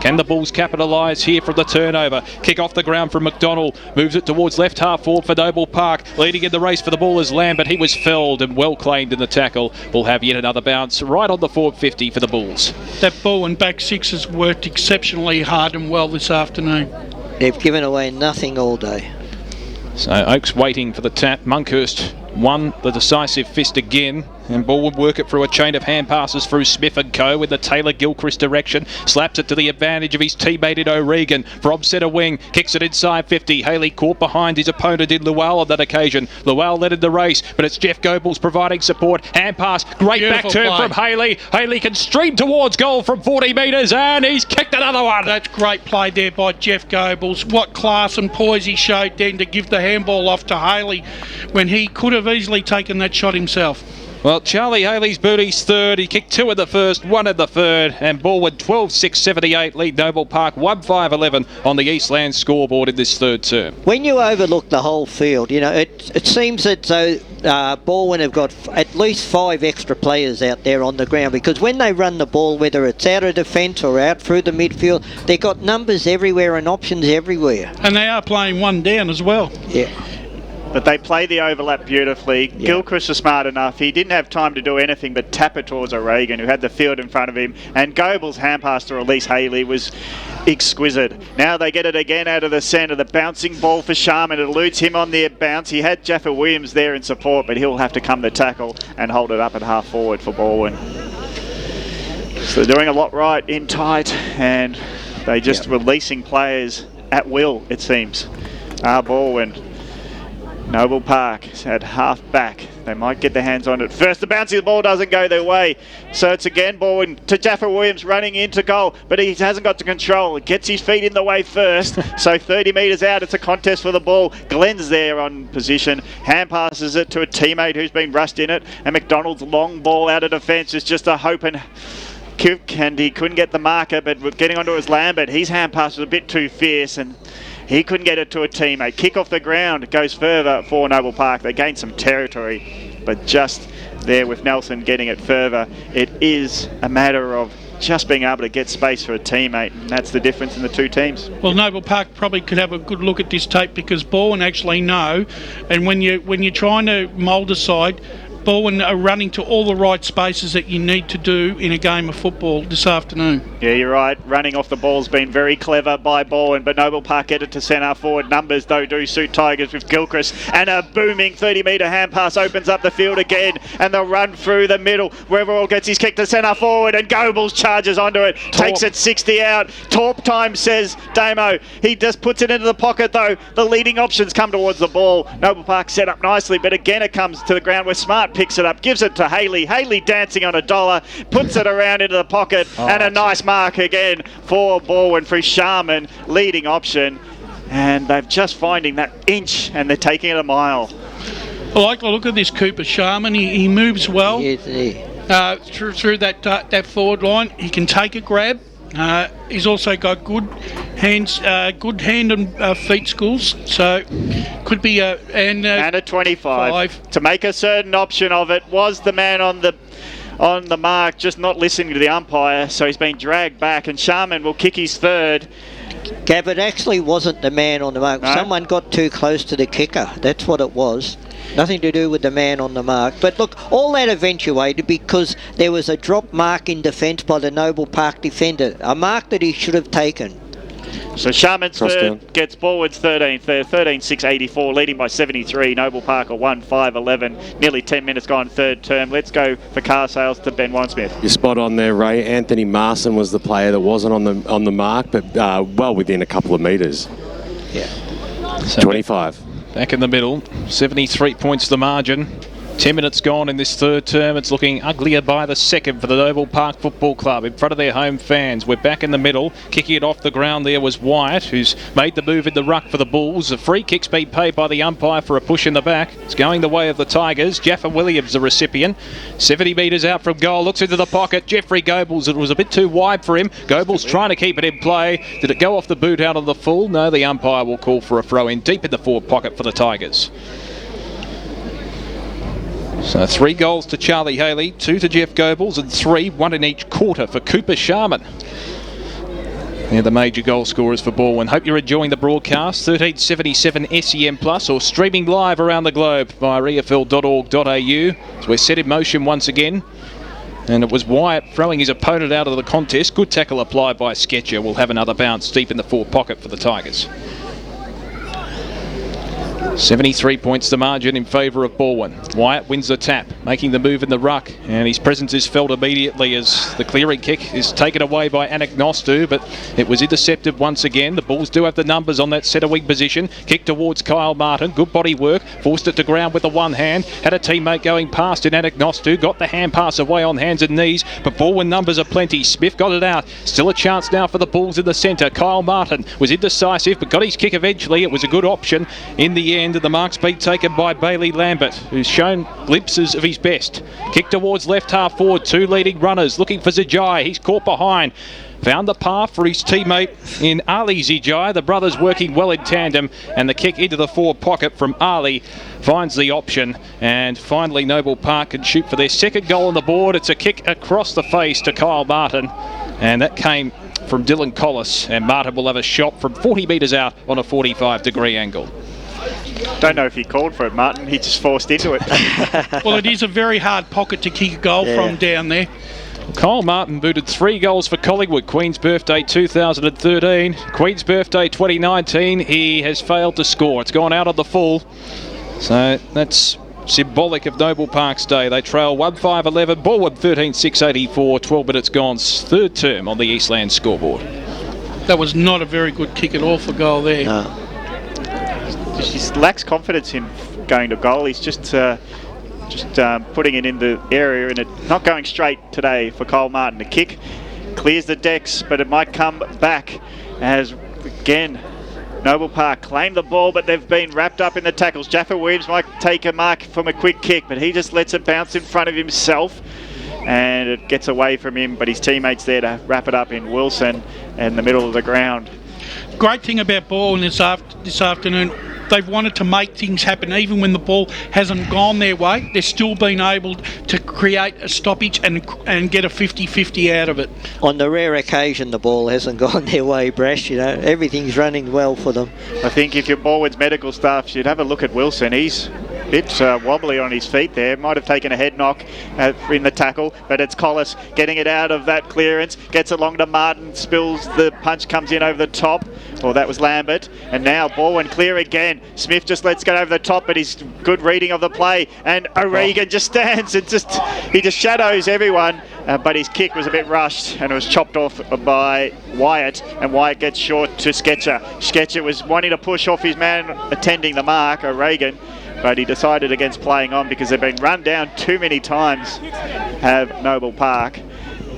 Can the Bulls capitalise here from the turnover? Kick off the ground from McDonald. Moves it towards left half forward for Noble Park. Leading in the race for the ball is Lambert. He was felled and well claimed in the tackle. We'll have yet another bounce right on the forward 50 for the Bulls. That ball and back six has worked exceptionally hard and well this afternoon. They've given away nothing all day. So Oakes waiting for the tap. Monkhurst won the decisive fist again. And Ball would work it through a chain of hand passes through Smith and Co. with the Taylor-Gilchrist direction. Slaps it to the advantage of his teammate in O'Regan. From centre wing, kicks it inside 50. Haley caught behind his opponent in Luell on that occasion. Luell led in the race, but it's Jeff Goebbels providing support. Hand pass, great Beautiful back turn play from Haley. Haley can stream towards goal from 40 metres, and he's kicked another one. That's great play there by Jeff Goebbels. What class and poise he showed then to give the handball off to Haley when he could have easily taken that shot himself. Well, Charlie Haley's booty's third. He kicked 2 in the first, 1 in the third, and Balwyn 12-6-78 lead Noble Park 1-5-11 on the Eastland scoreboard in this third term. When you overlook the whole field, you know, it seems that Balwyn have got at least 5 extra players out there on the ground, because when they run the ball, whether it's out of defence or out through the midfield, they've got numbers everywhere and options everywhere. And they are playing one down as well. Yeah. But they play the overlap beautifully. Yeah. Gilchrist was smart enough. He didn't have time to do anything but tap it towards O'Regan, who had the field in front of him. And Goebbels' hand pass to release Haley was exquisite. Now they get it again out of the centre. The bouncing ball for Sharman. It eludes him on the bounce. He had Jaffa Williams there in support, but he'll have to come to tackle and hold it up at half forward for Balwyn. So they're doing a lot right in tight, and they just releasing players at will, it seems. Balwyn. Noble Park at half back. They might get their hands on it. First, the bouncing ball doesn't go their way. So it's again Balwyn to Jaffa Williams running into goal, but he hasn't got the control. He gets his feet in the way first. So 30 metres out, it's a contest for the ball. Glenn's there on position. Hand passes it to a teammate who's been rushed in it. And McDonald's long ball out of defence is just a hope and kick, and he couldn't get the marker, but getting onto his Lambert. His hand pass was a bit too fierce, and he couldn't get it to a teammate. Kick off the ground, it goes further for Noble Park. They gained some territory, but just there with Nelson getting it further, it is a matter of just being able to get space for a teammate, and that's the difference in the two teams. Well, Noble Park probably could have a good look at this tape, because Balwyn actually know, and when you're trying to mould a side, Balwyn are running to all the right spaces that you need to do in a game of football this afternoon. Yeah, you're right. Running off the ball's been very clever by Balwyn, but Noble Park get it to centre forward. Numbers, though, do suit Tigers with Gilchrist, and a booming 30-metre hand pass opens up the field again, and they'll run through the middle. Weatherall gets his kick to centre forward, and Goebbels charges onto it, takes it 60 out. Torp time, says Damo. He just puts it into the pocket, though. The leading options come towards the ball. Noble Park set up nicely, but again it comes to the ground where Smart picks it up, gives it to Haley. Haley dancing on $1, puts it around into the pocket, and a nice mark again for Balwyn for Sharman, leading option. And they're just finding that inch, and they're taking it a mile. I like the look of this Cooper Sharman. He moves well through that forward line. He can take a grab. He's also got good hands, good hand and feet skills. So could be and a 25 to make a certain option of it. Was the man on the mark, just not listening to the umpire, so he's been dragged back, and Sharman will kick his third. Gav, it actually wasn't the man on the mark. No? Someone got too close to the kicker. That's what it was. Nothing to do with the man on the mark. But look, all that eventuated because there was a drop mark in defence by the Noble Park defender. A mark that he should have taken. So Sharman's third gets Balwyn's 13-6-84, leading by 73. Noble Park 1-5-11. Nearly 10 minutes gone third term. Let's go for car sales to Ben Winesmith. You're spot on there, Ray. Anthony Marson was the player that wasn't on the mark, but well within a couple of metres. Yeah. So 25. Back in the middle, 73 points the margin. 10 minutes gone in this third term. It's looking uglier by the second for the Noble Park Football Club in front of their home fans. We're back in the middle. Kicking it off the ground there was Wyatt, who's made the move in the ruck for the Bulls. A free kick's been paid by the umpire for a push in the back. It's going the way of the Tigers. Jaffa Williams, the recipient. 70 metres out from goal. Looks into the pocket. Jeffrey Goebbels. It was a bit too wide for him. Goebbels trying to keep it in play. Did it go off the boot out of the full? No, the umpire will call for a throw in deep in the forward pocket for the Tigers. So 3 goals to Charlie Haley, 2 to Jeff Goebbels, and 3, 1 in each quarter for Cooper Sharman. They're the major goal scorers for Balwyn. Hope you're enjoying the broadcast. 1377 SEM Plus, or streaming live around the globe via efl.org.au. So we're set in motion once again. And it was Wyatt throwing his opponent out of the contest. Good tackle applied by Sketcher. We'll have another bounce deep in the forward pocket for the Tigers. 73 points the margin in favour of Balwyn. Wyatt wins the tap, making the move in the ruck, and his presence is felt immediately as the clearing kick is taken away by Anagnostu, but it was intercepted once again. The Bulls do have the numbers on that centre wing position. Kick towards Kyle Martin, good body work, forced it to ground with the one hand, had a teammate going past in Anagnostu, got the hand pass away on hands and knees, but Balwyn numbers are plenty. Smith got it out, still a chance now for the Bulls in the centre. Kyle Martin was indecisive but got his kick eventually. It was a good option in the end. The mark's been taken by Bailey Lambert, who's shown glimpses of his best. Kick towards left half forward, two leading runners looking for Zijai. He's caught behind. Found the path for his teammate in Ali Zijai. The brothers working well in tandem, and the kick into the forward pocket from Ali finds the option. And finally Noble Park can shoot for their second goal on the board. It's a kick across the face to Kyle Martin, and that came from Dylan Collis, and Martin will have a shot from 40 metres out on a 45-degree angle. Don't know if he called for it, Martin. He just forced into it. Well, it is a very hard pocket to kick a goal from down there. Kyle Martin booted 3 goals for Collingwood. Queen's Birthday 2013. Queen's Birthday 2019. He has failed to score. It's gone out on the full. So that's symbolic of Noble Park's day. They trail 1-5-11. Balwyn 13-6-84. 12 minutes gone. Third term on the Eastland scoreboard. That was not a very good kick at all for goal there. No. He lacks confidence in going to goal. He's just putting it in the area and it not going straight today for Kyle Martin. The kick clears the decks, but it might come back as, again, Noble Park claim the ball, but they've been wrapped up in the tackles. Jaffa Williams might take a mark from a quick kick, but he just lets it bounce in front of himself and it gets away from him, but his teammate's there to wrap it up in Wilson in the middle of the ground. Great thing about Balwyn this afternoon, they've wanted to make things happen. Even when the ball hasn't gone their way, they've still been able to create a stoppage and get a 50-50 out of it. On the rare occasion the ball hasn't gone their way, Brash, everything's running well for them. I think if you're Balwyn's medical staff, you'd have a look at Wilson. He's a bit wobbly on his feet there. Might have taken a head knock in the tackle, but it's Collis getting it out of that clearance, gets it along to Martin, spills, the punch comes in over the top. Well, that was Lambert, and now Balwyn clear again. Smith just lets go over the top, but he's good reading of the play, and O'Regan just stands and he just shadows everyone, but his kick was a bit rushed and it was chopped off by Wyatt, and Wyatt gets short to Sketcher. Sketcher was wanting to push off his man attending the mark, O'Regan, but he decided against playing on because they've been run down too many times, have Noble Park.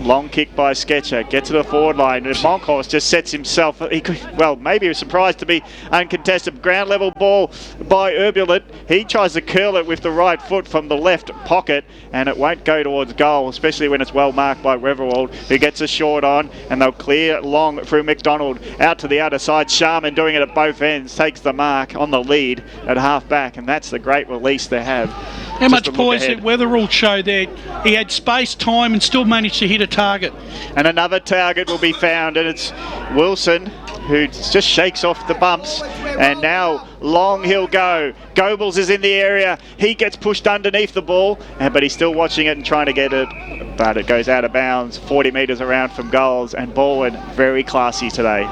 Long kick by Sketcher, gets to the forward line, and Monkhorst just sets himself. Maybe he was surprised to be uncontested. Ground level ball by Urbulent. He tries to curl it with the right foot from the left pocket, and it won't go towards goal, especially when it's well marked by Weverwald, who gets a short on, and they'll clear long through McDonald out to the outer side. Sharman doing it at both ends, takes the mark on the lead at half back, and that's the great release they have. How much poise did Weatherall show there? He had space, time, and still managed to hit a target. And another target will be found, and it's Wilson who just shakes off the bumps, and now long he'll go. Goebbels is in the area. He gets pushed underneath the ball, but he's still watching it and trying to get it, but it goes out of bounds 40 metres around from goals, and Balwyn very classy today.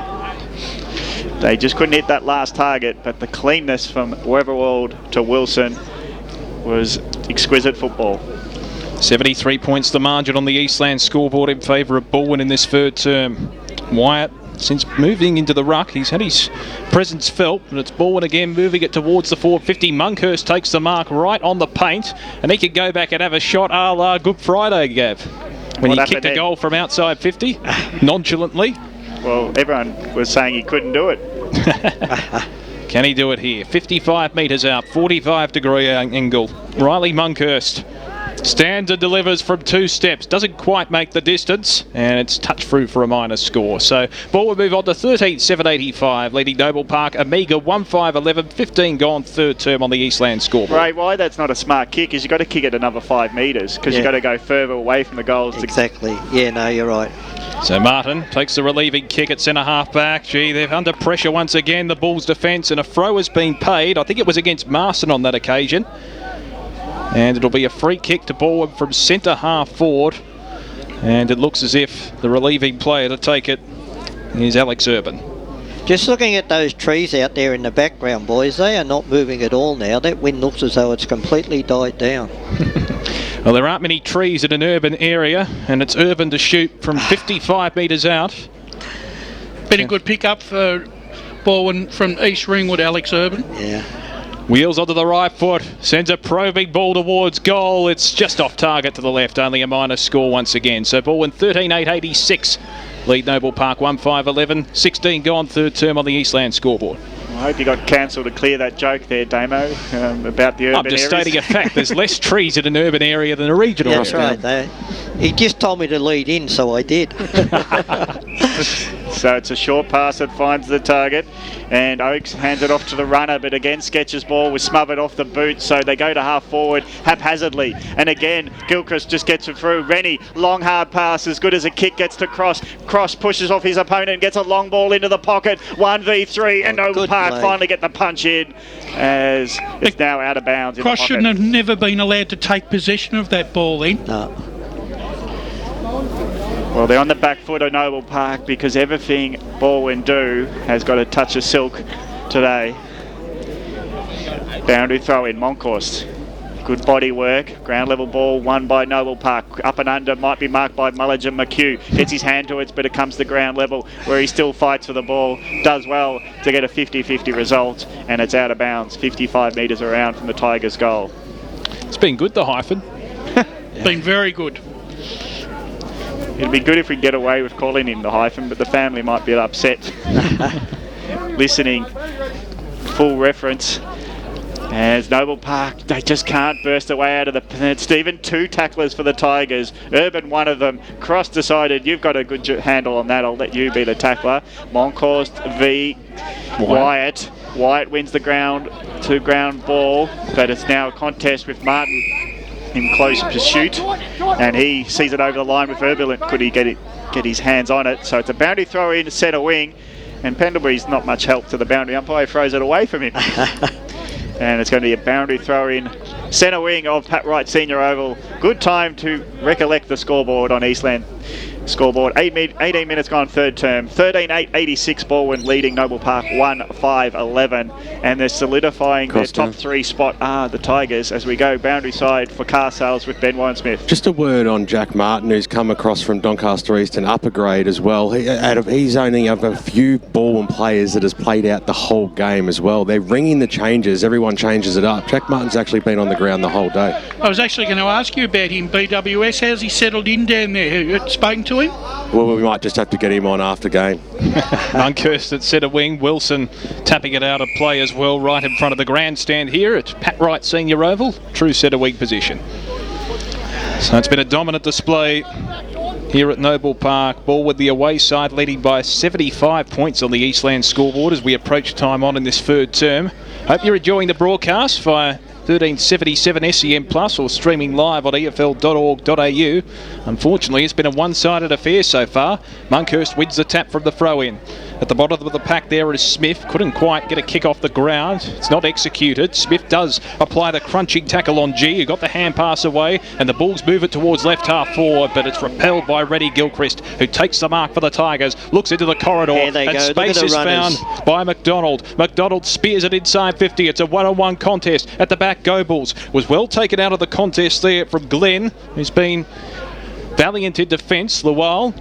They just couldn't hit that last target, but the cleanness from Weverwald to Wilson was exquisite football. 73 points the margin on the Eastland scoreboard in favour of Balwyn in this third term. Wyatt, since moving into the ruck, he's had his presence felt, but it's Balwyn again moving it towards the 450. Monkhurst takes the mark right on the paint, and he can go back and have a shot a la Good Friday, Gav. When he kicked a goal from outside 50, nonchalantly. Well, everyone was saying he couldn't do it. Can he do it here? 55 metres out, 45-degree angle. Riley Monkhurst stands and delivers from 2 steps. Doesn't quite make the distance, and it's touched through for a minus score. So ball will move on to 13-7-85, leading Noble Park a meagre 1-5-11, 15 gone, third term on the Eastland scoreboard. Right, why that's not a smart kick is you've got to kick it another 5 metres because you've got to go further away from the goals. Exactly. Yeah, no, you're right. So Martin takes the relieving kick at centre half back. Gee, they're under pressure once again, the Bulls defence, and a throw has been paid. I think it was against Marston on that occasion. And it'll be a free kick to Balwyn from centre half forward. And it looks as if the relieving player to take it is Alex Urban. Just looking at those trees out there in the background, boys, they are not moving at all now. That wind looks as though it's completely died down. Well, there aren't many trees in an urban area, and it's urban to shoot from 55 metres out. Been a good pick-up for Balwyn from East Ringwood, Alex Urban. Yeah. Wheels onto the right foot, sends a probing ball towards goal. It's just off target to the left, only a minus score once again. So Balwyn 13-8-86, lead Noble Park 1-5-11, 16 gone, third term on the Eastland scoreboard. I hope you got cancelled to clear that joke there, Damo, about the urban I'm just areas. stating a fact. There's less trees in an urban area than a regional That's area. right. He just told me to lead in, so I did. So it's a short pass that finds the target, and Oakes hands it off to the runner, but again Sketch's ball was smothered off the boot, so they go to half forward haphazardly, and again Gilchrist just gets it through. Rennie, long hard pass, as good as a kick, gets to Cross. Cross pushes off his opponent and gets a long ball into the pocket. 1v3, and Noble Park finally get the punch in, as it's now out of bounds. Cross shouldn't have never been allowed to take possession of that ball then. No. Well, they're on the back foot of Noble Park because everything Balwyn do has got a touch of silk today. Boundary throw in, Monkhorst. Good body work, ground level ball won by Noble Park. Up and under, might be marked by Mulligan McHugh. Gets his hand to it, but it comes to ground level where he still fights for the ball. Does well to get a 50-50 result, and it's out of bounds, 55 metres around from the Tigers' goal. It's been good, the hyphen. Been very good. It'd be good if we get away with calling him the hyphen, but the family might be upset. Listening, full reference. As Noble Park, they just can't burst away out of the pen. Stephen, 2 tacklers for the Tigers. Urban, 1 of them. Cross decided, you've got a good handle on that, I'll let you be the tackler. Monkhorst v. Wyatt. Wyatt wins the ground to ground ball, but it's now a contest with Martin in close pursuit, and he sees it over the line with Urban. Could he get his hands on it? So it's a boundary throw in centre wing, and Pendlebury's not much help to the boundary umpire, throws it away from him. And it's going to be a boundary throw in centre wing of Pat Wright Senior Oval. Good time to recollect the scoreboard on Eastland. Scoreboard 18 minutes gone, third term. 13-8-86 Balwyn leading Noble Park 1-5-11, and they're solidifying their top 3 spot are the Tigers as we go boundary side for car sales with Ben Wine-Smith. Just a word on Jack Martin, who's come across from Doncaster East and upper grade as well. He's only of a few Balwyn players that has played out the whole game as well. They're ringing the changes. Everyone changes it up. Jack Martin's actually been on the ground the whole day. I was actually going to ask you about him, BWS. How's he settled in down there? You spoken to him? Well, we might just have to get him on after game. Monkhorst at centre wing. Wilson tapping it out of play as well, right in front of the grandstand here at Pat Wright Senior Oval. True centre wing position. So it's been a dominant display here at Noble Park. Ball with the away side leading by 75 points on the Eastland scoreboard as we approach time on in this third term. Hope you're enjoying the broadcast via 1377 SEM Plus or streaming live on efl.org.au. Unfortunately, it's been a one-sided affair so far. Monkhorst wins the tap from the throw-in. At the bottom of the pack there is Smith. Couldn't quite get a kick off the ground. It's not executed. Smith does apply the crunching tackle on G, who got the hand pass away, and the Bulls move it towards left half forward, but it's repelled by Reddy Gilchrist, who takes the mark for the Tigers, looks into the corridor, and space is found by McDonald. McDonald spears it inside 50. It's a one-on-one contest. At the back, Go Bulls was well taken out of the contest there from Glenn, who's been valiant in defence. Lawal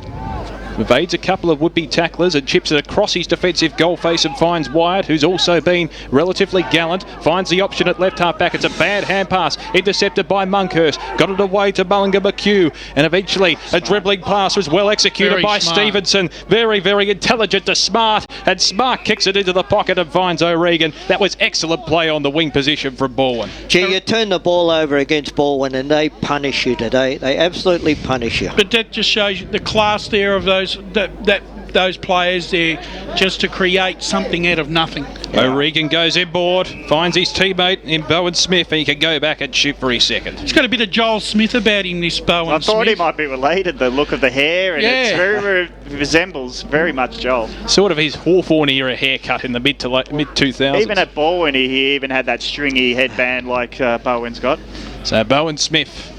evades a couple of would-be tacklers and chips it across his defensive goal face and finds Wyatt, who's also been relatively gallant. Finds the option at left half back. It's a bad hand pass, intercepted by Monkhorst. Got it away to Mulligan McHugh, and eventually a dribbling pass was well executed by Stevenson. Very, very intelligent to Smart, and Smart kicks it into the pocket and finds O'Regan. That was excellent play on the wing position from Balwyn. Gee, you turn the ball over against Balwyn and they punish you today. They absolutely punish you. But that just shows you the class there of those those players there, just to create something out of nothing. O'Regan goes inboard, finds his teammate in Bowen Smith, and he can go back and shoot for his second. He's got a bit of Joel Smith about him, this Bowen I thought Smith. he might be related, the look of the hair, and it resembles very much Joel. Sort of his Hawthorne era haircut in the mid 2000s. Even at Balwyn, he even had that stringy headband like Bowen's got. So Bowen Smith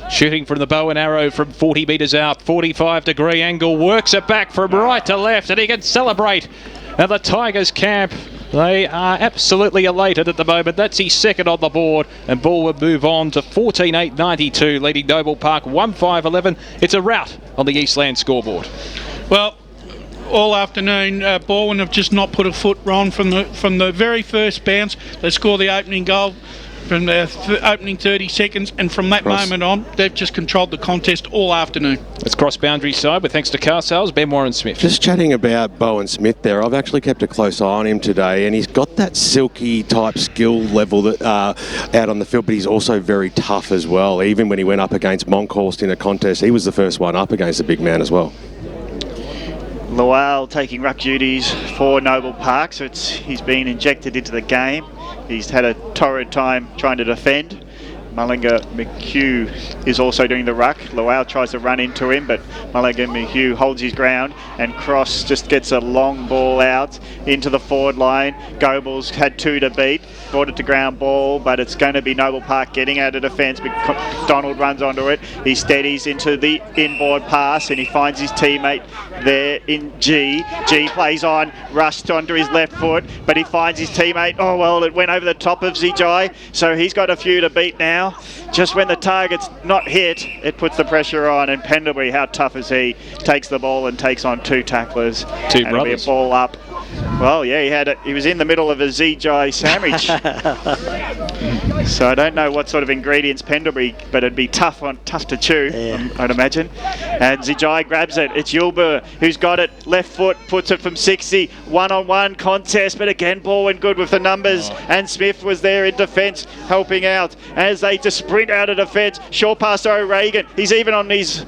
shooting from the bow and arrow from 40 metres out, 45-degree angle, works it back from right to left, and he can celebrate And the Tigers camp, they are absolutely elated at the moment. That's his second on the board, and Balwyn move on to 14.892, leading Noble Park 1.5.11. It's a rout on the Eastland scoreboard. Well, all afternoon, Balwyn have just not put a foot wrong from the very first bounce. They score the opening goal from the opening 30 seconds, and from that moment on, they've just controlled the contest all afternoon. Let's cross boundary side with thanks to car sales, Ben Warren Smith. Just chatting about Bowen Smith there, I've actually kept a close eye on him today, and he's got that silky type skill level that out on the field, but he's also very tough as well. Even when he went up against Monkhorst in a contest, he was the first one up against a big man as well. Lowell taking ruck duties for Noble Park, so he's been injected into the game. He's had a torrid time trying to defend. Mullinger McHugh is also doing the ruck. Lowell tries to run into him, but Mullinger McHugh holds his ground, and Cross just gets a long ball out into the forward line. Goebels had 2 to beat, brought it to ground ball, but it's going to be Noble Park getting out of defence. McDonald runs onto it. He steadies into the inboard pass, and he finds his teammate there in G. G plays on, rushed onto his left foot, but he finds his teammate. Oh, well, it went over the top of Zijai, so he's got a few to beat now. Just when the target's not hit, it puts the pressure on, and Pendlebury, how tough is he? Takes the ball and takes on 2 tacklers. 2 brothers. A ball up. Well, yeah, he was in the middle of a Zijai sandwich. So I don't know what sort of ingredients Pendlebury, but it'd be tough to chew, I'd imagine. And Zijai grabs it. It's Yulbur who's got it. Left foot, puts it from 60. One-on-one contest, but again, Balwyn good with the numbers. And Smith was there in defence, helping out as they just sprint out of defence. Short pass to O'Regan. He's even on his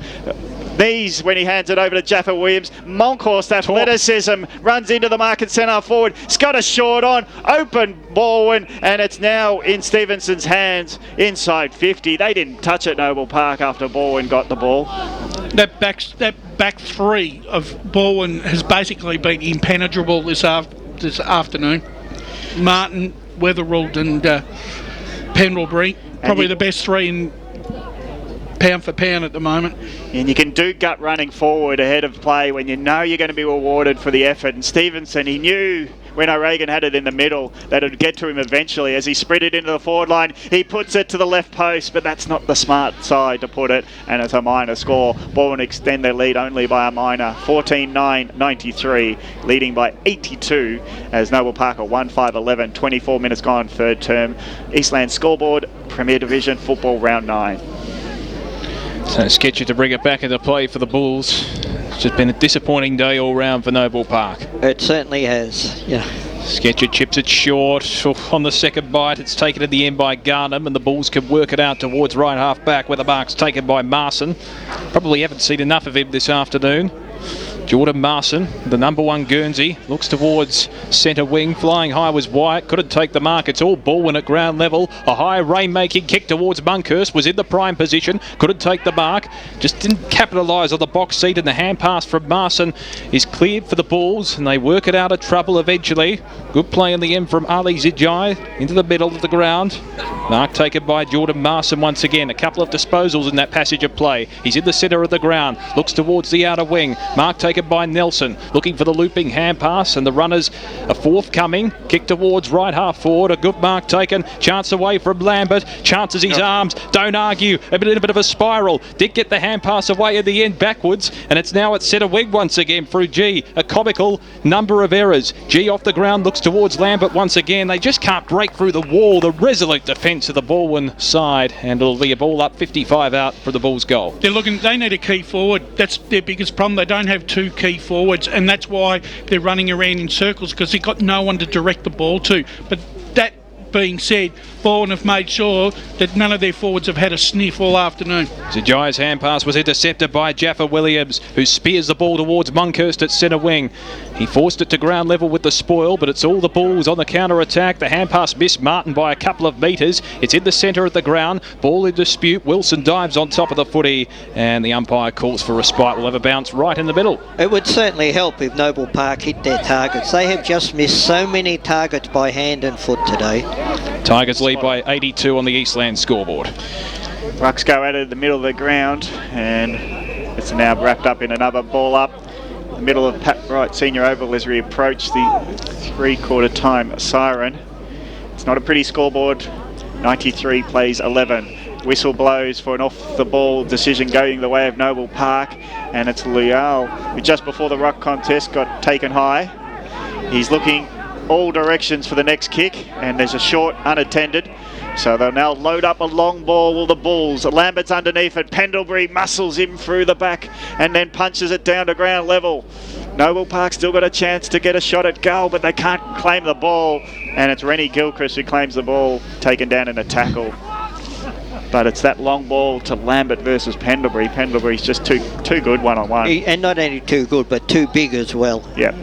knees when he hands it over to Jaffa Williams. Monkhorst, athleticism, runs into the market centre forward. He's got a short on, open Balwyn, and it's now in Stevenson's hands inside 50. They didn't touch it, Noble Park, after Balwyn got the ball. That back three of Balwyn has basically been impenetrable this afternoon. Martin, Weatherald and Pendlebury, probably the best 3 in pound for pound at the moment. And you can do gut running forward ahead of play when you know you're going to be rewarded for the effort. And Stevenson, he knew when O'Regan had it in the middle that it would get to him eventually. As he sprinted into the forward line, he puts it to the left post, but that's not the smart side to put it, and it's a minor score. Balwyn extend their lead only by a minor, 14.993, leading by 82 as Noble Park are 1.5.11, 24 minutes gone, third term. Eastland scoreboard, Premier Division Football Round 9. So Sketcher to bring it back into play for the Bulls. It's just been a disappointing day all round for Noble Park. It certainly has, yeah. Sketcher chips it short. On the second bite, it's taken in the end by Garnham, and the Bulls can work it out towards right half back, where the mark's taken by Marson. Probably haven't seen enough of him this afternoon. Jordan Marson, the number 1 Guernsey, looks towards centre wing. Flying high was Wyatt. Couldn't take the mark. It's all Balwyn at ground level. A high rain-making kick towards Monkhorst. Was in the prime position. Couldn't take the mark. Just didn't capitalise on the box seat. And the hand pass from Marson is cleared for the Bulls. And they work it out of trouble eventually. Good play in the end from Ali Zijai into the middle of the ground. Mark taken by Jordan Marson once again. A couple of disposals in that passage of play. He's in the centre of the ground. Looks towards the outer wing. Mark taken by Nelson, looking for the looping hand pass, and the runners are forthcoming. Kick towards right half forward, a good mark taken. Chance away from Lambert, chances his arms, don't argue, a bit of a spiral. Did get the hand pass away in the end backwards, and it's now at centre wing once again through G. A comical number of errors. G off the ground, looks towards Lambert once again. They just can't break through the wall. The resolute defence of the Balwyn side, and it'll be a ball up 55 out for the Bulls' goal. They need a key forward. That's their biggest problem. They don't have 2 key forwards, and that's why they're running around in circles, because they've got no one to direct the ball to. But that being said, Balwyn have made sure that none of their forwards have had a sniff all afternoon. Zijai's hand pass was intercepted by Jaffa Williams, who spears the ball towards Monkhorst at centre wing. He forced it to ground level with the spoil, but it's all the Bulls on the counter-attack. The hand pass missed Martin by a couple of metres. It's in the centre of the ground. Ball in dispute. Wilson dives on top of the footy, and the umpire calls for respite. Will have a bounce right in the middle. It would certainly help if Noble Park hit their targets. They have just missed so many targets by hand and foot today. Tigers lead by 82 on the Eastland scoreboard. Rucks go out of the middle of the ground, and it's now wrapped up in another ball up. middle of Pat Wright Senior Oval as we approach the three-quarter time siren. It's not a pretty scoreboard. 93 plays 11. Whistle blows for an off-the-ball decision going the way of Noble Park, and it's Leal, who just before the ruck contest got taken high. He's looking all directions for the next kick, and there's a short unattended. So they'll now load up a long ball, will the Bulls. Lambert's underneath it. Pendlebury muscles him through the back and then punches it down to ground level. Noble Park still got a chance to get a shot at goal, but they can't claim the ball. And it's Rennie Gilchrist who claims the ball, taken down in a tackle. But it's that long ball to Lambert versus Pendlebury. Pendlebury's just too good one-on-one. And not only too good, but too big as well. Yep.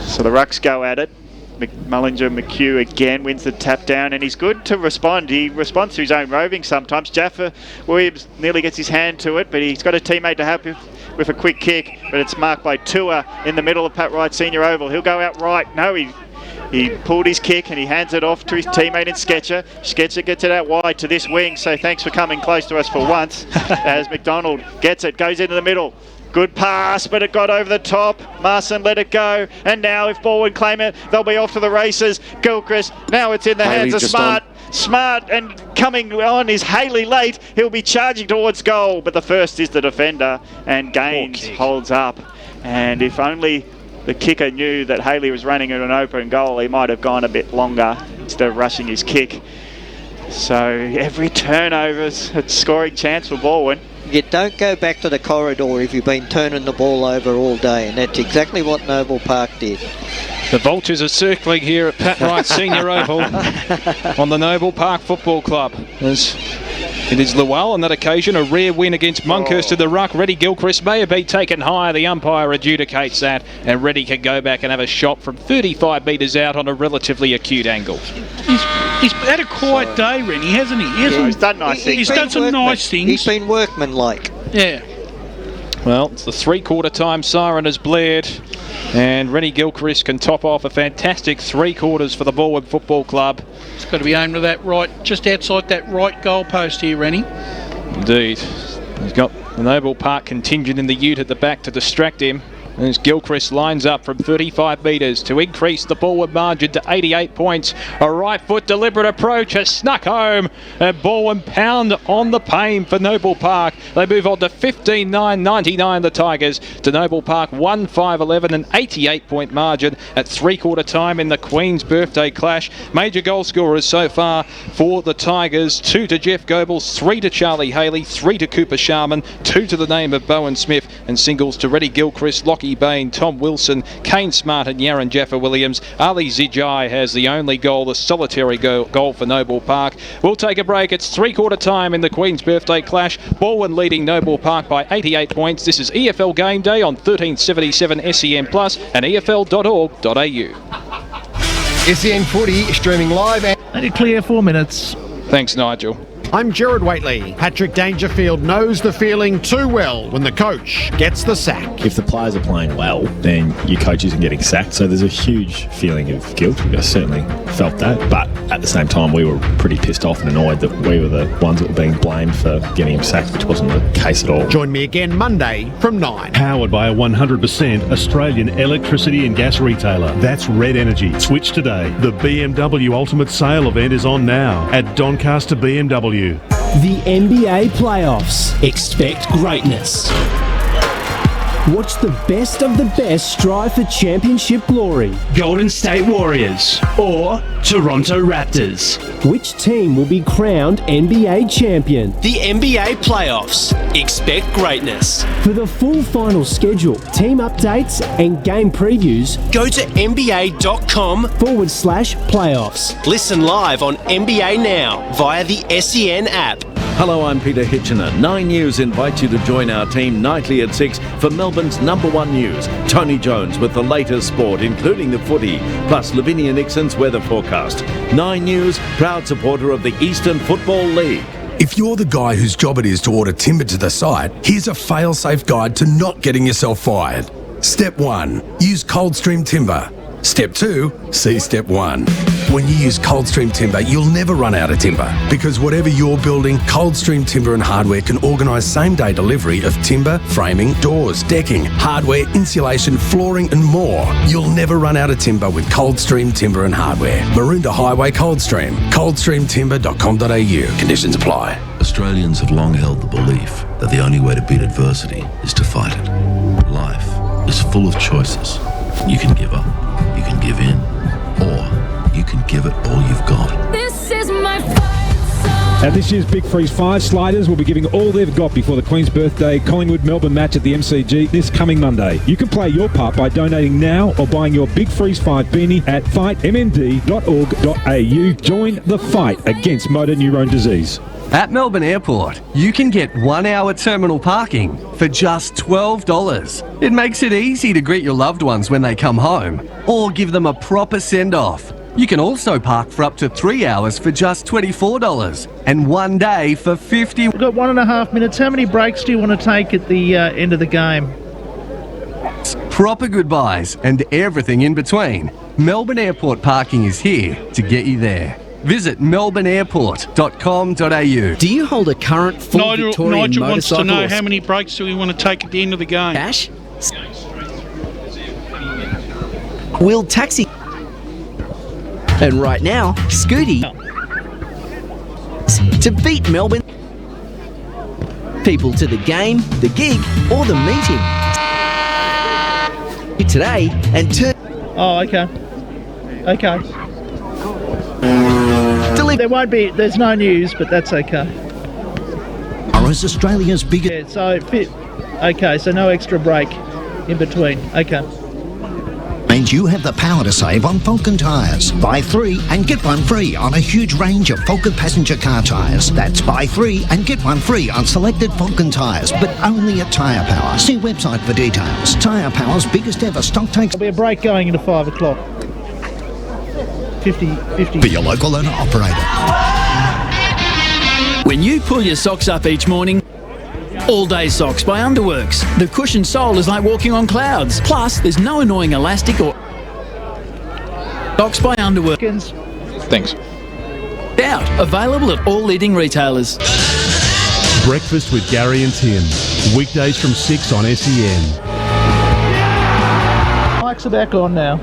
So the Rucks go at it. Mullinger McHugh again wins the tap down, and he's good to respond. He responds to his own roving sometimes. Jaffa Williams nearly gets his hand to it, but he's got a teammate to help him with a quick kick, but it's marked by Tua in the middle of Pat Wright Senior Oval. He'll go out right. No, he pulled his kick and he hands it off to his teammate in Sketcher. Sketcher gets it out wide to this wing, so thanks for coming close to us for once. As McDonald gets it, goes into the middle. Good pass, but it got over the top. Marson let it go, and now if Balwyn claim it, they'll be off to the races. Gilchrist, now it's in the hands of Smart. Smart, and coming on is Haley late. He'll be charging towards goal, but the first is the defender, and Gaines holds up. And if only the kicker knew that Haley was running at an open goal, he might have gone a bit longer instead of rushing his kick. So every turnover's a scoring chance for Balwyn. You don't go back to the corridor if you've been turning the ball over all day, and that's exactly what Noble Park did. The Vultures are circling here at Pat Wright Senior Oval on the Noble Park Football Club. As it is Llewell on that occasion, a rare win against Monkhurst in the ruck. Reddy Gilchrist may have been taken higher. The umpire adjudicates that, and Reddy can go back and have a shot from 35 metres out on a relatively acute angle. He's had a quiet day, Rennie, hasn't he? He's done nice things. He's done some nice things. He's been workmanlike. Yeah. Well, it's the three-quarter time siren has blared, and Rennie Gilchrist can top off a fantastic three quarters for the Balwyn Football Club. It's got to be aimed to that right, just outside that right goal post here, Rennie. Indeed. He's got the Noble Park contingent in the ute at the back to distract him. As Gilchrist lines up from 35 metres to increase the Balwyn margin to 88 points. A right foot deliberate approach has snuck home, and Balwyn pound on the pain for Noble Park. They move on to 15-9-99, the Tigers, to Noble Park 1-5-11, an 88 point margin at three-quarter time in the Queen's Birthday Clash. Major goal scorers so far for the Tigers: 2 to Jeff Goebbels, 3 to Charlie Haley, 3 to Cooper Sharman, 2 to the name of Bowen Smith, and singles to Reddy Gilchrist, Lockie Bain, Tom Wilson, Kane Smart and Yaron Jaffa Williams. Ali Zijai has the only goal, the solitary goal for Noble Park. We'll take a break. It's three-quarter time in the Queen's Birthday Clash. Balwyn leading Noble Park by 88 points. This is EFL Game Day on 1377 SEN Plus and EFL.org.au. SEN Footy streaming live and... Let it clear 4 minutes. Thanks, Nigel. I'm Gerard Waitley. Patrick Dangerfield knows the feeling too well when the coach gets the sack. If the players are playing well, then your coach isn't getting sacked. So there's a huge feeling of guilt. I certainly felt that. But at the same time, we were pretty pissed off and annoyed that we were the ones that were being blamed for getting him sacked, which wasn't the case at all. Join me again Monday from 9. Powered by a 100% Australian electricity and gas retailer. That's Red Energy. Switch today. The BMW Ultimate Sale event is on now at Doncaster BMW. The NBA playoffs. Expect greatness. Watch the best of the best strive for championship glory. Golden State Warriors or Toronto Raptors. Which team will be crowned NBA champion? The NBA playoffs. Expect greatness. For the full final schedule, team updates and game previews, go to nba.com/playoffs. Listen live on NBA Now via the SEN app. Hello, I'm Peter Hitchener. 9 News invites you to join our team nightly at 6 for Melbourne's #1 news. Tony Jones with the latest sport, including the footy, plus Lavinia Nixon's weather forecast. 9 News, proud supporter of the Eastern Football League. If you're the guy whose job it is to order timber to the site, here's a fail-safe guide to not getting yourself fired. Step 1, use Coldstream Timber. Step 2, see Step 1. When you use Coldstream Timber, you'll never run out of timber. Because whatever you're building, Coldstream Timber and Hardware can organise same-day delivery of timber, framing, doors, decking, hardware, insulation, flooring and more. You'll never run out of timber with Coldstream Timber and Hardware. Maroondah Highway Coldstream. coldstreamtimber.com.au. Conditions apply. Australians have long held the belief that the only way to beat adversity is to fight it. Life is full of choices. You can give up, you can give in, or you can give it all you've got. This is my fight song. At this year's Big Freeze 5, Sliders will be giving all they've got before the Queen's Birthday Collingwood-Melbourne match at the MCG this coming Monday. You can play your part by donating now or buying your Big Freeze 5 beanie at fightmnd.org.au. Join the fight against motor neurone disease. At Melbourne Airport, you can get 1 hour terminal parking for just $12. It makes it easy to greet your loved ones when they come home or give them a proper send-off. You can also park for up to 3 hours for just $24 and 1 day for $50. We've got 1.5 minutes. How many breaks do you want to take at the end of the game? Proper goodbyes and everything in between. Melbourne Airport parking is here to get you there. Visit melbourneairport.com.au. Do you hold a current full Victorian Nigel wants to motorcycle? know how many breaks do we want to take at the end of the game? Cash? Will taxi. And right now, Scooty to beat Melbourne. People to the game, the gig, or the meeting. Today and turn. Oh, okay. Okay. There won't be. There's no news, but that's okay. As Australia's biggest. Yeah, so fit. Okay, so no extra break in between. Okay. Means you have the power to save on Falcon tyres. Buy 3 and get 1 free on a huge range of Falcon passenger car tyres. That's buy 3 and get 1 free on selected Falcon tyres, but only at Tyre Power. See website for details. Tyre Power's biggest ever stock takes. There'll be a break going into 5 o'clock. 50. For your local owner operator. When you pull your socks up each morning, All Day Socks by Underworks. The cushioned sole is like walking on clouds. Plus, there's no annoying elastic or... Socks by Underworks. Thanks. Out. Available at all leading retailers. Breakfast with Gary and Tim. Weekdays from 6 on SEN. Mics are back on now.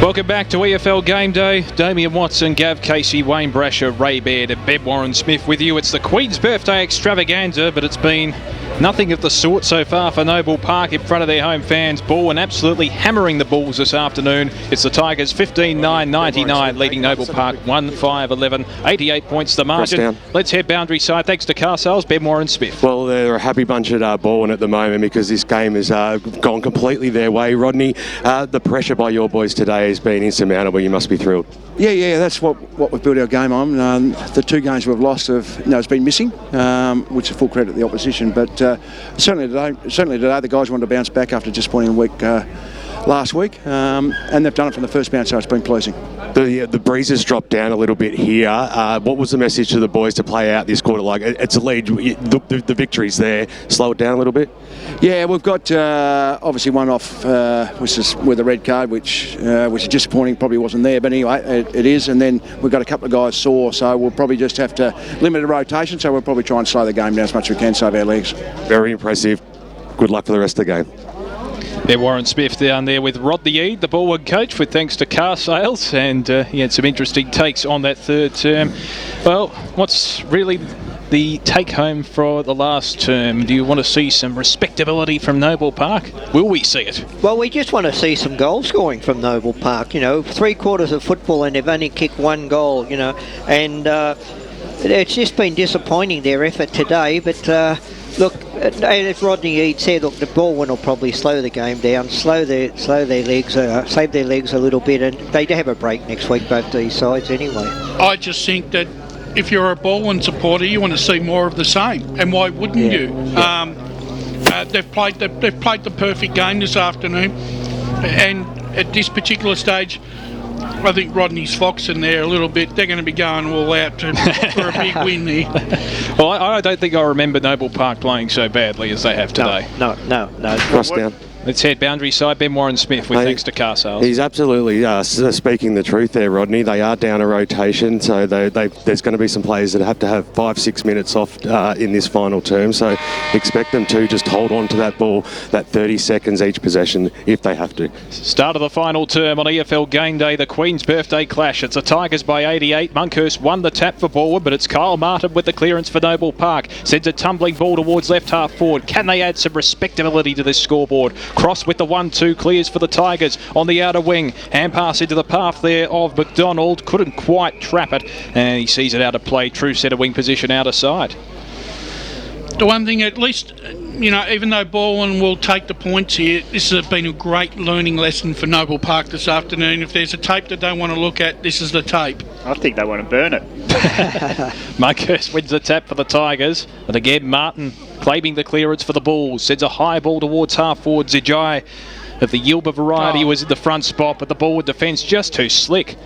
Welcome back to EFL Game Day. Damien Watson, Gav Casey, Wayne Brasher, Ray Baird and Beb Warren-Smith with you. It's the Queen's Birthday extravaganza, but it's been nothing of the sort so far for Noble Park in front of their home fans. Balwyn absolutely hammering the Bulls this afternoon. It's the Tigers 15-9-99 leading Noble Park 1-5-11, 88 points the margin. Let's head boundary side. Thanks to car sales, Beb Warren-Smith. Well, they're a happy bunch at Balwyn at the moment because this game has gone completely their way. Rodney, the pressure by your boys today has been insurmountable. You must be thrilled. Yeah, that's what we've built our game on. The 2 games we've lost it's been missing, which is full credit to the opposition. But certainly today, the guys wanted to bounce back after a disappointing week last week, and they've done it from the first bounce, so it's been pleasing. The breeze has dropped down a little bit here. What was the message to the boys to play out this quarter? Like, it's a lead. The victory's there. Slow it down a little bit. Yeah, we've got obviously one off, which is with a red card, which is disappointing. Probably wasn't there, but anyway, it is. And then we've got a couple of guys sore, so we'll probably just have to limit the rotation. So we'll probably try and slow the game down as much as we can, save our legs. Very impressive. Good luck for the rest of the game. They're Warren Smith down there with Rodney Eade, the Balwyn coach, with thanks to car sales, and he had some interesting takes on that third term. Well, what's really the take home for the last term? Do you want to see some respectability from Noble Park? Will we see it? Well, we just want to see some goal scoring from Noble Park. 3/4 of football and they've only kicked 1 goal, and it's just been disappointing, their effort today, but look, as Rodney Eade said, look, the Balwyn will probably slow the game down, save their legs a little bit, and they have a break next week, both these sides anyway. I just think that if you're a Balwyn supporter, you want to see more of the same, and why wouldn't you? They've played the perfect game this afternoon, and at this particular stage, I think Rodney's foxing there a little bit. They're going to be going all out for a big win there. Well, I don't think I remember Noble Park playing so badly as they have today. No. Cross down. Let's head boundary side. Ben Warren-Smith with thanks to car sales. He's absolutely speaking the truth there, Rodney. They are down a rotation, so there's going to be some players that have to have 5-6 minutes off in this final term. So expect them to just hold on to that ball, that 30 seconds each possession if they have to. Start of the final term on EFL Game Day, the Queen's Birthday Clash. It's the Tigers by 88. Monkhurst won the tap for Balwyn, but it's Kyle Martin with the clearance for Noble Park. Sends a tumbling ball towards left half forward. Can they add some respectability to this scoreboard? Cross with the 1-2 clears for the Tigers on the outer wing. Hand pass into the path there of McDonald. Couldn't quite trap it, and he sees it out of play. True centre wing position outer side. The one thing, at least, even though Balwyn will take the points here, this has been a great learning lesson for Noble Park this afternoon. If there's a tape that they want to look at, this is the tape. I think they want to burn it. Monkhurst wins the tap for the Tigers. And again, Martin claiming the clearance for the Bulls. Sends a high ball towards half forward. Zijai of the Yilba variety was in the front spot, but the ball with defence just too slick.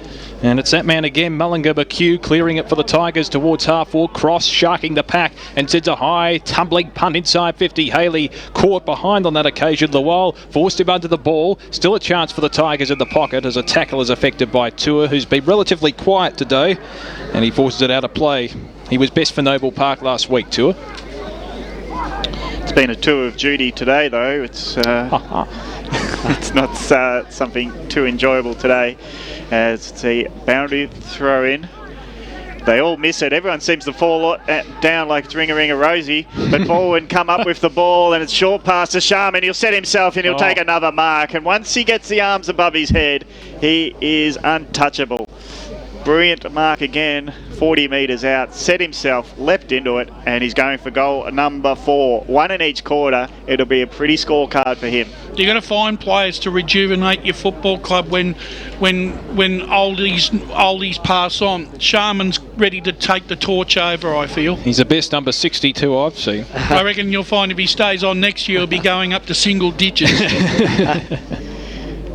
And it's that man again, Mullinger McHugh, clearing it for the Tigers towards half forward. Cross, sharking the pack, and sends a high, tumbling punt inside 50. Haley caught behind on that occasion. Lowell forced him under the ball. Still a chance for the Tigers in the pocket as a tackle is effected by Tua, who's been relatively quiet today, and he forces it out of play. He was best for Noble Park last week, Tua. It's been a tour of duty today, though. It's it's not something too enjoyable today. As it's a boundary throw in. They all miss it. Everyone seems to fall down like it's ring-a-ring-a Rosie. But Balwyn come up with the ball, and it's short pass to Sharman. He'll set himself and he'll take another mark. And once he gets the arms above his head, he is untouchable. Brilliant mark again, 40 metres out, set himself, leapt into it, and he's going for goal number 4. One in each quarter. It'll be a pretty scorecard for him. You've got to find players to rejuvenate your football club when oldies pass on. Sharman's ready to take the torch over, I feel. He's the best number 62 I've seen. I reckon you'll find if he stays on next year, he'll be going up to single digits.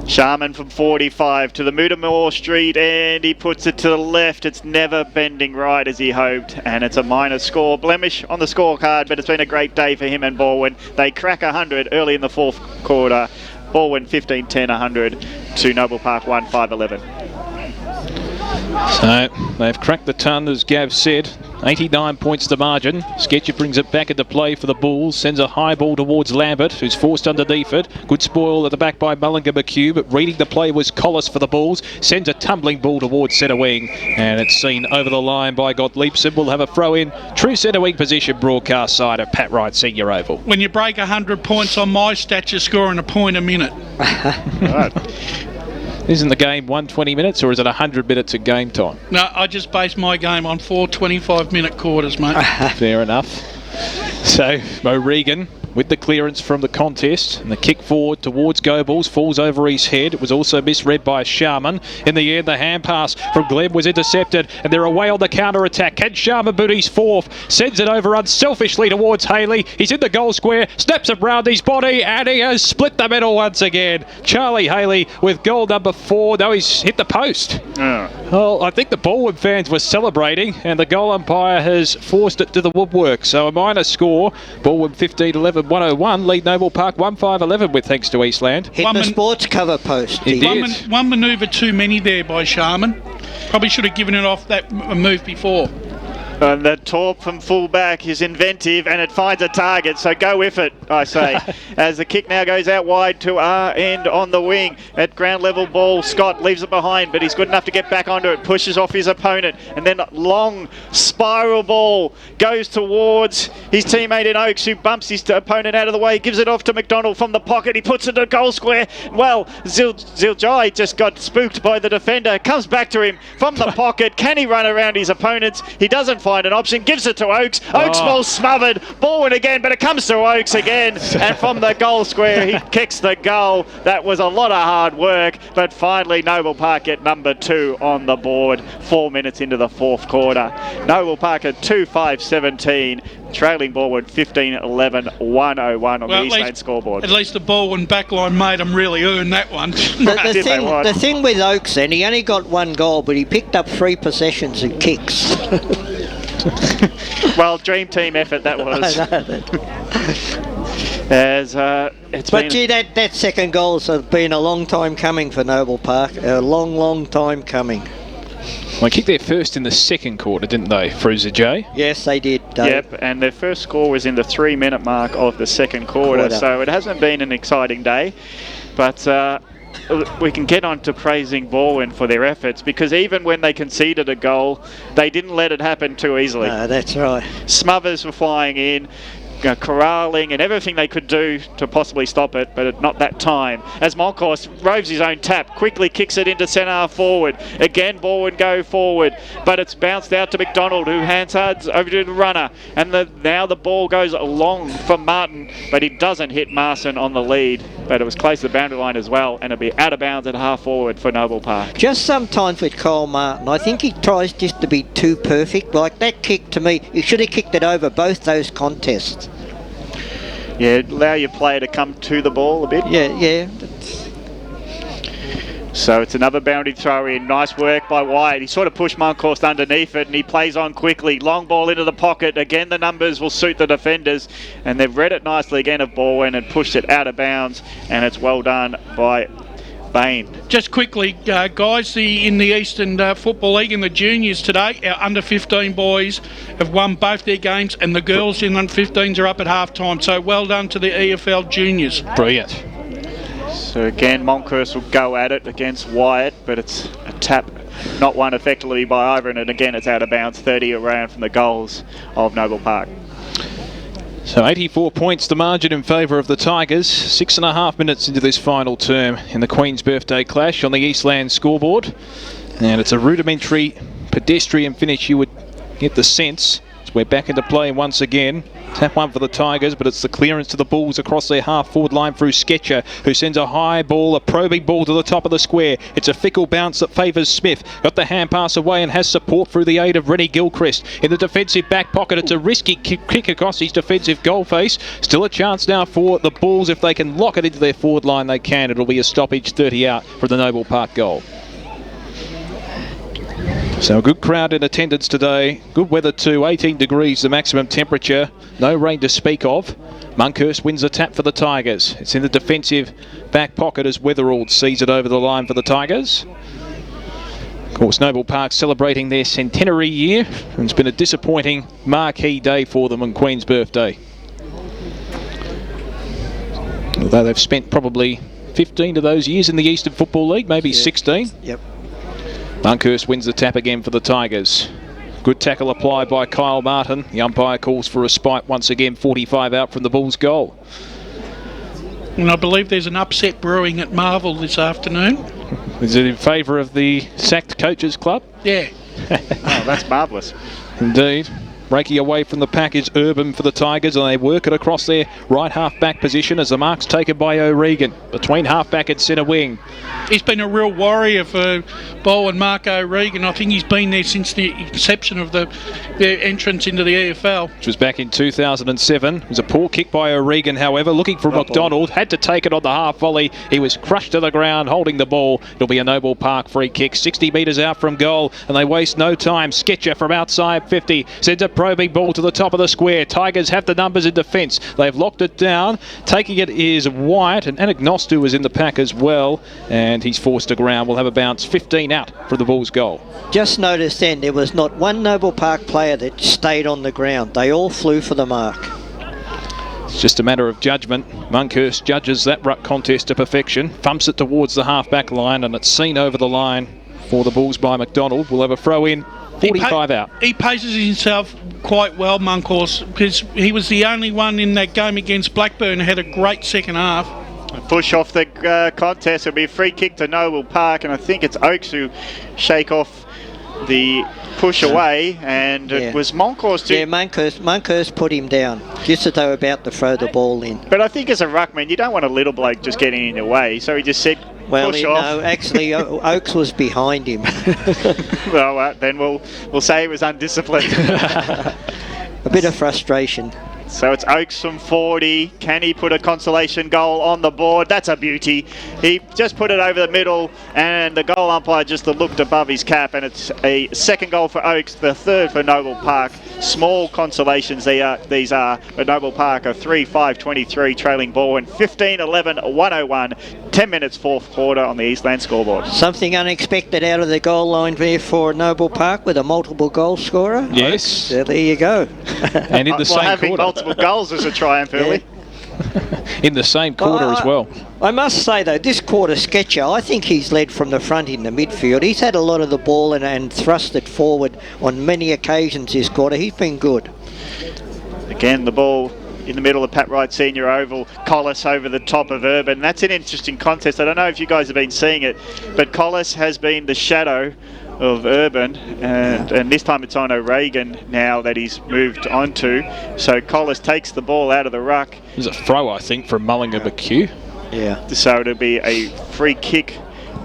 Sharman from 45 to the Mutamore Street, and he puts it to the left. It's never bending right as he hoped, and it's a minor score. Blemish on the scorecard, but it's been a great day for him and Balwyn. They crack 100 early in the fourth quarter. Balwyn 15-10, 100 to Noble Park 1-5-11. So they've cracked the ton, as Gav said. 89 points the margin. Sketcher brings it back into play for the Bulls. Sends a high ball towards Lambert, who's forced underneath it. Good spoil at the back by Mullinger McHugh, but reading the play was Collis for the Bulls. Sends a tumbling ball towards centre wing, and it's seen over the line by Gottliebsen. We'll have a throw in. True centre wing position, broadcast side of Pat Wright Senior Oval. When you break 100 points on my stats, you're scoring a point a minute. Right. Isn't the game 120 minutes, or is it 100 minutes at game time? No, I just base my game on 4 25-minute quarters, mate. Fair enough. So, Mo Regan with the clearance from the contest, and the kick forward towards Goebbels falls over his head. It was also misread by Sharman. In the end, the hand pass from Glenn was intercepted, and they're away on the counter-attack. Can Sharman boot his fourth? Sends it over unselfishly towards Haley. He's in the goal square, snaps it round his body, and he has split the middle once again. Charlie Haley with goal number 4. No, he's hit the post. Well, I think the Balwyn fans were celebrating, and the goal umpire has forced it to the woodwork. So a minor score. Balwyn 15-11. 101, lead Noble Park 1-5-11 with thanks to Eastland. Hit the sports cover post. He did. One manoeuvre too many there by Sharman. Probably should have given it off that move before. And the torp from full-back is inventive, and it finds a target, so go with it, I say. As the kick now goes out wide to our end on the wing. At ground level ball, Scott leaves it behind, but he's good enough to get back onto it, pushes off his opponent, and then long spiral ball goes towards his teammate in Oaks, who bumps his opponent out of the way, gives it off to McDonald from the pocket. He puts it in the goal square. Well, Ziljai just got spooked by the defender, comes back to him from the pocket. Can he run around his opponents? He doesn't find an option, gives it to Oaks. Oaks ball smothered, Balwyn again, but it comes to Oaks again, and from the goal square he kicks the goal. That was a lot of hard work, but finally Noble Park get number 2 on the board 4 minutes into the fourth quarter. Noble Park at 2-5-17, trailing Balwyn 15-11, 101 on the Eastland scoreboard. At least the Balwyn backline made them really earn that one. The thing with Oaks then, he only got 1 goal, but he picked up 3 possessions and kicks. Well, dream team effort that was. As it's But been gee, that second goal's been a long time coming for Noble Park. A long time coming. Well, they kicked their first in the second quarter, didn't they, Fruza J? Yes, they did, Dave. Yep, and their first score was in the 3-minute mark of the second quarter. So it hasn't been an exciting day, but we can get on to praising Balwyn for their efforts, because even when they conceded a goal, they didn't let it happen too easily. No, that's right. Smothers were flying in, corralling and everything they could do to possibly stop it, but not that time. As Moncourse roves his own tap, quickly kicks it into centre half forward. Again, Balwyn go forward, but it's bounced out to McDonald, who hands over to the runner. And now the ball goes long for Martin, but he doesn't hit Marson on the lead. But it was close to the boundary line as well, and it'll be out of bounds at half forward for Noble Park. Just sometimes with Kyle Martin, I think he tries just to be too perfect. Like that kick, to me, he should have kicked it over both those contests. Yeah, allow your player to come to the ball a bit. Yeah. So it's another boundary throw in. Nice work by Wyatt. He sort of pushed Moncourse underneath it, and he plays on quickly. Long ball into the pocket. Again, the numbers will suit the defenders, and they've read it nicely again of Balwyn and pushed it out of bounds, and it's well done by Bain. Just quickly, guys, in the Eastern Football League in the juniors today, our under-15 boys have won both their games, and the girls in under-15s are up at half-time. So well done to the EFL juniors. Brilliant. So again, Moncourse will go at it against Wyatt, but it's a tap, not won effectively by either, and again it's out of bounds, 30 around from the goals of Noble Park. So 84 points the margin in favour of the Tigers. 6.5 minutes into this final term in the Queen's Birthday Clash on the Eastland scoreboard. And it's a rudimentary pedestrian finish, you would get the sense. So we're back into play once again. Tap one for the Tigers, but it's the clearance to the Bulls across their half-forward line through Sketcher, who sends a high ball, a probing ball to the top of the square. It's a fickle bounce that favours Smith. Got the hand pass away and has support through the aid of Rennie Gilchrist. In the defensive back pocket, it's a risky kick across his defensive goal face. Still a chance now for the Bulls. If they can lock it into their forward line, they can. It'll be a stoppage, 30 out for the Noble Park goal. So a good crowd in attendance today. Good weather too, 18 degrees the maximum temperature. No rain to speak of. Monkhurst wins the tap for the Tigers. It's in the defensive back pocket as Weatherald sees it over the line for the Tigers. Of course, Noble Park celebrating their centenary year. And it's been a disappointing marquee day for them on Queen's Birthday. Although they've spent probably 15 of those years in the Eastern Football League, maybe 16. Yep. Monkhurst wins the tap again for the Tigers. Good tackle applied by Kyle Martin. The umpire calls for a spike once again, 45 out from the Bulls' goal. And I believe there's an upset brewing at Marvel this afternoon. Is it in favour of the sacked coaches club? Yeah. Oh, that's marvellous. Indeed. Breaking away from the pack is Urban for the Tigers, and they work it across their right half-back position as the mark's taken by O'Regan. Between half-back and centre wing. He's been a real warrior for Bowl and Mark O'Regan. I think he's been there since the inception of the entrance into the EFL. Which was back in 2007. It was a poor kick by O'Regan, however, looking for McDonald. Had to take it on the half volley. He was crushed to the ground, holding the ball. It'll be a Noble Park free kick, 60 metres out from goal, and they waste no time. Sketcher from outside 50 sends a probing ball to the top of the square. Tigers have the numbers in defence. They've locked it down. Taking it is Wyatt, and Anagnostu is in the pack as well, and he's forced to ground. We'll have a bounce, 15 out for the Bulls' goal. Just notice then, there was not one Noble Park player that stayed on the ground. They all flew for the mark. It's just a matter of judgment. Monkhurst judges that ruck contest to perfection, thumps it towards the half-back line, and it's seen over the line for the Bulls by McDonald. We'll have a throw in, 45 out. He paces himself quite well, Monkhurst, because he was the only one in that game against Blackburn who had a great second half. A push off the contest. It'll be a free kick to Noble Park, and I think it's Oakes who shake off the push away, and it was Monkhurst. Yeah, Monkhurst put him down just as they were about to throw the ball in. But I think as a ruckman, you don't want a little bloke just getting in your way, so he just said, push off. No, actually, Oakes was behind him. Well, then we'll say he was undisciplined. A bit of frustration. So it's Oakes from 40. Can he put a consolation goal on the board? That's a beauty. He just put it over the middle, and the goal umpire just looked above his cap, and it's a second goal for Oakes, the third for Noble Park. Small consolations these are, but Noble Park are 3-5-23, trailing Balwyn 15-11-101. 10 minutes fourth quarter on the Eastland scoreboard. Something unexpected out of the goal line there for Noble Park with a multiple goal scorer. Yes. So there you go. And in the same having quarter. multiple goals is a triumph, early. In the same quarter as well. I must say, though, this quarter Sketcher, I think he's led from the front in the midfield. He's had a lot of the ball and thrust it forward on many occasions this quarter. He's been good. Again, the ball in the middle of Pat Wright Senior Oval. Collis over the top of Urban. That's an interesting contest. I don't know if you guys have been seeing it, but Collis has been the shadow of Urban, and this time it's on O'Regan now that he's moved on to. So Collis takes the ball out of the ruck. There's a throw, I think, from Mullinger McHugh. Yeah. So it'll be a free kick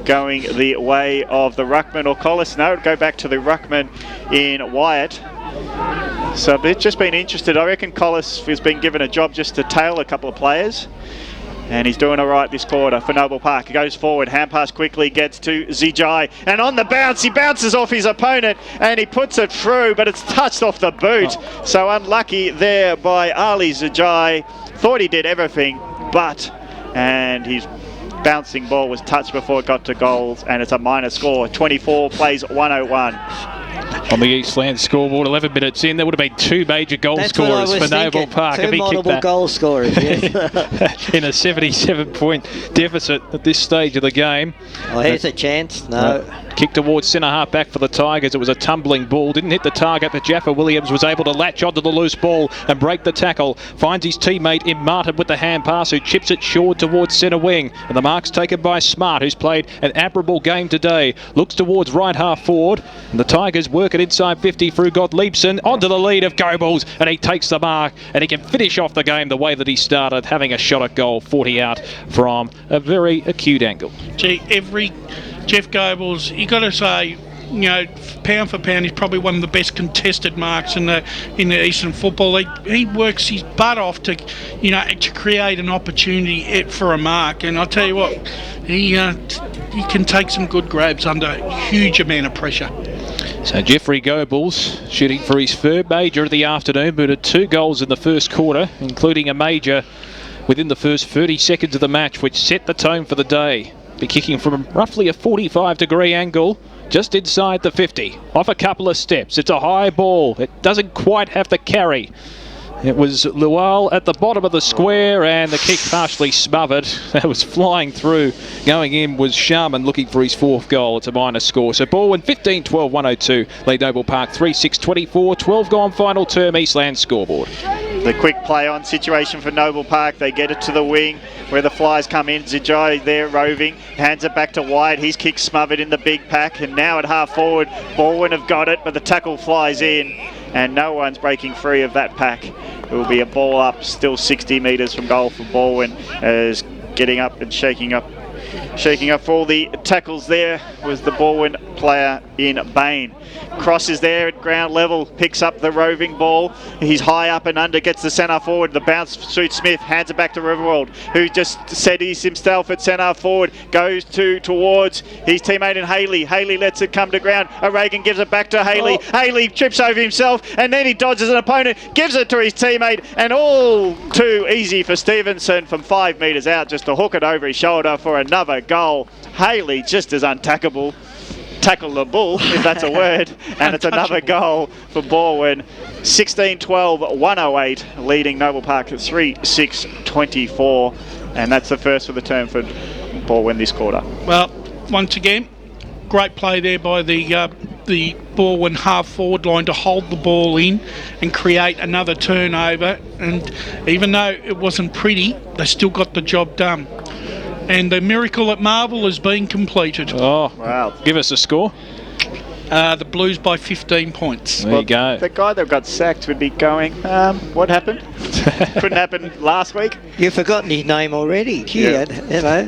going the way of the ruckman or Collis. No, it'll go back to the ruckman in Wyatt. So they've just been interested. I reckon Collis has been given a job just to tail a couple of players. And he's doing all right this quarter for Noble Park. He goes forward, hand pass quickly, gets to Zijai. And on the bounce, he bounces off his opponent and he puts it through, but it's touched off the boot. So unlucky there by Ali Zijai. Thought he did everything, and his bouncing ball was touched before it got to goals, and it's a minor score. 24 plays 101. On the Eastland scoreboard, 11 minutes in, there would have been two major goal scorers for Noble Park. Two multiple goal scorers, yes. In a 77-point deficit at this stage of the game. Oh, here's a chance. No. Kick towards centre half back for the Tigers. It was a tumbling ball. Didn't hit the target, but Jaffa Williams was able to latch onto the loose ball and break the tackle. Finds his teammate in Martin with the hand pass, who chips it short towards centre wing. And the mark's taken by Smart, who's played an admirable game today. Looks towards right half forward. And the Tigers work it inside 50 through Gottliebsen onto the lead of Goebbels, and he takes the mark, and he can finish off the game the way that he started, having a shot at goal, 40 out from a very acute angle. Gee, every Jeff Goebbels, you got to say, you know, pound for pound, he's probably one of the best contested marks in the Eastern football. He works his butt off to, you know, to create an opportunity for a mark. And I'll tell you what, he can take some good grabs under a huge amount of pressure. So Jeffrey Goebbels shooting for his third major of the afternoon, but had 2 goals in the first quarter, including a major within the first 30 seconds of the match, which set the tone for the day. Be kicking from roughly a 45-degree angle, just inside the 50, off a couple of steps. It's a high ball. It doesn't quite have the carry. It was Lual at the bottom of the square, and the kick partially smothered. That was flying through. Going in was Sharman looking for his 4th goal. It's a minor score. So Balwyn 15-12-102. Lead Noble Park 3-6-24. 12 gone final term Eastland scoreboard. The quick play on situation for Noble Park. They get it to the wing where the Flyers come in. Zijai there roving. Hands it back to Wyatt. His kick smothered in the big pack. And now at half forward, Balwyn have got it, but the tackle flies in. And no one's breaking free of that pack. It will be a ball up, still 60 metres from goal for Balwyn, as getting up and shaking up for all the tackles there was the Balwyn player in Bain. Crosses there at ground level, picks up the roving ball. He's high up and under, gets the centre forward. The bounce suits Smith, hands it back to Riverworld, who just steadies himself at centre forward, goes towards his teammate in Haley. Haley lets it come to ground. O'Regan gives it back to Haley. Haley trips over himself, and then he dodges an opponent, gives it to his teammate, and all too easy for Stevenson from 5 metres out just to hook it over his shoulder for another goal. Haley just as untackable. Tackle the bull, if that's a word, and it's another goal for Balwyn. 16-12-108, leading Noble Park at 3-6-24, and that's the first for the term for Balwyn this quarter. Well, once again, great play there by the Balwyn half forward line to hold the ball in and create another turnover, and even though it wasn't pretty, they still got the job done. And the miracle at Marvel is being completed. Oh, wow. Give us a score. The Blues by 15 points. There you go. The guy that got sacked would be going, what happened? Couldn't happen last week. You've forgotten his name already. Gee, Yeah. you know,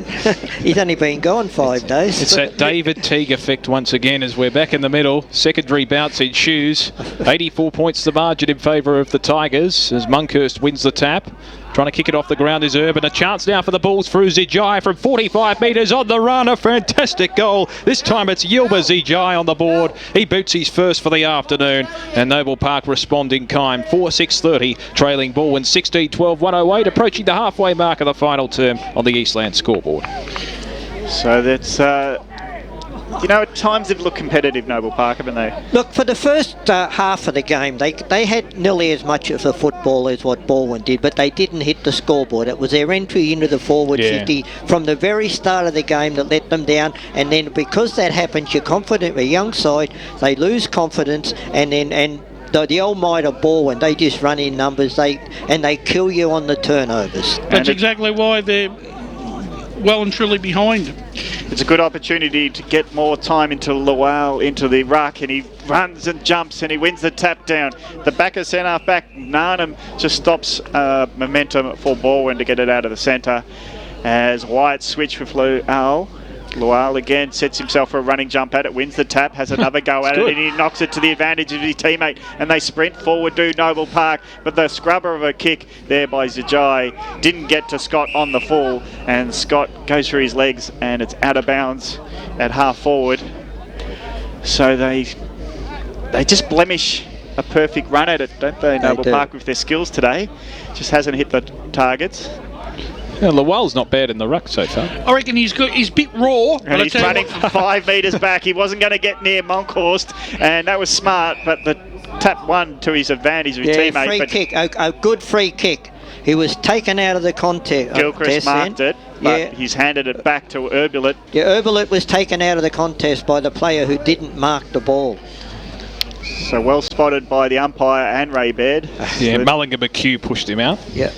he's only been gone 5 days. It's that David Teague effect once again as we're back in the middle. Secondary bounce in shoes. 84 points the margin in favour of the Tigers as Monkhurst wins the tap. Trying to kick it off the ground is Urban. A chance now for the Bulls through Zijai from 45 metres on the run. A fantastic goal. This time it's Yilba Zijai on the board. He boots his first for the afternoon. And Noble Park respond in kind. 4-6-30, trailing Balwyn 16-12-108, approaching the halfway mark of the final term on the Eastland scoreboard. So that's, at times they've looked competitive, Noble Park, haven't they? Look, for the first half of the game, they had nearly as much of a football as what Balwyn did, but they didn't hit the scoreboard. It was their entry into the forward 50 from the very start of the game that let them down, and then because that happens, you're confident, a young side, they lose confidence, and the old might of Balwyn, they just run in numbers, they kill you on the turnovers. That's exactly why they're well and truly behind. It's a good opportunity to get more time into Lowell, into the ruck, and he runs and jumps and he wins the tap down. The back of centre back, Narnham just stops momentum for Balwyn to get it out of the centre as Wyatt switch with Lowell. Lowell again sets himself for a running jump at it, wins the tap, has another go at it, and he knocks it to the advantage of his teammate, and they sprint forward to Noble Park, but the scrubber of a kick there by Zijai didn't get to Scott on the full, and Scott goes through his legs and it's out of bounds at half forward. So they just blemish a perfect run at it, don't they, Noble Park, with their skills today. Just hasn't hit the targets. Yeah, Lowell's not bad in the ruck so far. I reckon he's good. He's a bit raw. And he's running from 5 metres back. He wasn't going to get near Monkhorst, and that was smart, but the tap won to his advantage of his teammate. Free kick, a good free kick. He was taken out of the contest. Gilchrist marked it, but he's handed it back to Urbulet. Yeah, Urbulet was taken out of the contest by the player who didn't mark the ball. So well spotted by the umpire and Ray Baird. Yeah, Mulligan McHugh pushed him out. Yeah.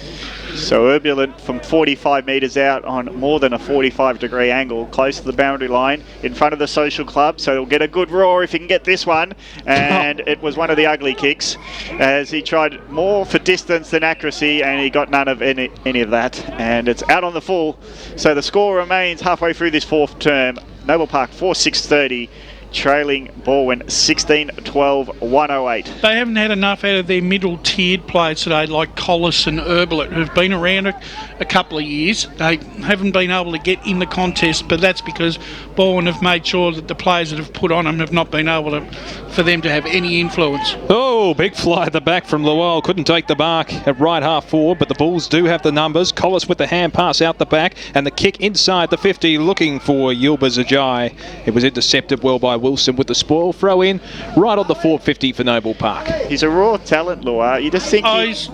So Urbulet from 45 metres out on more than a 45-degree angle, close to the boundary line, in front of the social club. So he'll get a good roar if he can get this one. And it was one of the ugly kicks, as he tried more for distance than accuracy, and he got none of any of that. And it's out on the full. So the score remains halfway through this fourth term. Noble Park 4-6-30. Trailing Balwyn 16-12-108. They haven't had enough out of their middle-tiered players today, like Collis and Urbulet, who've been around a couple of years. They haven't been able to get in the contest, but that's because Balwyn have made sure that the players that have put on them have not been able for them to have any influence. Oh, big fly at the back from Lowell. Couldn't take the mark at right half forward, but the Bulls do have the numbers. Collis with the hand pass out the back, and the kick inside the 50, looking for Yilba Zijai. It was intercepted well by Wilson with the spoil throw in right on the 450 for Noble Park. He's a raw talent, Lua. You just think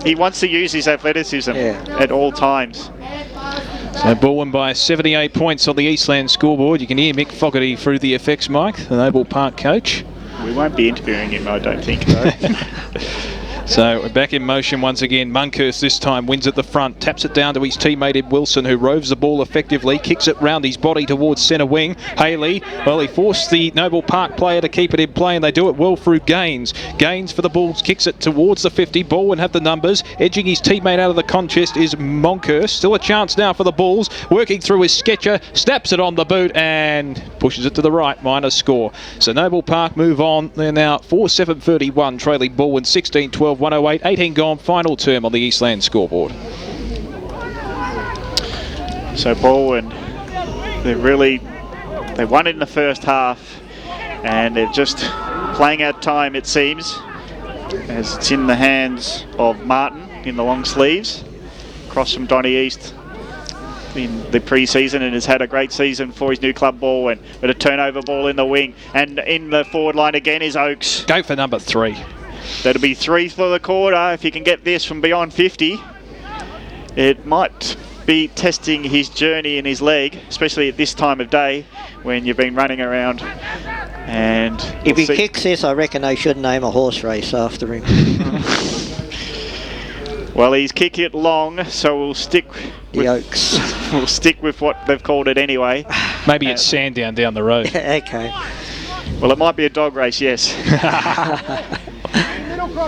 he wants to use his athleticism at all times. So Balwyn by 78 points on the Eastland scoreboard. You can hear Mick Fogarty through the effects mic, the Noble Park coach. We won't be interviewing him, I don't think, though. So we're back in motion once again. Monkhurst this time wins at the front, taps it down to his teammate Ed Wilson, who roves the ball effectively, kicks it round his body towards centre wing. Haley, well, he forced the Noble Park player to keep it in play, and they do it well through Gaines. Gaines for the Bulls kicks it towards the 50. Balwyn have the numbers. Edging his teammate out of the contest is Monkhurst. Still a chance now for the Bulls. Working through his sketcher, snaps it on the boot and pushes it to the right. Minus score. So Noble Park move on. They're now 4-7-31, trailing Balwyn 16-12. 108, 18 gone, final term on the Eastland scoreboard. So Balwyn, they won it in the first half, and they're just playing out time, it seems, as it's in the hands of Martin in the long sleeves, across from Donny East in the pre-season, and has had a great season for his new club, Balwyn. But a turnover ball in the wing, and in the forward line again is Oakes. Go for number 3. That'll be 3 for the quarter. If he can get this from beyond 50, it might be testing his journey in his leg, especially at this time of day when you've been running around. And if he kicks this, I reckon they should name a horse race after him. Well, he's kicked it long, so we'll stick with Oaks. We'll stick with what they've called it anyway. Maybe it's Sandown down the road. Okay. Well, it might be a dog race, yes.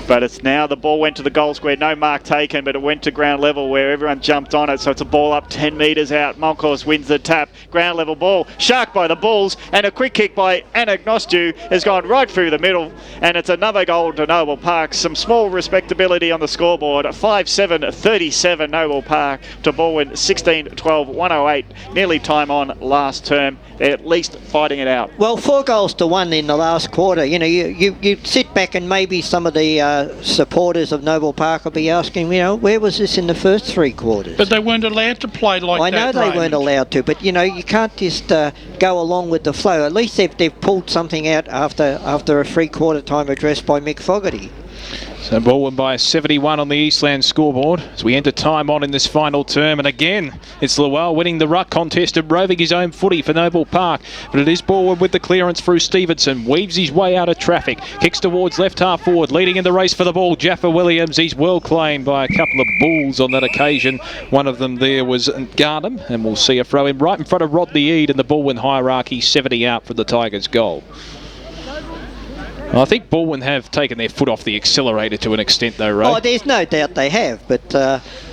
But it's now the ball went to the goal square. No mark taken, but it went to ground level where everyone jumped on it. So it's a ball up 10 metres out. Moncourse wins the tap. Ground level ball. Shark by the Bulls. And a quick kick by Anagnostou has gone right through the middle. And it's another goal to Noble Park. Some small respectability on the scoreboard. 5-7-37 Noble Park to Balwyn 16-12-108. Nearly time on last term. They're at least fighting it out. Well, 4 goals to 1 in the last quarter. You know, you sit back and maybe some of the supporters of Noble Park will be asking, you know, where was this in the first 3 quarters? But they weren't allowed to play like that. I know they weren't allowed to, but you know, you can't just go along with the flow. At least they've pulled something out after a 3-quarter time address by Mick Fogarty. So Balwyn by 71 on the Eastland scoreboard as we enter time on in this final term. And again, it's Lowell winning the ruck contest and roving his own footy for Noble Park. But it is Balwyn with the clearance through Stevenson. Weaves his way out of traffic. Kicks towards left half forward. Leading in the race for the ball, Jaffa Williams. He's well claimed by a couple of Bulls on that occasion. One of them there was Garnham. And we'll see a throw in right in front of Rodney Eade in the Balwyn hierarchy. 70 out for the Tigers goal. I think Balwyn have taken their foot off the accelerator to an extent though, Ray. Oh, there's no doubt they have, but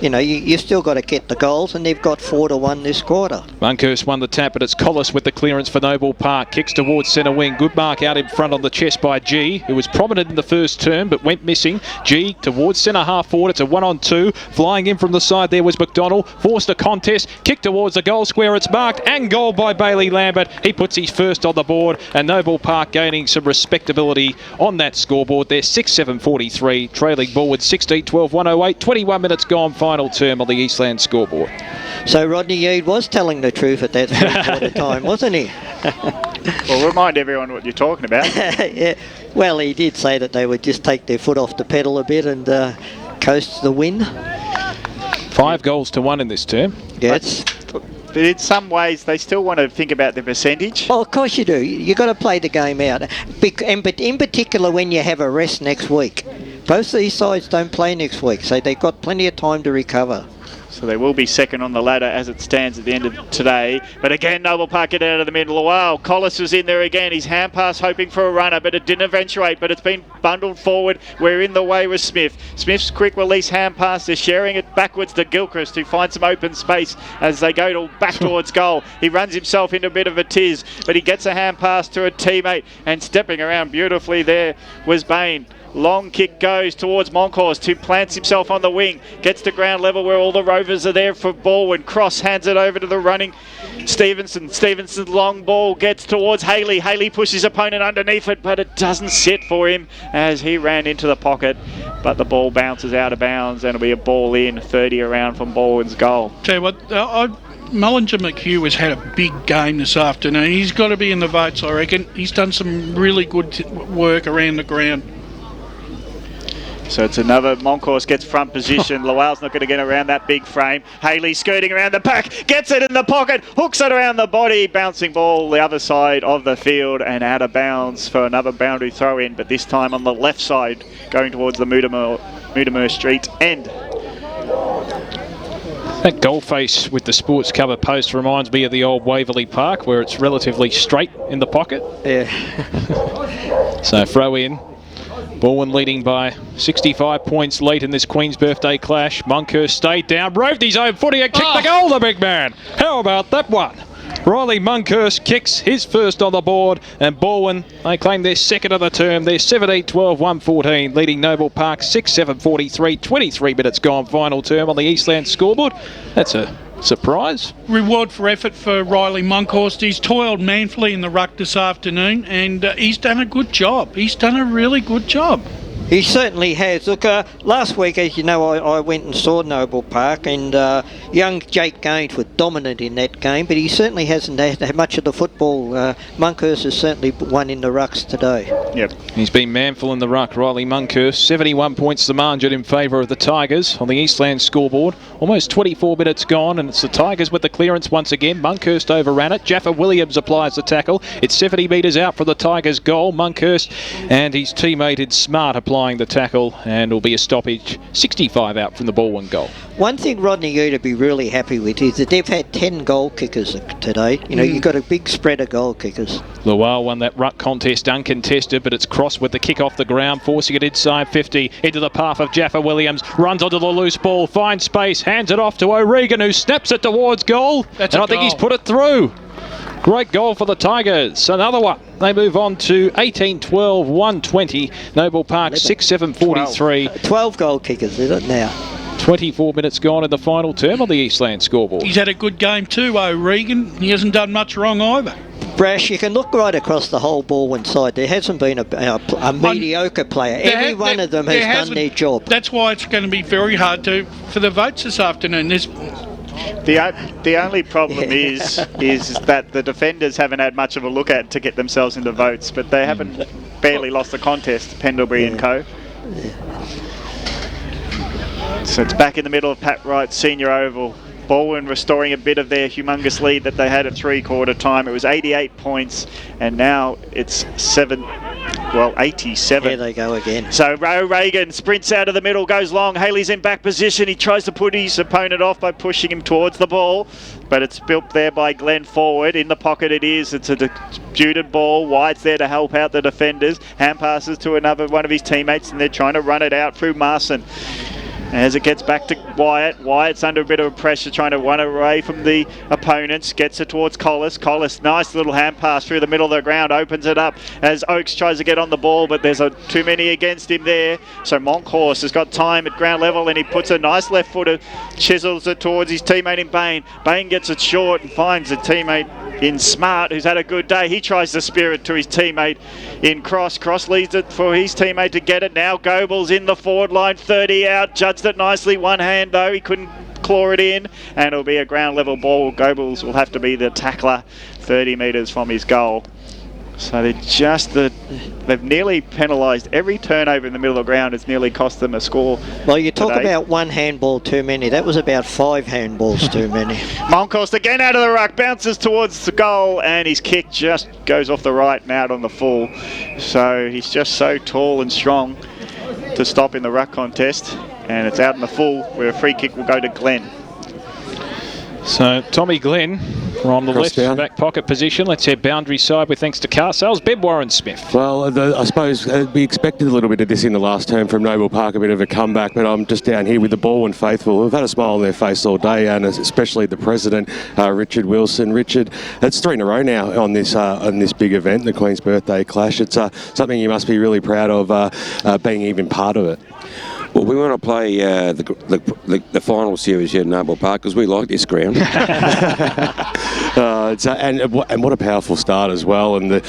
you know, you've still got to get the goals, and they've got 4-1 this quarter. Monkhurst won the tap, but it's Collis with the clearance for Noble Park. Kicks towards centre wing. Good mark out in front on the chest by G, who was prominent in the first term but went missing. G towards centre half forward. It's a 1-on-2. Flying in from the side there was McDonald. Forced a contest. Kick towards the goal square. It's marked and goal by Bailey Lambert. He puts his first on the board, and Noble Park gaining some respectability on that scoreboard. They're 6-7-43, trailing Balwyn 16-12-108. 21 minutes gone, final term on the Eastland scoreboard. So Rodney Eade was telling the truth at that 3-quarter time, wasn't he? Well, remind everyone what you're talking about. Yeah. Well, he did say that they would just take their foot off the pedal a bit and coast the win. 5-1 in this term. Yes. But in some ways, they still want to think about the percentage. Well, of course you do. You've got to play the game out. But in particular, when you have a rest next week. Both these sides don't play next week, so they've got plenty of time to recover. So they will be second on the ladder as it stands at the end of today. But again, Noble Park get out of the middle. Wow, Collis was in there again. His hand pass hoping for a runner, but it didn't eventuate. But it's been bundled forward. We're in the way with Smith. Smith's quick release hand pass. They're sharing it backwards to Gilchrist, who finds some open space as they go back towards goal. He runs himself into a bit of a tiz, but he gets a hand pass to a teammate. And stepping around beautifully there was Bain. Long kick goes towards Monkhorst, who plants himself on the wing. Gets to ground level where all the Rovers are there for Balwyn. Cross hands it over to the running Stevenson. Stevenson's long ball gets towards Haley. Haley pushes his opponent underneath it, but it doesn't sit for him as he ran into the pocket. But the ball bounces out of bounds and it'll be a ball in, 30 around from Balwyn's goal. Tell you what, Mullinger McHugh has had a big game this afternoon. He's got to be in the votes, I reckon. He's done some really good work around the ground. So it's another, Monkhorst gets front position. Lowell's not going to get around that big frame. Haley skirting around the pack, gets it in the pocket, hooks it around the body, bouncing ball the other side of the field and out of bounds for another boundary throw in, but this time on the left side, going towards the Mutimer Street end. That goal face with the sports cover post reminds me of the old Waverley Park, where it's relatively straight in the pocket. Yeah. So throw in. Balwyn leading by 65 points late in this Queen's Birthday clash. Monkhurst stayed down, roved his own footy and kicked the goal, the big man. How about that one? Riley Monkhurst kicks his first on the board, and Balwyn, they claim their second of the term. They're 17-12-114, leading Noble Park 6-7-43, 23 minutes gone, final term on the Eastland scoreboard. That's a surprise. Reward for effort for Riley Monkhorst. He's toiled manfully in the ruck this afternoon, and he's done a good job. He's done a really good job. He certainly has. Look, last week, as you know, I went and saw Noble Park, and young Jake Gaines was dominant in that game, but he certainly hasn't had much of the football. Monkhurst has certainly won in the rucks today. Yep. He's been manful in the ruck, Riley Monkhurst. 71 points to margin in favour of the Tigers on the Eastland scoreboard. Almost 24 minutes gone, and it's the Tigers with the clearance once again. Monkhurst overran it. Jaffa Williams applies the tackle. It's 70 metres out for the Tigers' goal. Monkhurst and his teammate Smart apply applying the tackle, and will be a stoppage. 65 out from the Balwyn goal. One thing Rodney Ute be really happy with is that they've had 10 goal kickers today. You know, you've got a big spread of goal kickers. Lual won that ruck contest uncontested, but it's Cross with the kick off the ground, forcing it inside 50, into the path of Jaffa Williams, runs onto the loose ball, finds space, hands it off to O'Regan, who snaps it towards goal. That's and a I think goal. he's put it through. Great goal for the Tigers. Another one. They move on to 18-12, 120. Noble Park 6-7-43. 12 goal kickers, is it now? 24 minutes gone in the final term on the Eastland scoreboard. He's had a good game too, O'Regan. He hasn't done much wrong either. Brash, you can look right across the whole Balwyn side. There hasn't been a mediocre player. Every one of them has done their job. That's why it's going to be very hard for the votes this afternoon. The only problem is that the defenders haven't had much of a look at to get themselves into votes, but they haven't barely lost the contest, Pendlebury and co. So it's back in the middle of Pat Wright's senior oval. Balwyn restoring a bit of their humongous lead that they had at three-quarter time. It was 88 points, and now it's 87. There they go again. So O'Regan sprints out of the middle, goes long. Haley's in back position. He tries to put his opponent off by pushing him towards the ball, but it's built there by Glenn forward. In the pocket it is. It's a disputed ball. White's there to help out the defenders. Hand passes to another one of his teammates, and they're trying to run it out through Marson. As it gets back to Wyatt, Wyatt's under a bit of pressure, trying to run away from the opponents, gets it towards Collis. Collis, nice little hand pass through the middle of the ground, opens it up as Oakes tries to get on the ball, but there's too many against him there. So Monkhorst has got time at ground level, and he puts a nice left footer, chisels it towards his teammate in Bain. Bain gets it short and finds a teammate in Smart, who's had a good day. He tries to spear it to his teammate in Cross. Cross leads it for his teammate to get it. Now Goebels in the forward line, 30 out, judged it nicely. One hand though, he couldn't claw it in, and it'll be a ground level ball. Goebels will have to be the tackler 30 metres from his goal. So they've nearly penalised every turnover in the middle of the ground. It's nearly cost them a score. Well, you talk today. about one handball too many. That was about 5 handballs too many. Monkhorst again out of the ruck, bounces towards the goal, and his kick just goes off the right and out on the full. So he's just so tall and strong to stop in the ruck contest, and it's out in the full where a free kick will go to Glenn. So Tommy Glenn, we're on the left back pocket position. Let's head boundary side with thanks to car sales. Ben Warren Smith. Well, I suppose we expected a little bit of this in the last term from Noble Park, a bit of a comeback, but I'm just down here with the Balwyn faithful. We've had a smile on their face all day, and especially the president, Richard Wilson. Richard, it's 3 in a row now on this big event, the Queen's Birthday Clash. It's something you must be really proud of, being even part of it. Well, we want to play the final series here at Noble Park because we like this ground. And what a powerful start as well, and the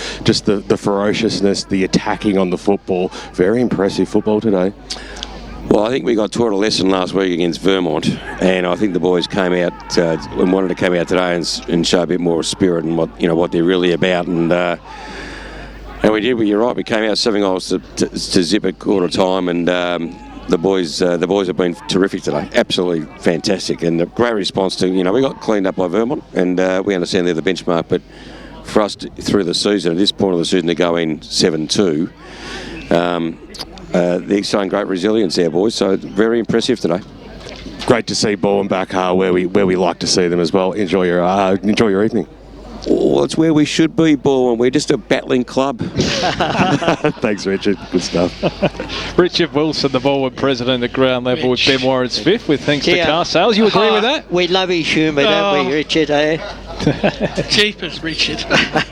ferociousness, the attacking on the football. Very impressive football today. Well, I think we got taught a lesson last week against Vermont, and I think the boys came out and wanted to come out today and show a bit more spirit and what they're really about. And we did. You're right. We came out 7 goals to zip at quarter time, and the boys have been terrific today. Absolutely fantastic, and a great response to we got cleaned up by Vermont, and we understand they're the benchmark. But for us through the season, at this point of the season, to go in 7-2, they're showing great resilience, our boys. So very impressive today. Great to see Balwyn back where we like to see them as well. Enjoy your evening. Well, it's where we should be, Balwyn. We're just a battling club. Thanks, Richard. Good stuff. Richard Wilson, the Balwyn president at ground level with Ben Warren Smith, with thanks to car sales. You agree with that? We love his humour, don't we, Richard? Jeepers, Richard.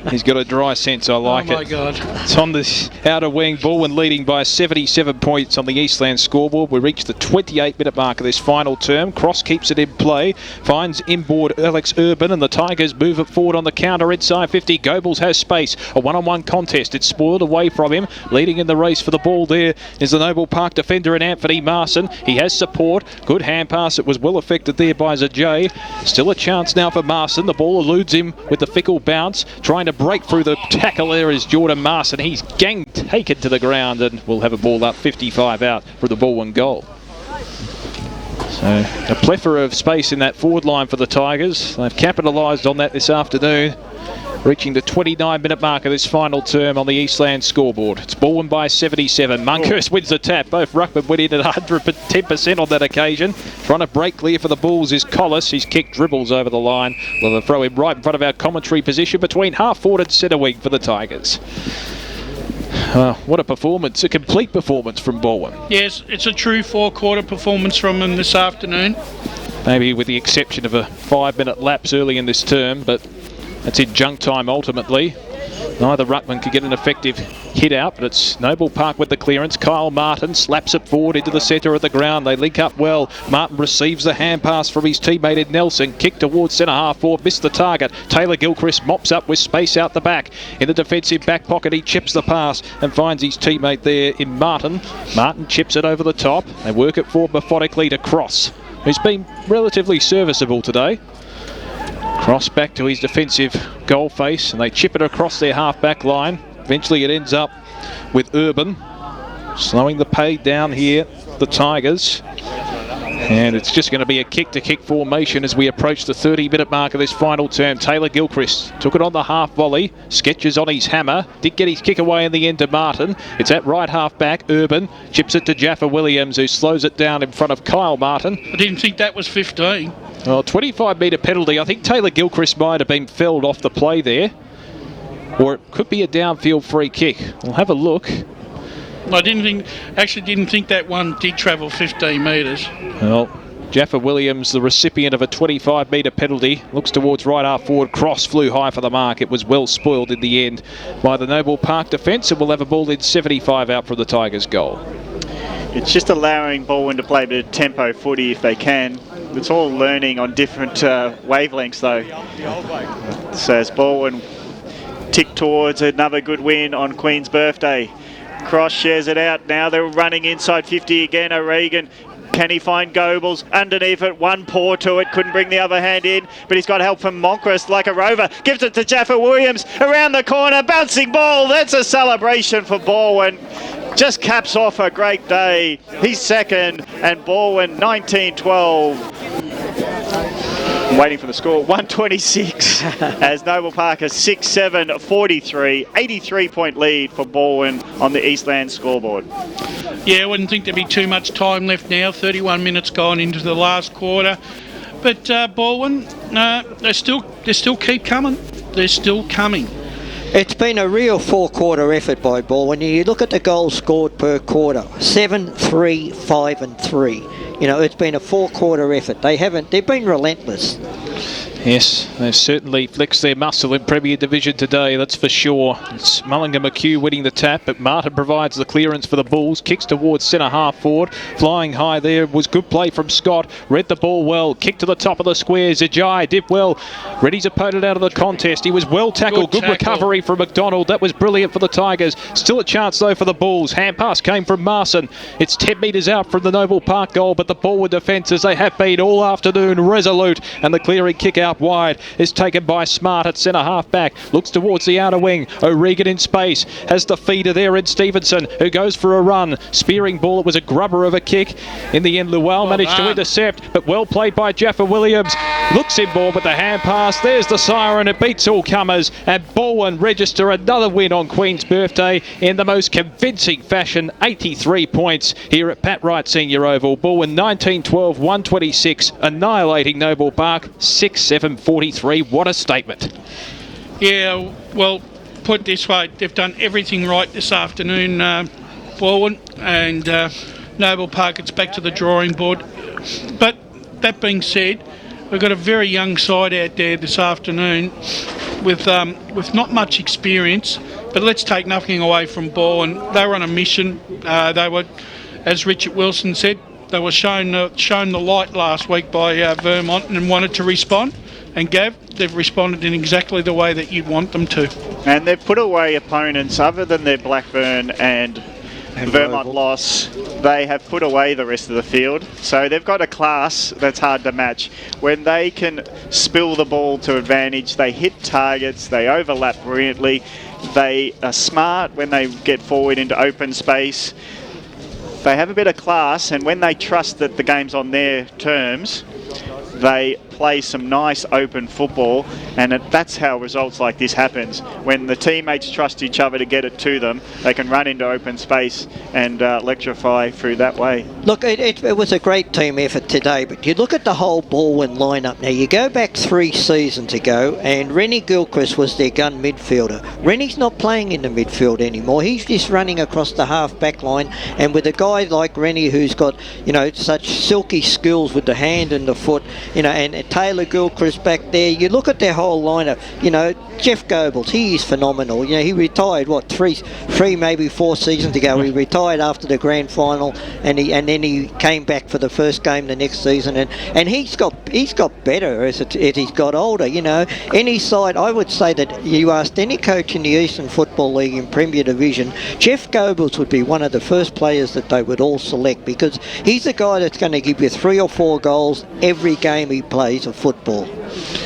He's got a dry sense, I like it. Oh my God. It's on this outer wing. Balwyn leading by 77 points on the Eastland scoreboard. We reached the 28-minute mark of this final term. Cross keeps it in play, finds inboard Alex Urban, and the Tigers move it forward on the counter inside 50. Goebels has space. A one-on-one contest. It's spoiled away from him. Leading in the race for the ball there is the Noble Park defender in Anthony Marson. He has support. Good hand pass. It was well affected there by Zajay. Still a chance now for Marson. The ball eludes him with the fickle bounce. Trying to break through the tackle there is Jordan Marson. He's gang taken to the ground, and we'll have a ball up 55 out for the Balwyn goal. So a plethora of space in that forward line for the Tigers. They've capitalised on that this afternoon. reaching the 29-minute mark of this final term on the Eastland scoreboard. It's Balwyn by 77. Monkhurst wins the tap. Both ruckmen went in at 110% on that occasion. Trying to break clear for the Bulls is Collis. His kick dribbles over the line. Well, they'll throw him right in front of our commentary position between half-forward and centre wing for the Tigers. What a performance, a complete performance from Balwyn. Yes, it's a true four-quarter performance from them this afternoon. Maybe with the exception of a 5-minute lapse early in this term, but that's in junk time ultimately. Neither ruckman could get an effective hit out, but it's Noble Park with the clearance. Kyle Martin slaps it forward into the centre of the ground. They link up well. Martin receives the hand pass from his teammate Ed Nelson. Kick towards centre half forward, missed the target. Taylor Gilchrist mops up with space out the back. In the defensive back pocket, he chips the pass and finds his teammate there in Martin. Martin chips it over the top. They work it forward methodically to Cross, who's been relatively serviceable today. Cross back to his defensive goal face, and they chip it across their half-back line. Eventually it ends up with Urban, slowing the pace down here, the Tigers. And it's just going to be a kick-to-kick formation as we approach the 30-minute mark of this final term. Taylor Gilchrist took it on the half volley, sketches on his hammer, did get his kick away in the end to Martin. It's at right half-back, Urban chips it to Jaffa Williams, who slows it down in front of Kyle Martin. I didn't think that was 15. Well, 25-metre penalty. I think Taylor Gilchrist might have been felled off the play there. Or it could be a downfield free kick. We'll have a look. I didn't think that one did travel 15 metres. Well, Jaffa Williams, the recipient of a 25-metre penalty, looks towards right half forward. Cross flew high for the mark. It was well spoiled in the end by the Noble Park defence, and we'll have a ball in 75 out from the Tigers' goal. It's just allowing Balwyn to play a bit of tempo footy if they can. It's all learning on different wavelengths though. So as Balwyn tick towards another good win on Queen's birthday. Cross shares it out. Now they're running inside 50 again. O'Regan. Can he find Goebbels underneath it? One paw to it. Couldn't bring the other hand in, but he's got help from Moncrist like a rover. Gives it to Jaffa Williams. Around the corner. Bouncing ball. That's a celebration for Balwyn. Just caps off a great day. He's second, and Balwyn 19-12. I'm waiting for the score. 126 as Noble Park is 6-7-43. 83-point lead for Balwyn on the Eastland scoreboard. Yeah, I wouldn't think there'd be too much time left now. 31 minutes gone into the last quarter. But Balwyn, they still keep coming. They're still coming. It's been a real four-quarter effort by Balwyn. You look at the goals scored per quarter, 7, 3, 5 and 3. You know, it's been a four-quarter effort. They've been relentless. Yes, they've certainly flexed their muscle in Premier Division today, that's for sure. It's Mullinger McHugh winning the tap, but Martin provides the clearance for the Bulls. Kicks towards centre half forward. Flying high there was good play from Scott. Read the ball well. Kick to the top of the square. Zajai did well. Read his opponent out of the contest. He was well tackled. Good recovery from McDonald. That was brilliant for the Tigers. Still a chance though for the Bulls. Hand pass came from Marson. It's 10 metres out from the Noble Park goal, but the Balwyn defence, as they have been all afternoon, resolute, and the clearing kick out wide is taken by Smart at centre half back. Looks towards the outer wing. O'Regan in space. Has the feeder there in Stevenson, who goes for a run. Spearing ball. It was a grubber of a kick. In the end, Luell managed to intercept, but well played by Jaffa Williams. Looks in ball, but the hand pass. There's the siren. It beats all comers. And Balwyn register another win on Queen's birthday in the most convincing fashion. 83 points here at Pat Wright Senior Oval. Balwyn 19-12, 126, annihilating Noble Park 6-7-43. What a statement. Yeah, well, put this way, they've done everything right this afternoon, Balwyn, and Noble Park, it's back to the drawing board. But that being said, we've got a very young side out there this afternoon with not much experience, but let's take nothing away from Balwyn. They were on a mission. They were, as Richard Wilson said, they were shown the light last week by Vermont and wanted to respond. And Gav, they've responded in exactly the way that you'd want them to. And they've put away opponents other than their Blackburn and Vermont loss. They have put away the rest of the field. So they've got a class that's hard to match. When they can spill the ball to advantage, they hit targets, they overlap brilliantly. They are smart when they get forward into open space. They have a bit of class, and when they trust that the game's on their terms, they play some nice open football, and that's how results like this happens. When the teammates trust each other to get it to them, they can run into open space and electrify through that way. Look, it was a great team effort today, but you look at the whole Balwyn lineup now. You go back 3 seasons ago, and Rennie Gilchrist was their gun midfielder. Rennie's not playing in the midfield anymore. He's just running across the half-back line, and with a guy like Rennie who's got, such silky skills with the hand and the foot, and Taylor Gilchrist back there, you look at their whole lineup, Jeff Goebbels, he is phenomenal. He retired, three, maybe 4 seasons ago. He retired after the grand final, and then he came back for the first game the next season, and he's got better as he's got older. Any side, I would say that you asked any coach in the Eastern Football League in Premier Division, Jeff Goebbels would be one of the first players that they would all select, because he's the guy that's going to give you 3 or 4 goals every game he plays of football.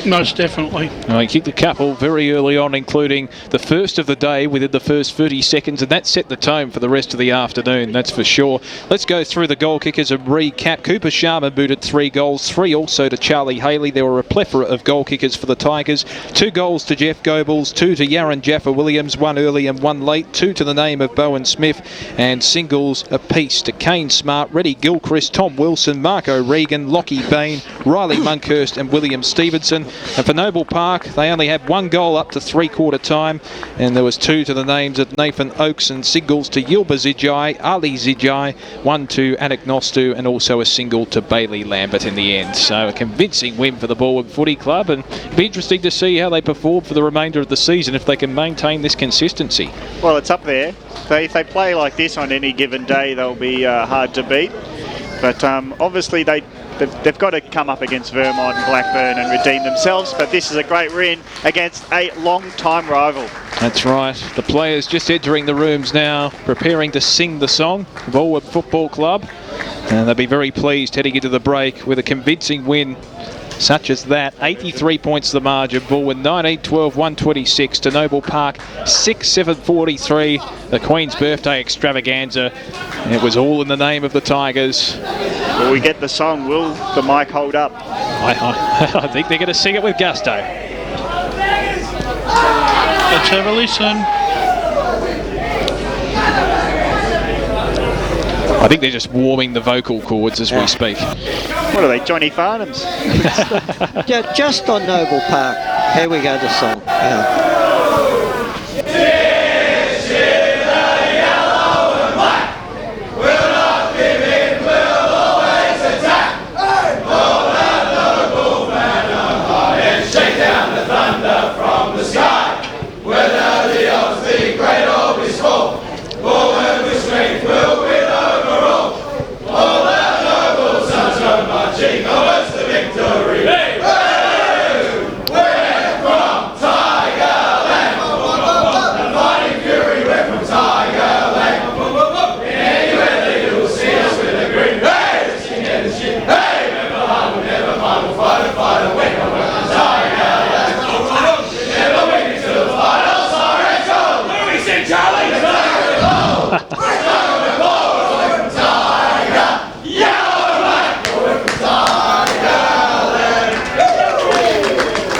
Most definitely. He kicked a couple very early on, including the first of the day within the first 30 seconds, and that set the tone for the rest of the afternoon, that's for sure. Let's go through the goal kickers and recap. Cooper Sharma booted 3 goals, 3 also to Charlie Haley. There were a plethora of goal kickers for the Tigers. 2 goals to Jeff Goebbels, 2 to Yaron Jaffa-Williams, 1 early and 1 late, 2 to the name of Bowen Smith, and singles apiece to Kane Smart, Reddy Gilchrist, Tom Wilson, Marco Regan, Lockie Bain, Riley Monkhurst and William Stevenson. And for Noble Park, they only had 1 goal up to 3/4 time, and there was 2 to the names of Nathan Oakes and singles to Yilba Zijai, Ali Zijai, 1 to Anik Nostu, and also a single to Bailey Lambert in the end. So a convincing win for the Balwyn Footy Club, and it'll be interesting to see how they perform for the remainder of the season if they can maintain this consistency. Well, it's up there. If they play like this on any given day, they'll be hard to beat. But obviously they've got to come up against Vermont and Blackburn and redeem themselves. But this is a great win against a long-time rival. That's right. The players just entering the rooms now, preparing to sing the song, Balwyn Football Club. And they'll be very pleased heading into the break with a convincing win such as that. 83 points the margin. Balwyn 19-12-126 to Noble Park 6-7-43. The Queen's Birthday Extravaganza. It was all in the name of the Tigers. Will we get the song? Will the mic hold up? I think they're going to sing it with gusto. Let's have a listen. I think they're just warming the vocal cords as we speak. What are they, Johnny Farnhams? Just on Noble Park. Here we go, the song.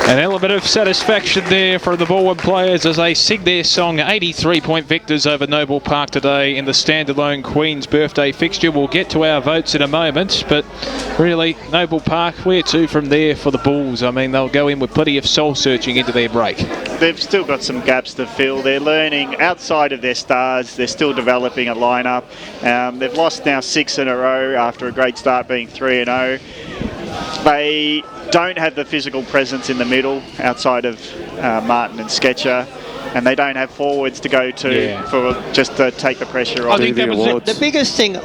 An element of satisfaction there for the Balwyn players as they sing their song. 83-point victors over Noble Park today in the standalone Queen's Birthday fixture. We'll get to our votes in a moment, but really, Noble Park, where to from there for the Bulls? I mean, they'll go in with plenty of soul-searching into their break. They've still got some gaps to fill. They're learning outside of their stars. They're still developing a lineup. They've lost now 6 in a row after a great start being 3-0. They don't have the physical presence in the middle outside of Martin and Sketcher, and they don't have forwards to go to for just to take the pressure off. I think the biggest thing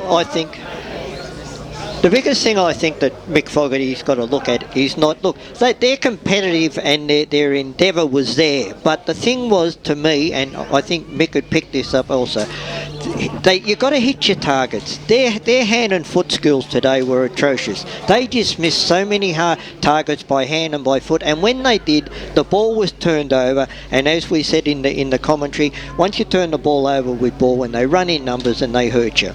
I think that Mick Fogarty's got to look at is they're competitive and their endeavour was there, but the thing was, to me, and I think Mick had picked this up also, you've got to hit your targets. Their hand and foot skills today were atrocious. They just missed so many hard targets by hand and by foot, and when they did, the ball was turned over, and as we said in the commentary, once you turn the ball over with Balwyn, they run in numbers and they hurt you.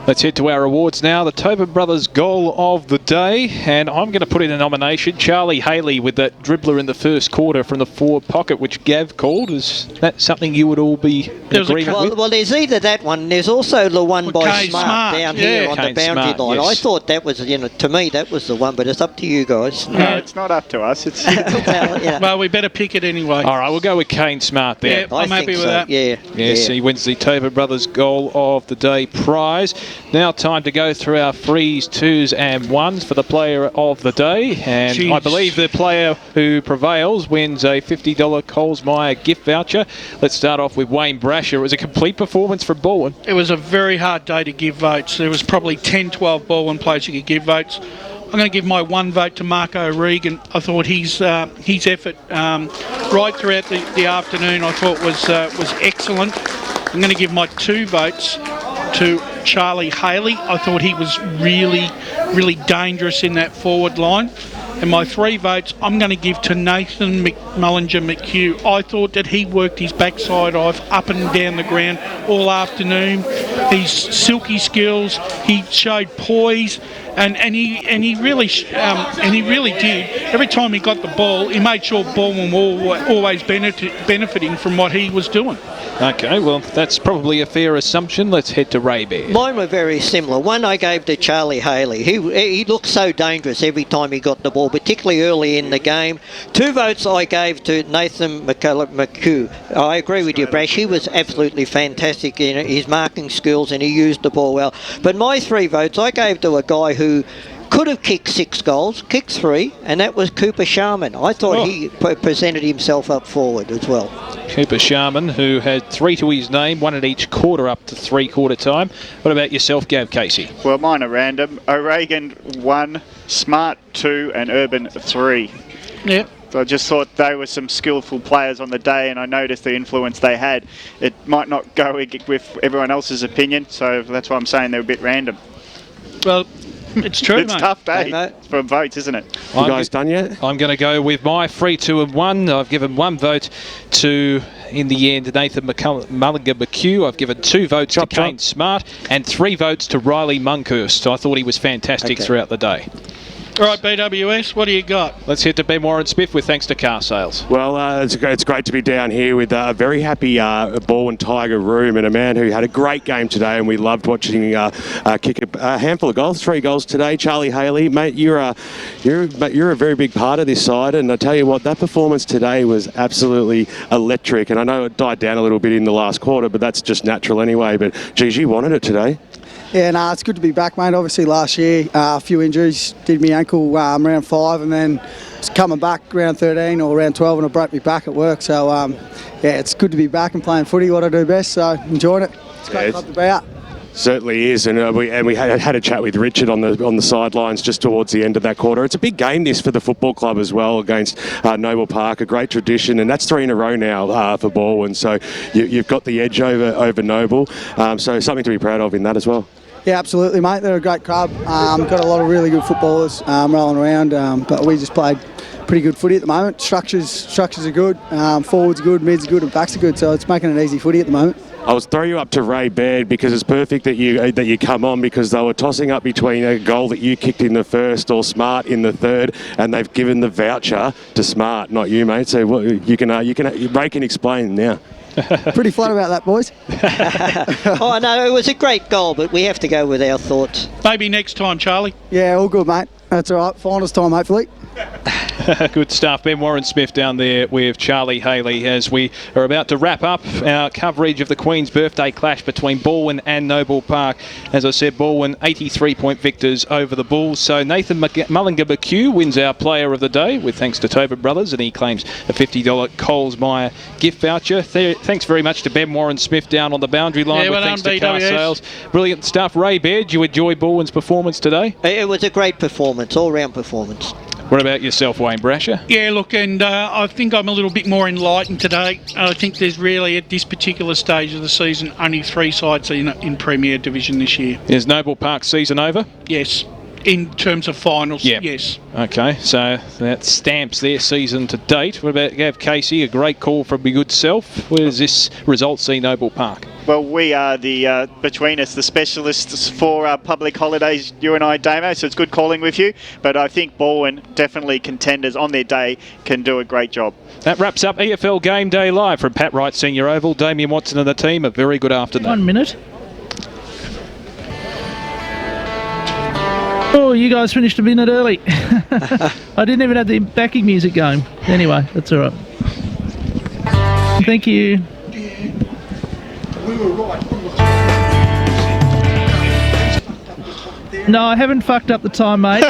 Let's head to our awards now. The Tobin Brothers goal of the day, and I'm going to put in a nomination. Charlie Haley with that dribbler in the first quarter from the forward pocket, which Gav called. Is that something you would all be in agreement with? Well, there's either that one. There's also the one by Kane Smart down here on Kane the boundary Smart, line. yes. I thought that was, to me, that was the one, but it's up to you guys. No, it's not up to us. It's Well, we better pick it anyway. All right, we'll go with Kane Smart there. Yeah, I'm happy with that. Yeah. Yes, he wins the Tobin Brothers goal of the day prize. Now time to go through our threes, twos and ones for the player of the day. And Jeez. I believe the player who prevails wins a $50 Coles Myer gift voucher. Let's start off with Wayne Brasher. It was a complete performance for Balwyn. It was a very hard day to give votes. There was probably 10, 12 Balwyn players who could give votes. I'm going to give my one vote to Marco Regan. I thought his effort right throughout the afternoon I thought was excellent. I'm going to give my 2 votes to Charlie Haley. I thought he was really, really dangerous in that forward line. And my 3 votes, I'm going to give to Nathan Mullinger McHugh. I thought that he worked his backside off up and down the ground all afternoon. His silky skills, he showed poise, and he really did. Every time he got the ball, he made sure Balwyn were always benefiting from what he was doing. Okay, well, that's probably a fair assumption. Let's head to Ray Bear. Mine were very similar. One I gave to Charlie Haley. He looked so dangerous every time he got the ball, particularly early in the game. 2 votes I gave to Nathan McHugh. I agree with you, Brash. He was absolutely fantastic in his marking skills and he used the ball well. But my 3 votes I gave to a guy who could have kicked 6 goals, kicked 3, and that was Cooper Sharman. I thought he presented himself up forward as well. Cooper Sharman, who had 3 to his name, 1 at each quarter up to 3-quarter time. What about yourself, Gav Casey? Well, mine are random. O'Regan 1, Smart 2, and Urban 3. Yeah. So I just thought they were some skillful players on the day, and I noticed the influence they had. It might not go with everyone else's opinion, so that's why I'm saying they're a bit random. Well, it's true, It's mate. a tough day for votes, isn't it? You guys done yet? I'm going to go with my 3, 2 and 1. I've given 1 vote to, in the end, Nathan Mullinger McHugh. I've given 2 votes to Kane Smart and 3 votes to Riley Monkhurst. I thought he was fantastic throughout the day. All right, BWS, what do you got? Let's head to Ben Warren Smith with thanks to car sales. Well, it's great to be down here with a very happy Balwyn Tiger room and a man who had a great game today, and we loved watching kick a handful of goals, 3 goals today. Charlie Haley, mate, you're a very big part of this side, and I tell you what, that performance today was absolutely electric. And I know it died down a little bit in the last quarter, but that's just natural anyway. But geez, you wanted it today. Yeah, it's good to be back, mate. Obviously, last year, a few injuries. Did me ankle round 5, and then coming back round 13 or round 12, and it broke me back at work. So, it's good to be back and playing footy, what I do best. So, enjoying it. It's a great club to be at. Certainly is, and we had a chat with Richard on the sidelines just towards the end of that quarter. It's a big game this for the football club as well against Noble Park, a great tradition, and that's 3 in a row now for Balwyn. So you've got the edge over Noble, so something to be proud of in that as well. Yeah, absolutely, mate. They're a great club. Got a lot of really good footballers rolling around, but we just played pretty good footy at the moment. Structures are good, forwards are good, mids are good, and backs are good. So it's making it easy footy at the moment. I was throwing you up to Ray Baird because it's perfect that you come on, because they were tossing up between a goal that you kicked in the first or Smart in the third, and they've given the voucher to Smart, not you, mate. So Ray can explain now. Pretty flat about that, boys. Oh, no, it was a great goal, but we have to go with our thoughts. Maybe next time, Charlie. Yeah, all good, mate. That's all right. Finals time, hopefully. Good stuff. Ben Warren Smith down there with Charlie Haley as we are about to wrap up our coverage of the Queen's birthday clash between Balwyn and Noble Park. As I said, Balwyn 83-point victors over the Bulls. So Nathan Mullinger McHugh wins our player of the day with thanks to Tobin Brothers, and he claims a $50 Coles Myer gift voucher. Thanks very much to Ben Warren Smith down on the boundary line with thanks to car sales. Brilliant stuff. Ray Baird, you enjoy Balwyn's performance today? It was a great performance, all-round performance. What about yourself, Wayne Brasher? Yeah, look, and I think I'm a little bit more enlightened today. I think there's really, at this particular stage of the season, only 3 sides in Premier Division this year. Is Noble Park's season over? Yes. in terms of finals, Yeah. yes. Okay, so that stamps their season to date. What about Gav Casey? A great call from your good self. Where does this result see Noble Park? Well, we are the, between us, the specialists for public holidays, you and I, Damo, so it's good calling with you. But I think Balwyn, definitely contenders on their day, can do a great job. That wraps up EFL Game Day Live from Pat Wright Senior Oval. Damien Watson and the team, a very good afternoon. 1 minute. Oh, you guys finished a minute early. I didn't even have the backing music going. Anyway, that's all right. Thank you. We were right. No, I haven't fucked up the time, mate.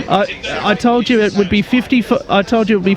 I told you it would be 50. I told you it would be